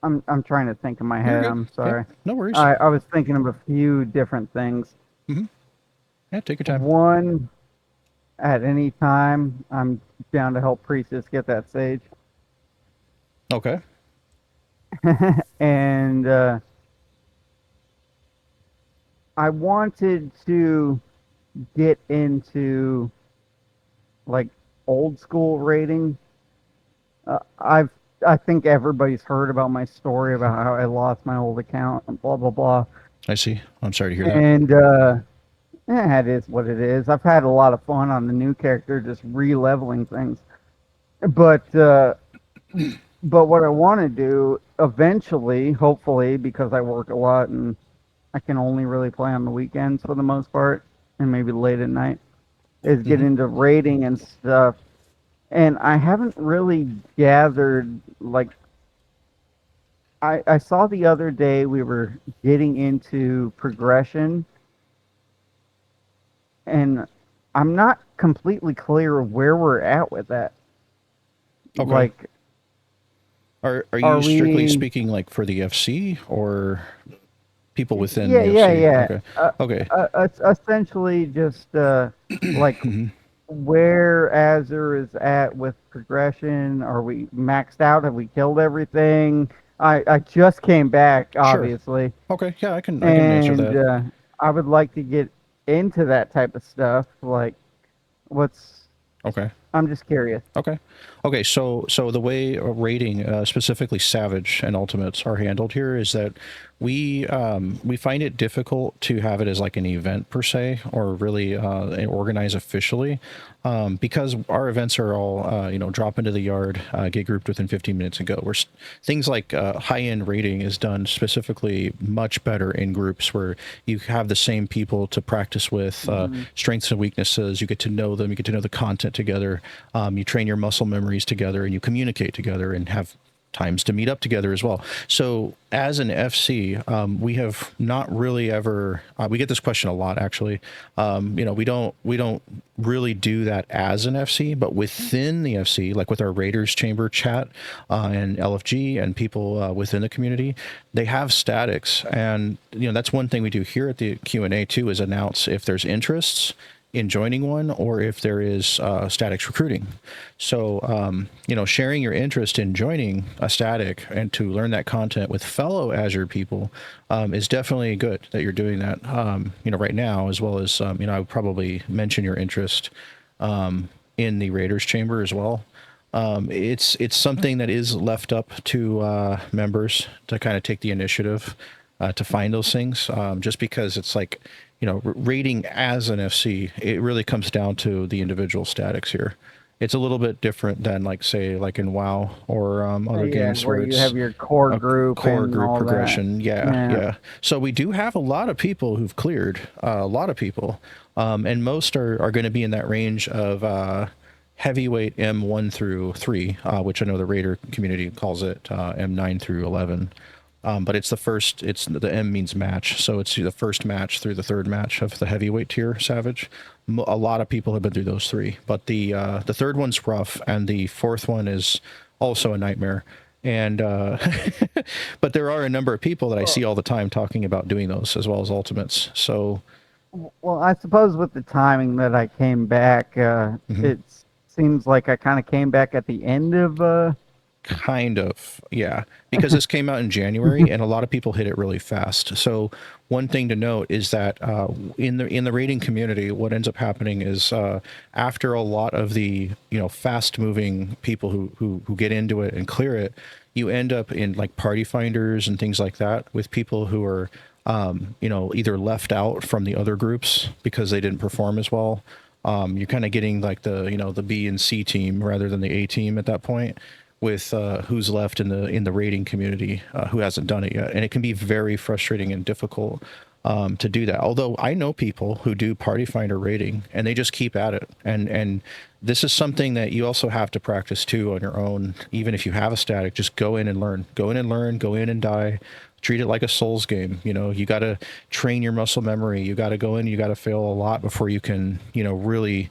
I'm trying to think in my head. I'm sorry. Yeah, no worries. I was thinking of a few different things. Mm-hmm. Yeah, take your time. One, at any time, I'm down to help Priestess get that sage. Okay. And I wanted to get into like old school raiding. I think everybody's heard about my story about how I lost my old account and blah blah blah. I see. I'm sorry to hear that. And it is what it is. I've had a lot of fun on the new character, just re-leveling things. But what I want to do eventually, hopefully, because I work a lot and I can only really play on the weekends for the most part, and maybe late at night, is get into raiding and stuff. And I haven't really gathered, like, I saw the other day we were getting into progression, and I'm not completely clear where we're at with that. Okay. Like, are you strictly speaking like for the FC or people within the FC? Yeah. Okay. Essentially just like where Azure is at with progression. Are we maxed out? Have we killed everything? I just came back, obviously. Sure. Okay, yeah, I can answer that. I would like to get into that type of stuff. Like, what's... Okay. I'm just curious. Okay. So the way raiding, specifically Savage and Ultimates, are handled here is that we find it difficult to have it as like an event per se, or really organize officially, because our events are all drop into the yard, get grouped within 15 minutes and go. Where things like high-end raiding is done specifically much better in groups where you have the same people to practice with, strengths and weaknesses. You get to know them. You get to know the content together. You train your muscle memories together, and you communicate together and have times to meet up together as well. So as an FC, we have not really ever, we get this question a lot actually. We don't really do that as an FC, but within the FC, like with our Raiders Chamber chat and LFG and people within the community, they have statics. And, that's one thing we do here at the Q&A too, is announce if there's interests in joining one, or if there is statics recruiting. So, sharing your interest in joining a static and to learn that content with fellow Azure people is definitely good that you're doing that, right now, as well as, I would probably mention your interest in the Raiders Chamber as well. It's something that is left up to members to kind of take the initiative to find those things, just because it's like, rating as an FC, it really comes down to the individual statics here. It's a little bit different than say in WoW or other games where you have your core group progression. That. Yeah. So we do have a lot of people who've cleared, a lot of people, and most are going to be in that range of heavyweight M1 through 3, which I know the Raider community calls it M9 through 11. But it's the first. It's the M means match, so it's the first match through the third match of the heavyweight tier Savage. A lot of people have been through those three, but the third one's rough, and the fourth one is also a nightmare. And but there are a number of people that I see all the time talking about doing those as well as ultimates. So Well, I suppose with the timing that I came back, mhm. it seems like I kind of came back at the end of. Kind of, yeah, because this came out in January, and a lot of people hit it really fast. So one thing to note is that in the rating community, what ends up happening is after a lot of the fast moving people who get into it and clear it, you end up in like party finders and things like that with people who are either left out from the other groups because they didn't perform as well. You're kind of getting like the B and C team rather than the A team at that point with who's left in the rating community who hasn't done it yet, and it can be very frustrating and difficult to do that. Although I know people who do Party Finder rating and they just keep at it, and this is something that you also have to practice too on your own. Even if you have a static, just go in and learn, go in and learn, go in and die. Treat it like a Souls game. You got to train your muscle memory. You got to go in. You got to fail a lot before you can, really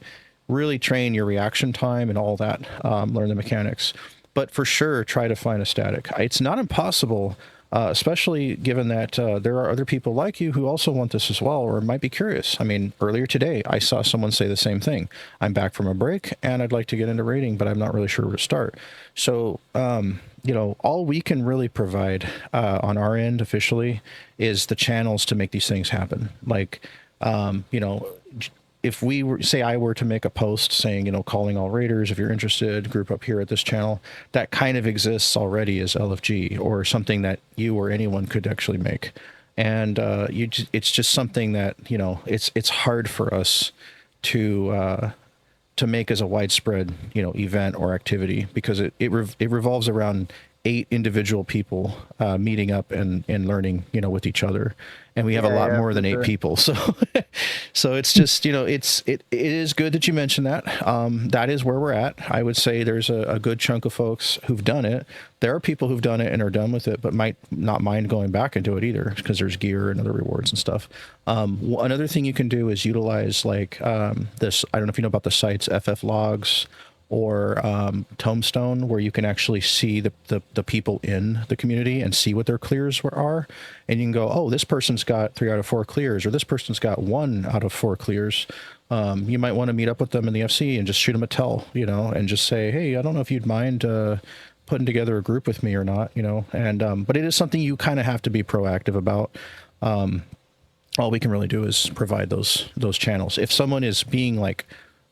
train your reaction time and all that. Learn the mechanics. But for sure, try to find a static. It's not impossible, especially given that there are other people like you who also want this as well or might be curious. I mean, earlier today, I saw someone say the same thing. I'm back from a break and I'd like to get into rating, but I'm not really sure where to start. So, all we can really provide on our end officially is the channels to make these things happen. Like, if we were say I were to make a post saying, calling all raiders, if you're interested, group up here at this channel, that kind of exists already as LFG or something that you or anyone could actually make. And it's just something that, it's hard for us to make as a widespread, event or activity because it revolves around 8 individual people meeting up and learning, with each other, and we have a Yeah, lot yeah, more for than 8 sure. people. So, so it's just, it is good that you mentioned that. That is where we're at. I would say there's a good chunk of folks who've done it. There are people who've done it and are done with it, but might not mind going back into it either because there's gear and other rewards and stuff. Another thing you can do is utilize like this. I don't know if you know about the sites FF Logs or Tombstone, where you can actually see the people in the community and see what their clears are. And you can go, oh, this person's got 3 out of 4 clears, or this person's got 1 out of 4 clears. You might want to meet up with them in the FC and just shoot them a tell, and just say, hey, I don't know if you'd mind putting together a group with me or not, and but it is something you kind of have to be proactive about. All we can really do is provide those channels. If someone is being like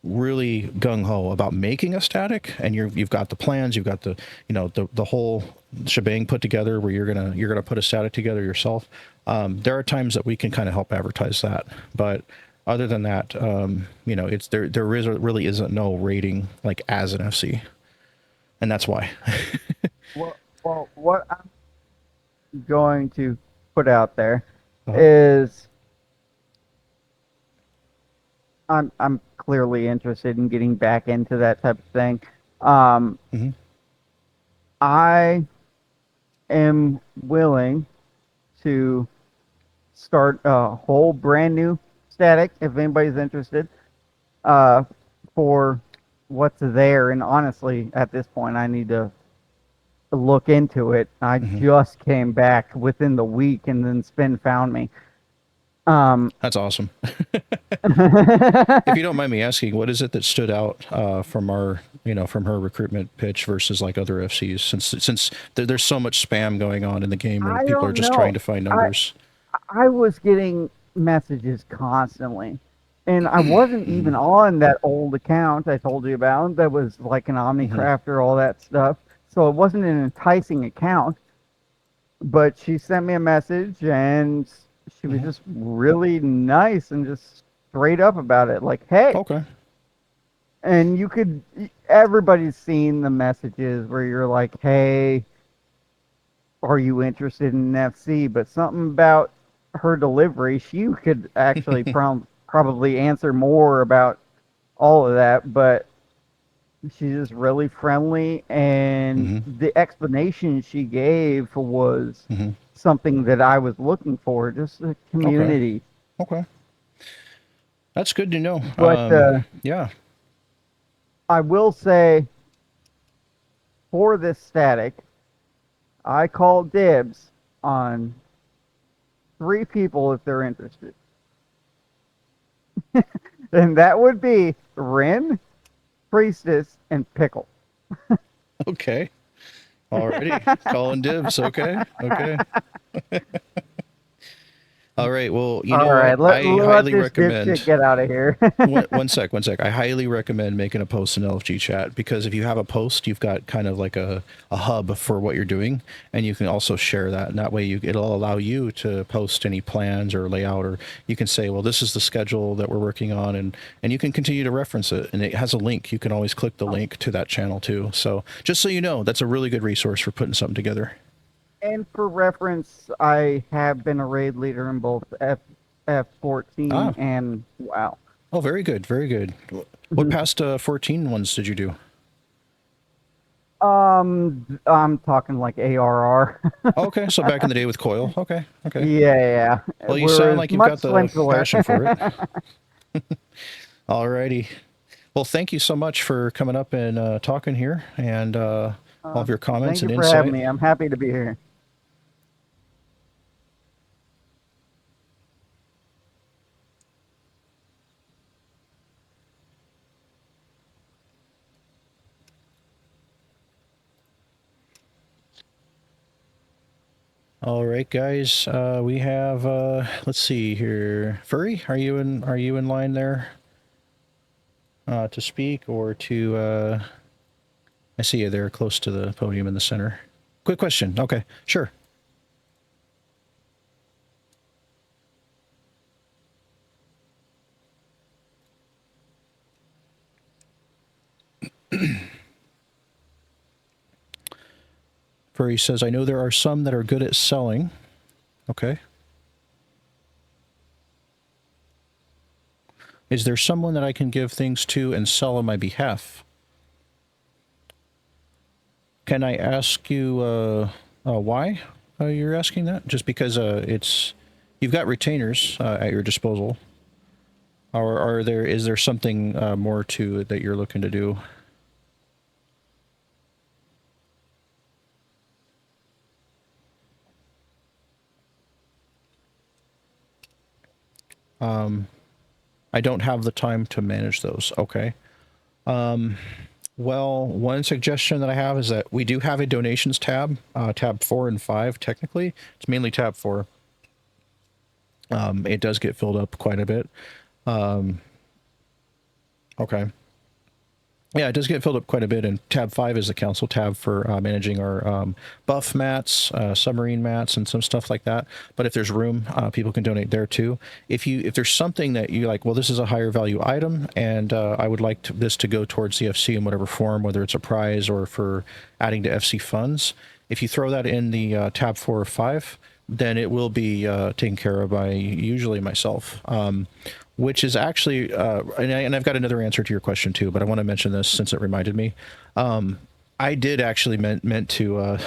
really gung-ho about making a static and you've got the plans, you've got the whole shebang put together where you're gonna put a static together yourself, there are times that we can kind of help advertise that. But other than that, it's really isn't no rating like as an FC, and that's why. Well, what I'm going to put out there Uh-huh. is I'm clearly interested in getting back into that type of thing. Hmm. I am willing to start a whole brand new static if anybody's interested uh, for what's there. And honestly, at this point, I need to look into it. I Hmm. just came back within the week, and then Spin found me. Um, That's awesome. If you don't mind me asking, what is it that stood out from from her recruitment pitch versus like other FCs? Since there's so much spam going on in the game where I people are don't just trying know. to find I numbers. I was getting messages constantly. And I wasn't Hmm. even on that old account I told you about that was like an Hmm. Omnicrafter, all that stuff. So it wasn't an enticing account, but she sent me a message and she was Hmm. just really nice and just straight up about it. Like, hey, Okay. and everybody's seen the messages where you're like, hey, are you interested in FC? But something about her delivery, she could actually probably answer more about all of that. But she's just really friendly, and Hmm. the explanation she gave was Hmm. something that I was looking for, just a Okay. community. Okay. That's good to know. But Yeah. I will say for this static, I call dibs on 3 people if they're interested. And that would be Rin, Priestess, and Pickle. Okay. Alrighty. Calling dibs. Okay. Okay. All right. Well, you All know right, what? I let highly this dipshit recommend. get out of here. One sec, one sec. I highly recommend making a post in LFG chat because if you have a post, you've got kind of like a hub for what you're doing, and you can also share that. And that way, it'll allow you to post any plans or layout, or you can say, well, this is the schedule that we're working on, and you can continue to reference it. And it has a link. You can always click the link to that channel too. So just so you know, that's a really good resource for putting something together. And for reference, I have been a raid leader in both F14 Ah, and WoW. oh, very good, very good. What past 14 ones did you do? I'm talking like ARR. Oh, okay, so back in the day with Coil. Okay, okay. Yeah, Well, you sound we're like you've much got the simpler. passion for it. Alrighty. Well, thank you so much for coming up and talking here and all of your comments Thank you and for having insight. me. I'm happy to be here. All right, guys. We have let's see here. Furry, are you in line there to speak or to I see you there close to the podium in the center. Quick question. Okay, sure. Furry says, I know there are some that are good at selling. Okay. Is there someone that I can give things to and sell on my behalf? Can I ask you why you're asking that? Just because it's you've got retainers at your disposal, or is there something more to it that you're looking to do? I don't have the time to manage those. Okay. Well, one suggestion that I have is that we do have a donations tab, tab 4 and 5. Technically, it's mainly tab 4. It does get filled up quite a bit. Okay. Yeah, it does get filled up quite a bit, and tab 5 is the council tab for managing our buff mats, submarine mats, and some stuff like that. But if there's room, people can donate there too. If there's something that you like, well, this is a higher value item, and I would like this to go towards the FC in whatever form, whether it's a prize or for adding to FC funds. If you throw that in the tab 4 or 5, then it will be taken care of by usually myself. Which is actually, and I've got another answer to your question too, but I want to mention this since it reminded me. I did actually meant to,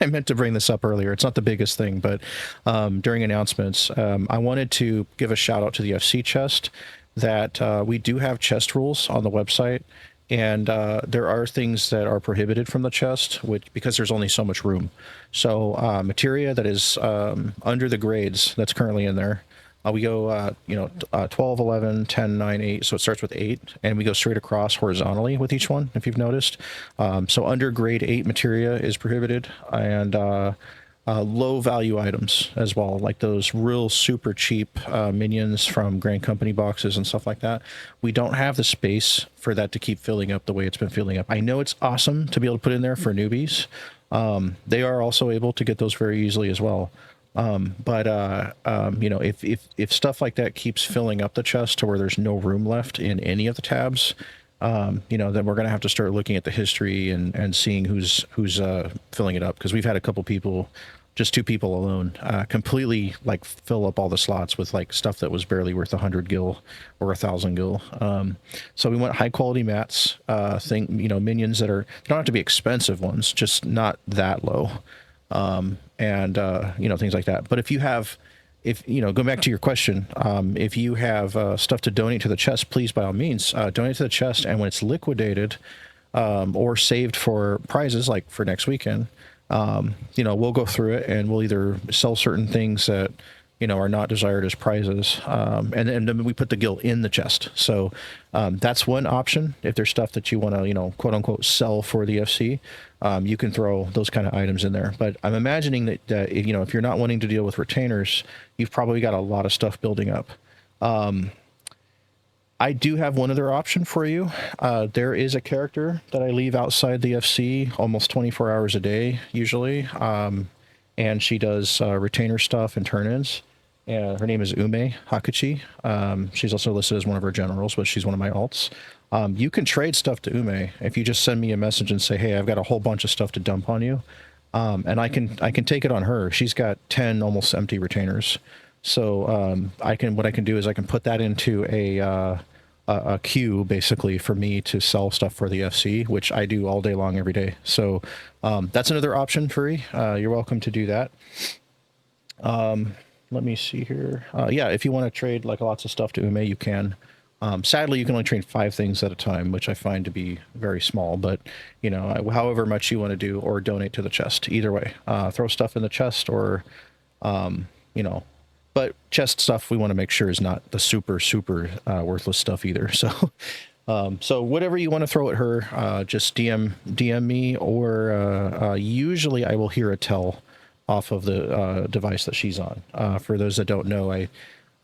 I meant to bring this up earlier. It's not the biggest thing, but during announcements, I wanted to give a shout out to the FC chest that we do have chest rules on the website. And there are things that are prohibited from the chest because there's only so much room. So materia that is under the grades that's currently in there, we go, 12, 11, 10, 9, 8. So it starts with 8, and we go straight across horizontally with each one, if you've noticed. So under grade 8 materia is prohibited, and low value items as well, like those real super cheap minions from Grand Company boxes and stuff like that. We don't have the space for that to keep filling up the way it's been filling up. I know it's awesome to be able to put in there for newbies. They are also able to get those very easily as well. If stuff like that keeps filling up the chest to where there's no room left in any of the tabs, then we're going to have to start looking at the history and seeing who's filling it up. Because we've had a couple people, just 2 people alone, completely like fill up all the slots with like stuff that was barely worth 100 gil or 1,000 gil. So we want high quality mats, minions that don't have to be expensive ones, just not that low. and things like that. But if you have, if going back to your question, if you have stuff to donate to the chest, please by all means donate to the chest, and when it's liquidated or saved for prizes like for next weekend, we'll go through it and we'll either sell certain things that are not desired as prizes, and then we put the gil in the chest. So that's one option. If there's stuff that you want to quote unquote sell for the FC, you can throw those kind of items in there. But I'm imagining that if you're not wanting to deal with retainers, you've probably got a lot of stuff building up. I do have one other option for you. There is a character that I leave outside the FC almost 24 hours a day, usually. And she does retainer stuff and turn-ins. Her name is Ume Hakuchi. She's also listed as one of our generals, but she's one of my alts. You can trade stuff to Ume if you just send me a message and say, hey, I've got a whole bunch of stuff to dump on you. And I can take it on her. She's got 10 almost empty retainers. So what I can do is I can put that into a queue basically for me to sell stuff for the FC, which I do all day long every day. So that's another option, Furry. You're welcome to do that. Let me see here. Yeah, if you want to trade like lots of stuff to Ume, you can. Sadly, you can only trade 5 things at a time, which I find to be very small. But however much you want to do, or donate to the chest. Either way, throw stuff in the chest, or But chest stuff we want to make sure is not the super worthless stuff either. So, so whatever you want to throw at her, just DM me, or usually I will hear a tell off of the device that she's on. For those that don't know, I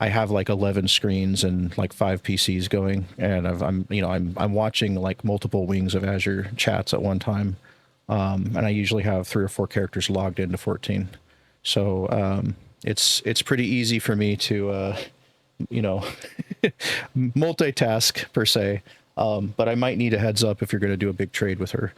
have like 11 screens and like 5 PCs going, and I'm watching like multiple wings of Azure chats at one time, and I usually have 3 or 4 characters logged into 14. So it's pretty easy for me to multitask per se, but I might need a heads up if you're going to do a big trade with her.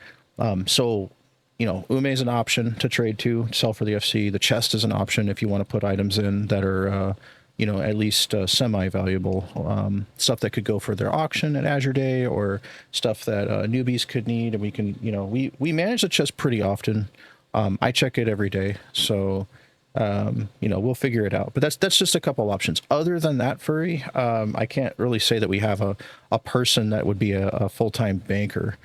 So Ume is an option to trade to, sell for the FC. The chest is an option if you want to put items in that are at least semi-valuable, stuff that could go for their auction at Azure Day, or stuff that newbies could need. And we can, we manage the chest pretty often. I check it every day, so we'll figure it out. But that's just a couple options. Other than that, Furry, I can't really say that we have a person that would be a full-time banker.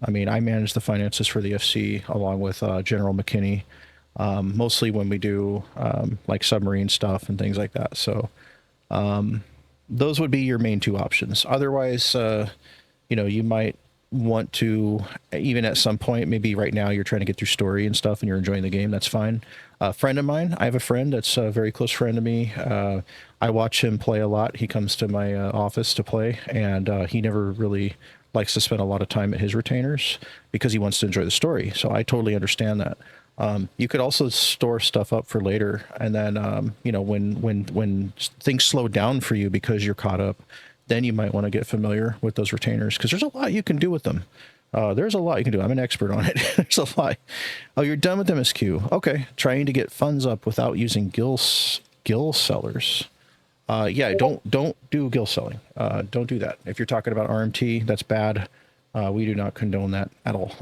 I manage the finances for the FC along with General McKinney, mostly when we do like submarine stuff and things like that. So those would be your main 2 options. Otherwise, you might want to, even at some point, maybe right now you're trying to get through story and stuff and you're enjoying the game, that's fine. A friend of mine, I have a friend that's a very close friend to me. I watch him play a lot. He comes to my office to play, and he never really likes to spend a lot of time at his retainers because he wants to enjoy the story. So I totally understand that. You could also store stuff up for later, and then when things slow down for you because you're caught up, then you might want to get familiar with those retainers, because there's a lot you can do with them. There's a lot you can do. I'm an expert on it. There's a lot. Oh, you're done with MSQ. Okay. Trying to get funds up without using gil sellers. Yeah, don't do gil selling. Don't do that. If you're talking about RMT, that's bad. We do not condone that at all.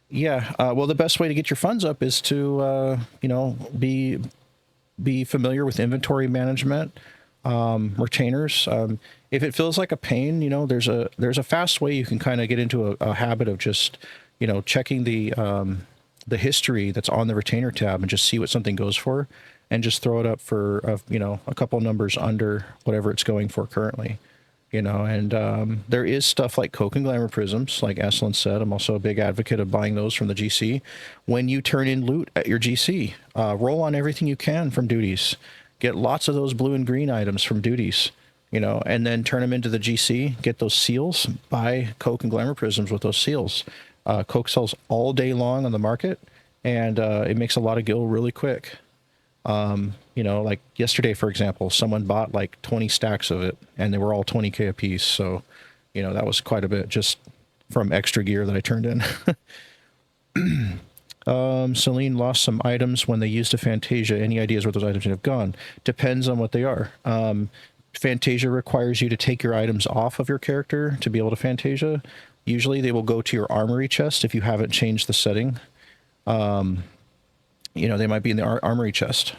Yeah. Well, the best way to get your funds up is to, be familiar with inventory management, retainers. If it feels like a pain, there's a fast way you can kind of get into a habit of just, checking the history that's on the retainer tab and just see what something goes for, and just throw it up for, a couple numbers under whatever it's going for currently. And there is stuff like Coke and Glamour Prisms, like Aslan said. I'm also a big advocate of buying those from the GC. When you turn in loot at your GC, roll on everything you can from duties. Get lots of those blue and green items from duties, and then turn them into the GC. Get those seals, buy Coke and Glamour Prisms with those seals. Coke sells all day long on the market, and it makes a lot of gil really quick. Like yesterday, for example, someone bought like 20 stacks of it, and they were all 20K a piece. So, that was quite a bit just from extra gear that I turned in. Celine lost some items when they used a Fantasia. Any ideas where those items have gone? Depends on what they are. Fantasia requires you to take your items off of your character to be able to Fantasia. Usually they will go to your armory chest if you haven't changed the setting. They might be in the armory chest.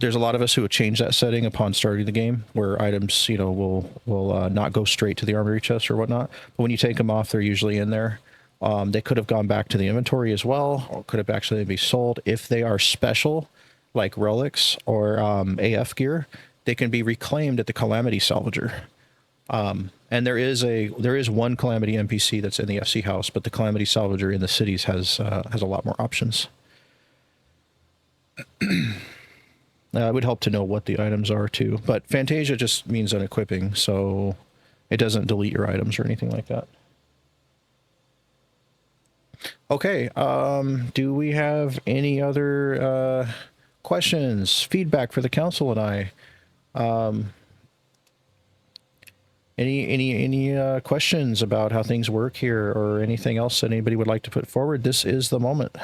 There's a lot of us who have changed that setting upon starting the game, where items, will not go straight to the armory chest or whatnot. But when you take them off, they're usually in there. They could have gone back to the inventory as well, or could have actually be sold. If they are special, like relics or AF gear, they can be reclaimed at the Calamity Salvager. And there is one Calamity NPC that's in the FC house, but the Calamity Salvager in the cities has a lot more options. It would help to know what the items are too, but Fantasia just means unequipping, so it doesn't delete your items or anything like that. Okay, do we have any other questions, feedback for the council and I? Any questions about how things work here, or anything else that anybody would like to put forward? This is the moment.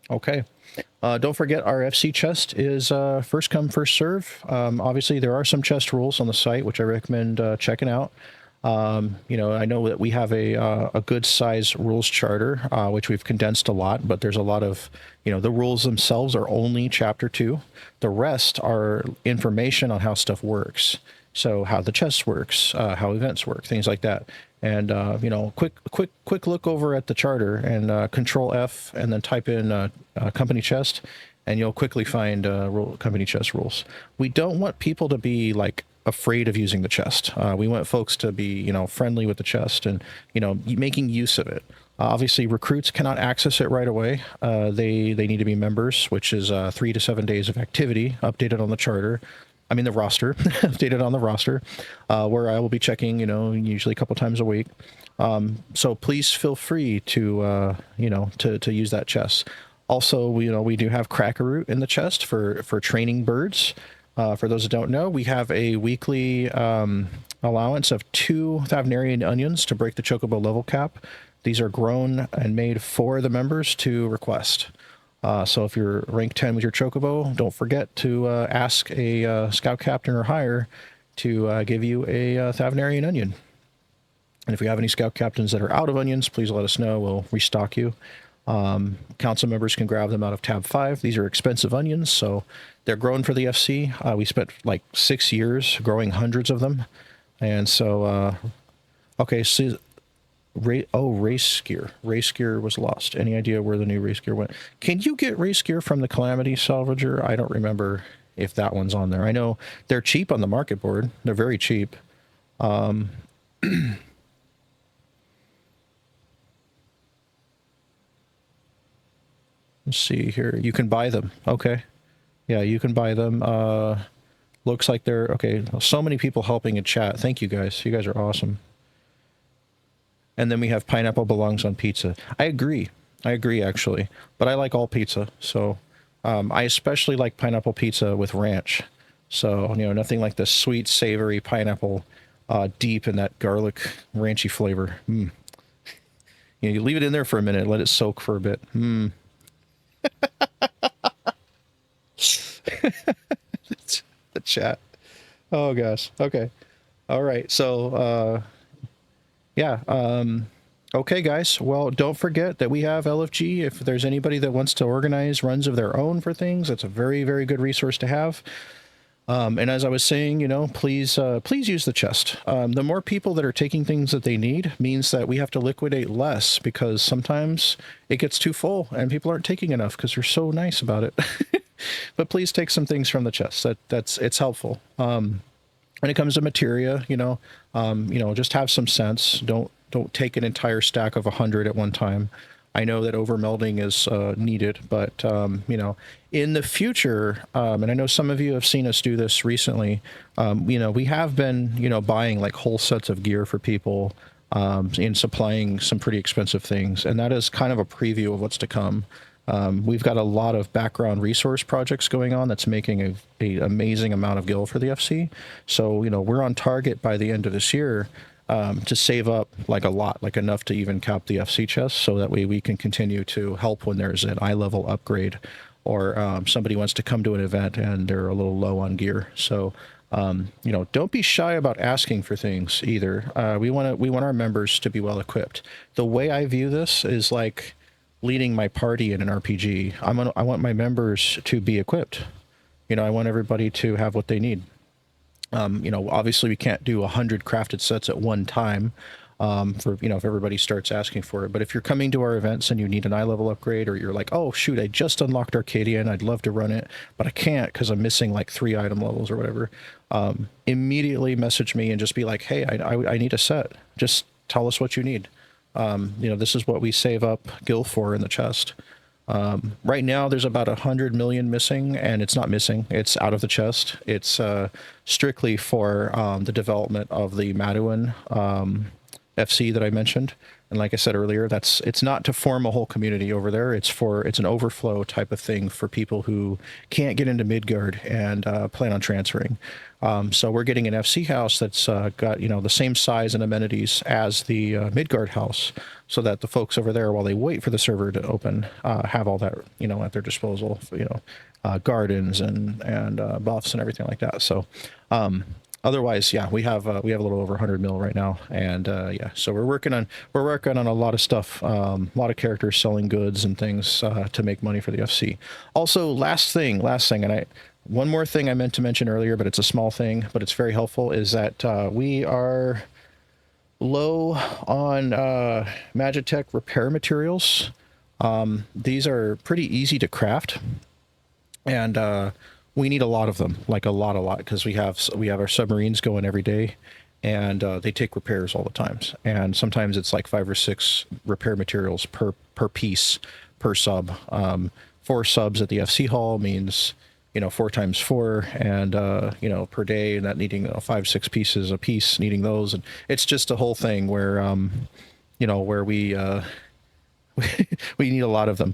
Okay. Don't forget, our FC chest is first come, first serve. Obviously, there are some chest rules on the site, which I recommend checking out. I know that we have a good size rules charter, which we've condensed a lot, but there's a lot of, the rules themselves are only chapter 2. The rest are information on how stuff works. So how the chest works, how events work, things like that. And, quick look over at the charter and control F and then type in company chest, and you'll quickly find company chest rules. We don't want people to be like afraid of using the chest. We want folks to be, friendly with the chest and, making use of it. Obviously, recruits cannot access it right away. They need to be members, which is 3 to 7 days of activity updated on the charter. I mean, the roster, updated on the roster, where I will be checking, usually a couple times a week. So please feel free to, to use that chest. Also, we do have Crackaroot in the chest for training birds. For those that don't know, we have a weekly allowance of 2 Thavnarian onions to break the Chocobo level cap. These are grown and made for the members to request. So if you're rank 10 with your Chocobo, don't forget to ask a scout captain or higher to give you a Thavnarian onion. And if we have any scout captains that are out of onions, please let us know. We'll restock you. Council members can grab them out of tab 5. These are expensive onions, so they're grown for the FC. We spent like 6 years growing hundreds of them. And so, okay, so race gear. Race gear was lost. Any idea where the new race gear went? Can you get race gear from the Calamity Salvager? I don't remember if that one's on there. I know they're cheap on the market board. They're very cheap. Let's see here. You can buy them. Okay. Yeah, you can buy them. Looks like they're okay. So many people helping in chat. Thank you guys. You guys are awesome. And then we have pineapple belongs on pizza. I agree. I agree, actually. But I like all pizza. So I especially like pineapple pizza with ranch. So, nothing like the sweet, savory pineapple deep in that garlic, ranchy flavor. You leave it in there for a minute. Let it soak for a bit. The chat. Oh, gosh. Okay. All right. So, yeah. Okay, guys. Well, don't forget that we have LFG. If there's anybody that wants to organize runs of their own for things, that's a very, very good resource to have. And as I was saying, please use the chest. The more people that are taking things that they need means that we have to liquidate less, because sometimes it gets too full and people aren't taking enough because they're so nice about it. But please take some things from the chest. It's helpful. When it comes to materia, just have some sense. Don't take an entire stack of 100 at one time. I know that overmelding is needed, but in the future, and I know some of you have seen us do this recently, we have been, buying like whole sets of gear for people and supplying some pretty expensive things. And that is kind of a preview of what's to come. We've got a lot of background resource projects going on that's making a amazing amount of gil for the FC. So, we're on target by the end of this year to save up like a lot, like enough to even cap the FC chest, so that way we can continue to help when there's an eye level upgrade or somebody wants to come to an event and they're a little low on gear. So, don't be shy about asking for things either. We want our members to be well equipped. The way I view this is like leading my party in an RPG. I want my members to be equipped. I want everybody to have what they need. Obviously we can't do 100 crafted sets at one time, if everybody starts asking for it. But if you're coming to our events and you need an eye level upgrade, or you're like, oh shoot, I just unlocked Arcadia and I'd love to run it, but I can't because I'm missing like 3 item levels or whatever, immediately message me and just be like, hey, I need a set. Just tell us what you need. This is what we save up gil for in the chest. Right now there's about 100 million missing, and it's not missing, it's out of the chest. It's strictly for the development of the Maduin FC that I mentioned. And like I said earlier, it's not to form a whole community over there. It's an overflow type of thing for people who can't get into Midgard and plan on transferring. So we're getting an FC house that's got the same size and amenities as the Midgard house, so that the folks over there, while they wait for the server to open, have all that at their disposal. Gardens and buffs and everything like that. So. Otherwise, yeah, we have a little over 100 mil right now, and so we're working on a lot of stuff, a lot of characters selling goods and things to make money for the FC. Also, last thing, and one more thing I meant to mention earlier, but it's a small thing, but it's very helpful, is that we are low on Magitech repair materials. These are pretty easy to craft, and we need a lot of them, like a lot, because we have our submarines going every day, and they take repairs all the times. And sometimes it's like 5 or 6 repair materials per piece, per sub. 4 subs at the FC hall means, 4 times 4, and, per day, and that needing 5, 6 pieces a piece, needing those. And it's just a whole thing where, where we need a lot of them.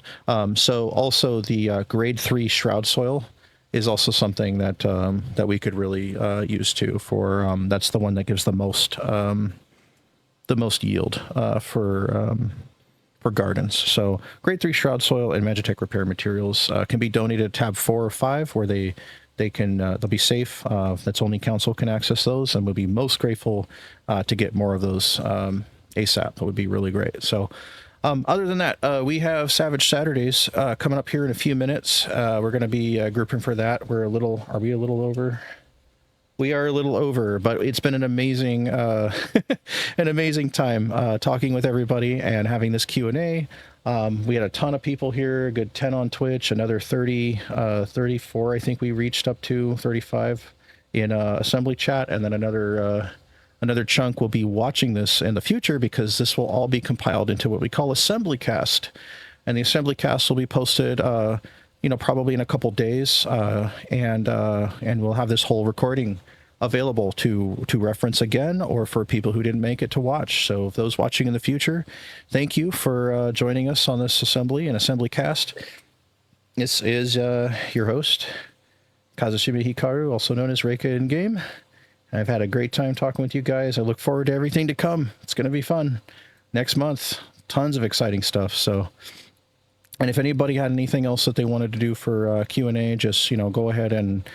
So also the grade 3 shroud soil is also something that that we could really use too. For that's the one that gives the most yield for gardens. So grade 3 shroud soil and Magitech repair materials can be donated to tab 4 or 5, where they'll be safe. That's only council can access those, and we'll be most grateful to get more of those ASAP. That would be really great. So. Other than that, we have Savage Saturdays coming up here in a few minutes. We're going to be grouping for that. Are we a little over? We are a little over, but it's been an amazing time talking with everybody and having this Q&A. We had a ton of people here, a good 10 on Twitch, another 34, I think we reached up to 35 in assembly chat, and then another chunk will be watching this in the future, because this will all be compiled into what we call assembly cast, and the assembly cast will be posted, probably in a couple days, and we'll have this whole recording available to reference again, or for people who didn't make it to watch. So those watching in the future, thank you for joining us on this assembly cast. This is your host, Kazushime Hikaru, also known as Reika in game. I've had a great time talking with you guys. I look forward to everything to come. It's going to be fun. Next month, tons of exciting stuff. So, and if anybody had anything else that they wanted to do for Q&A, just, go ahead and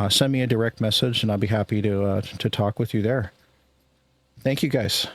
send me a direct message, and I'll be happy to talk with you there. Thank you, guys.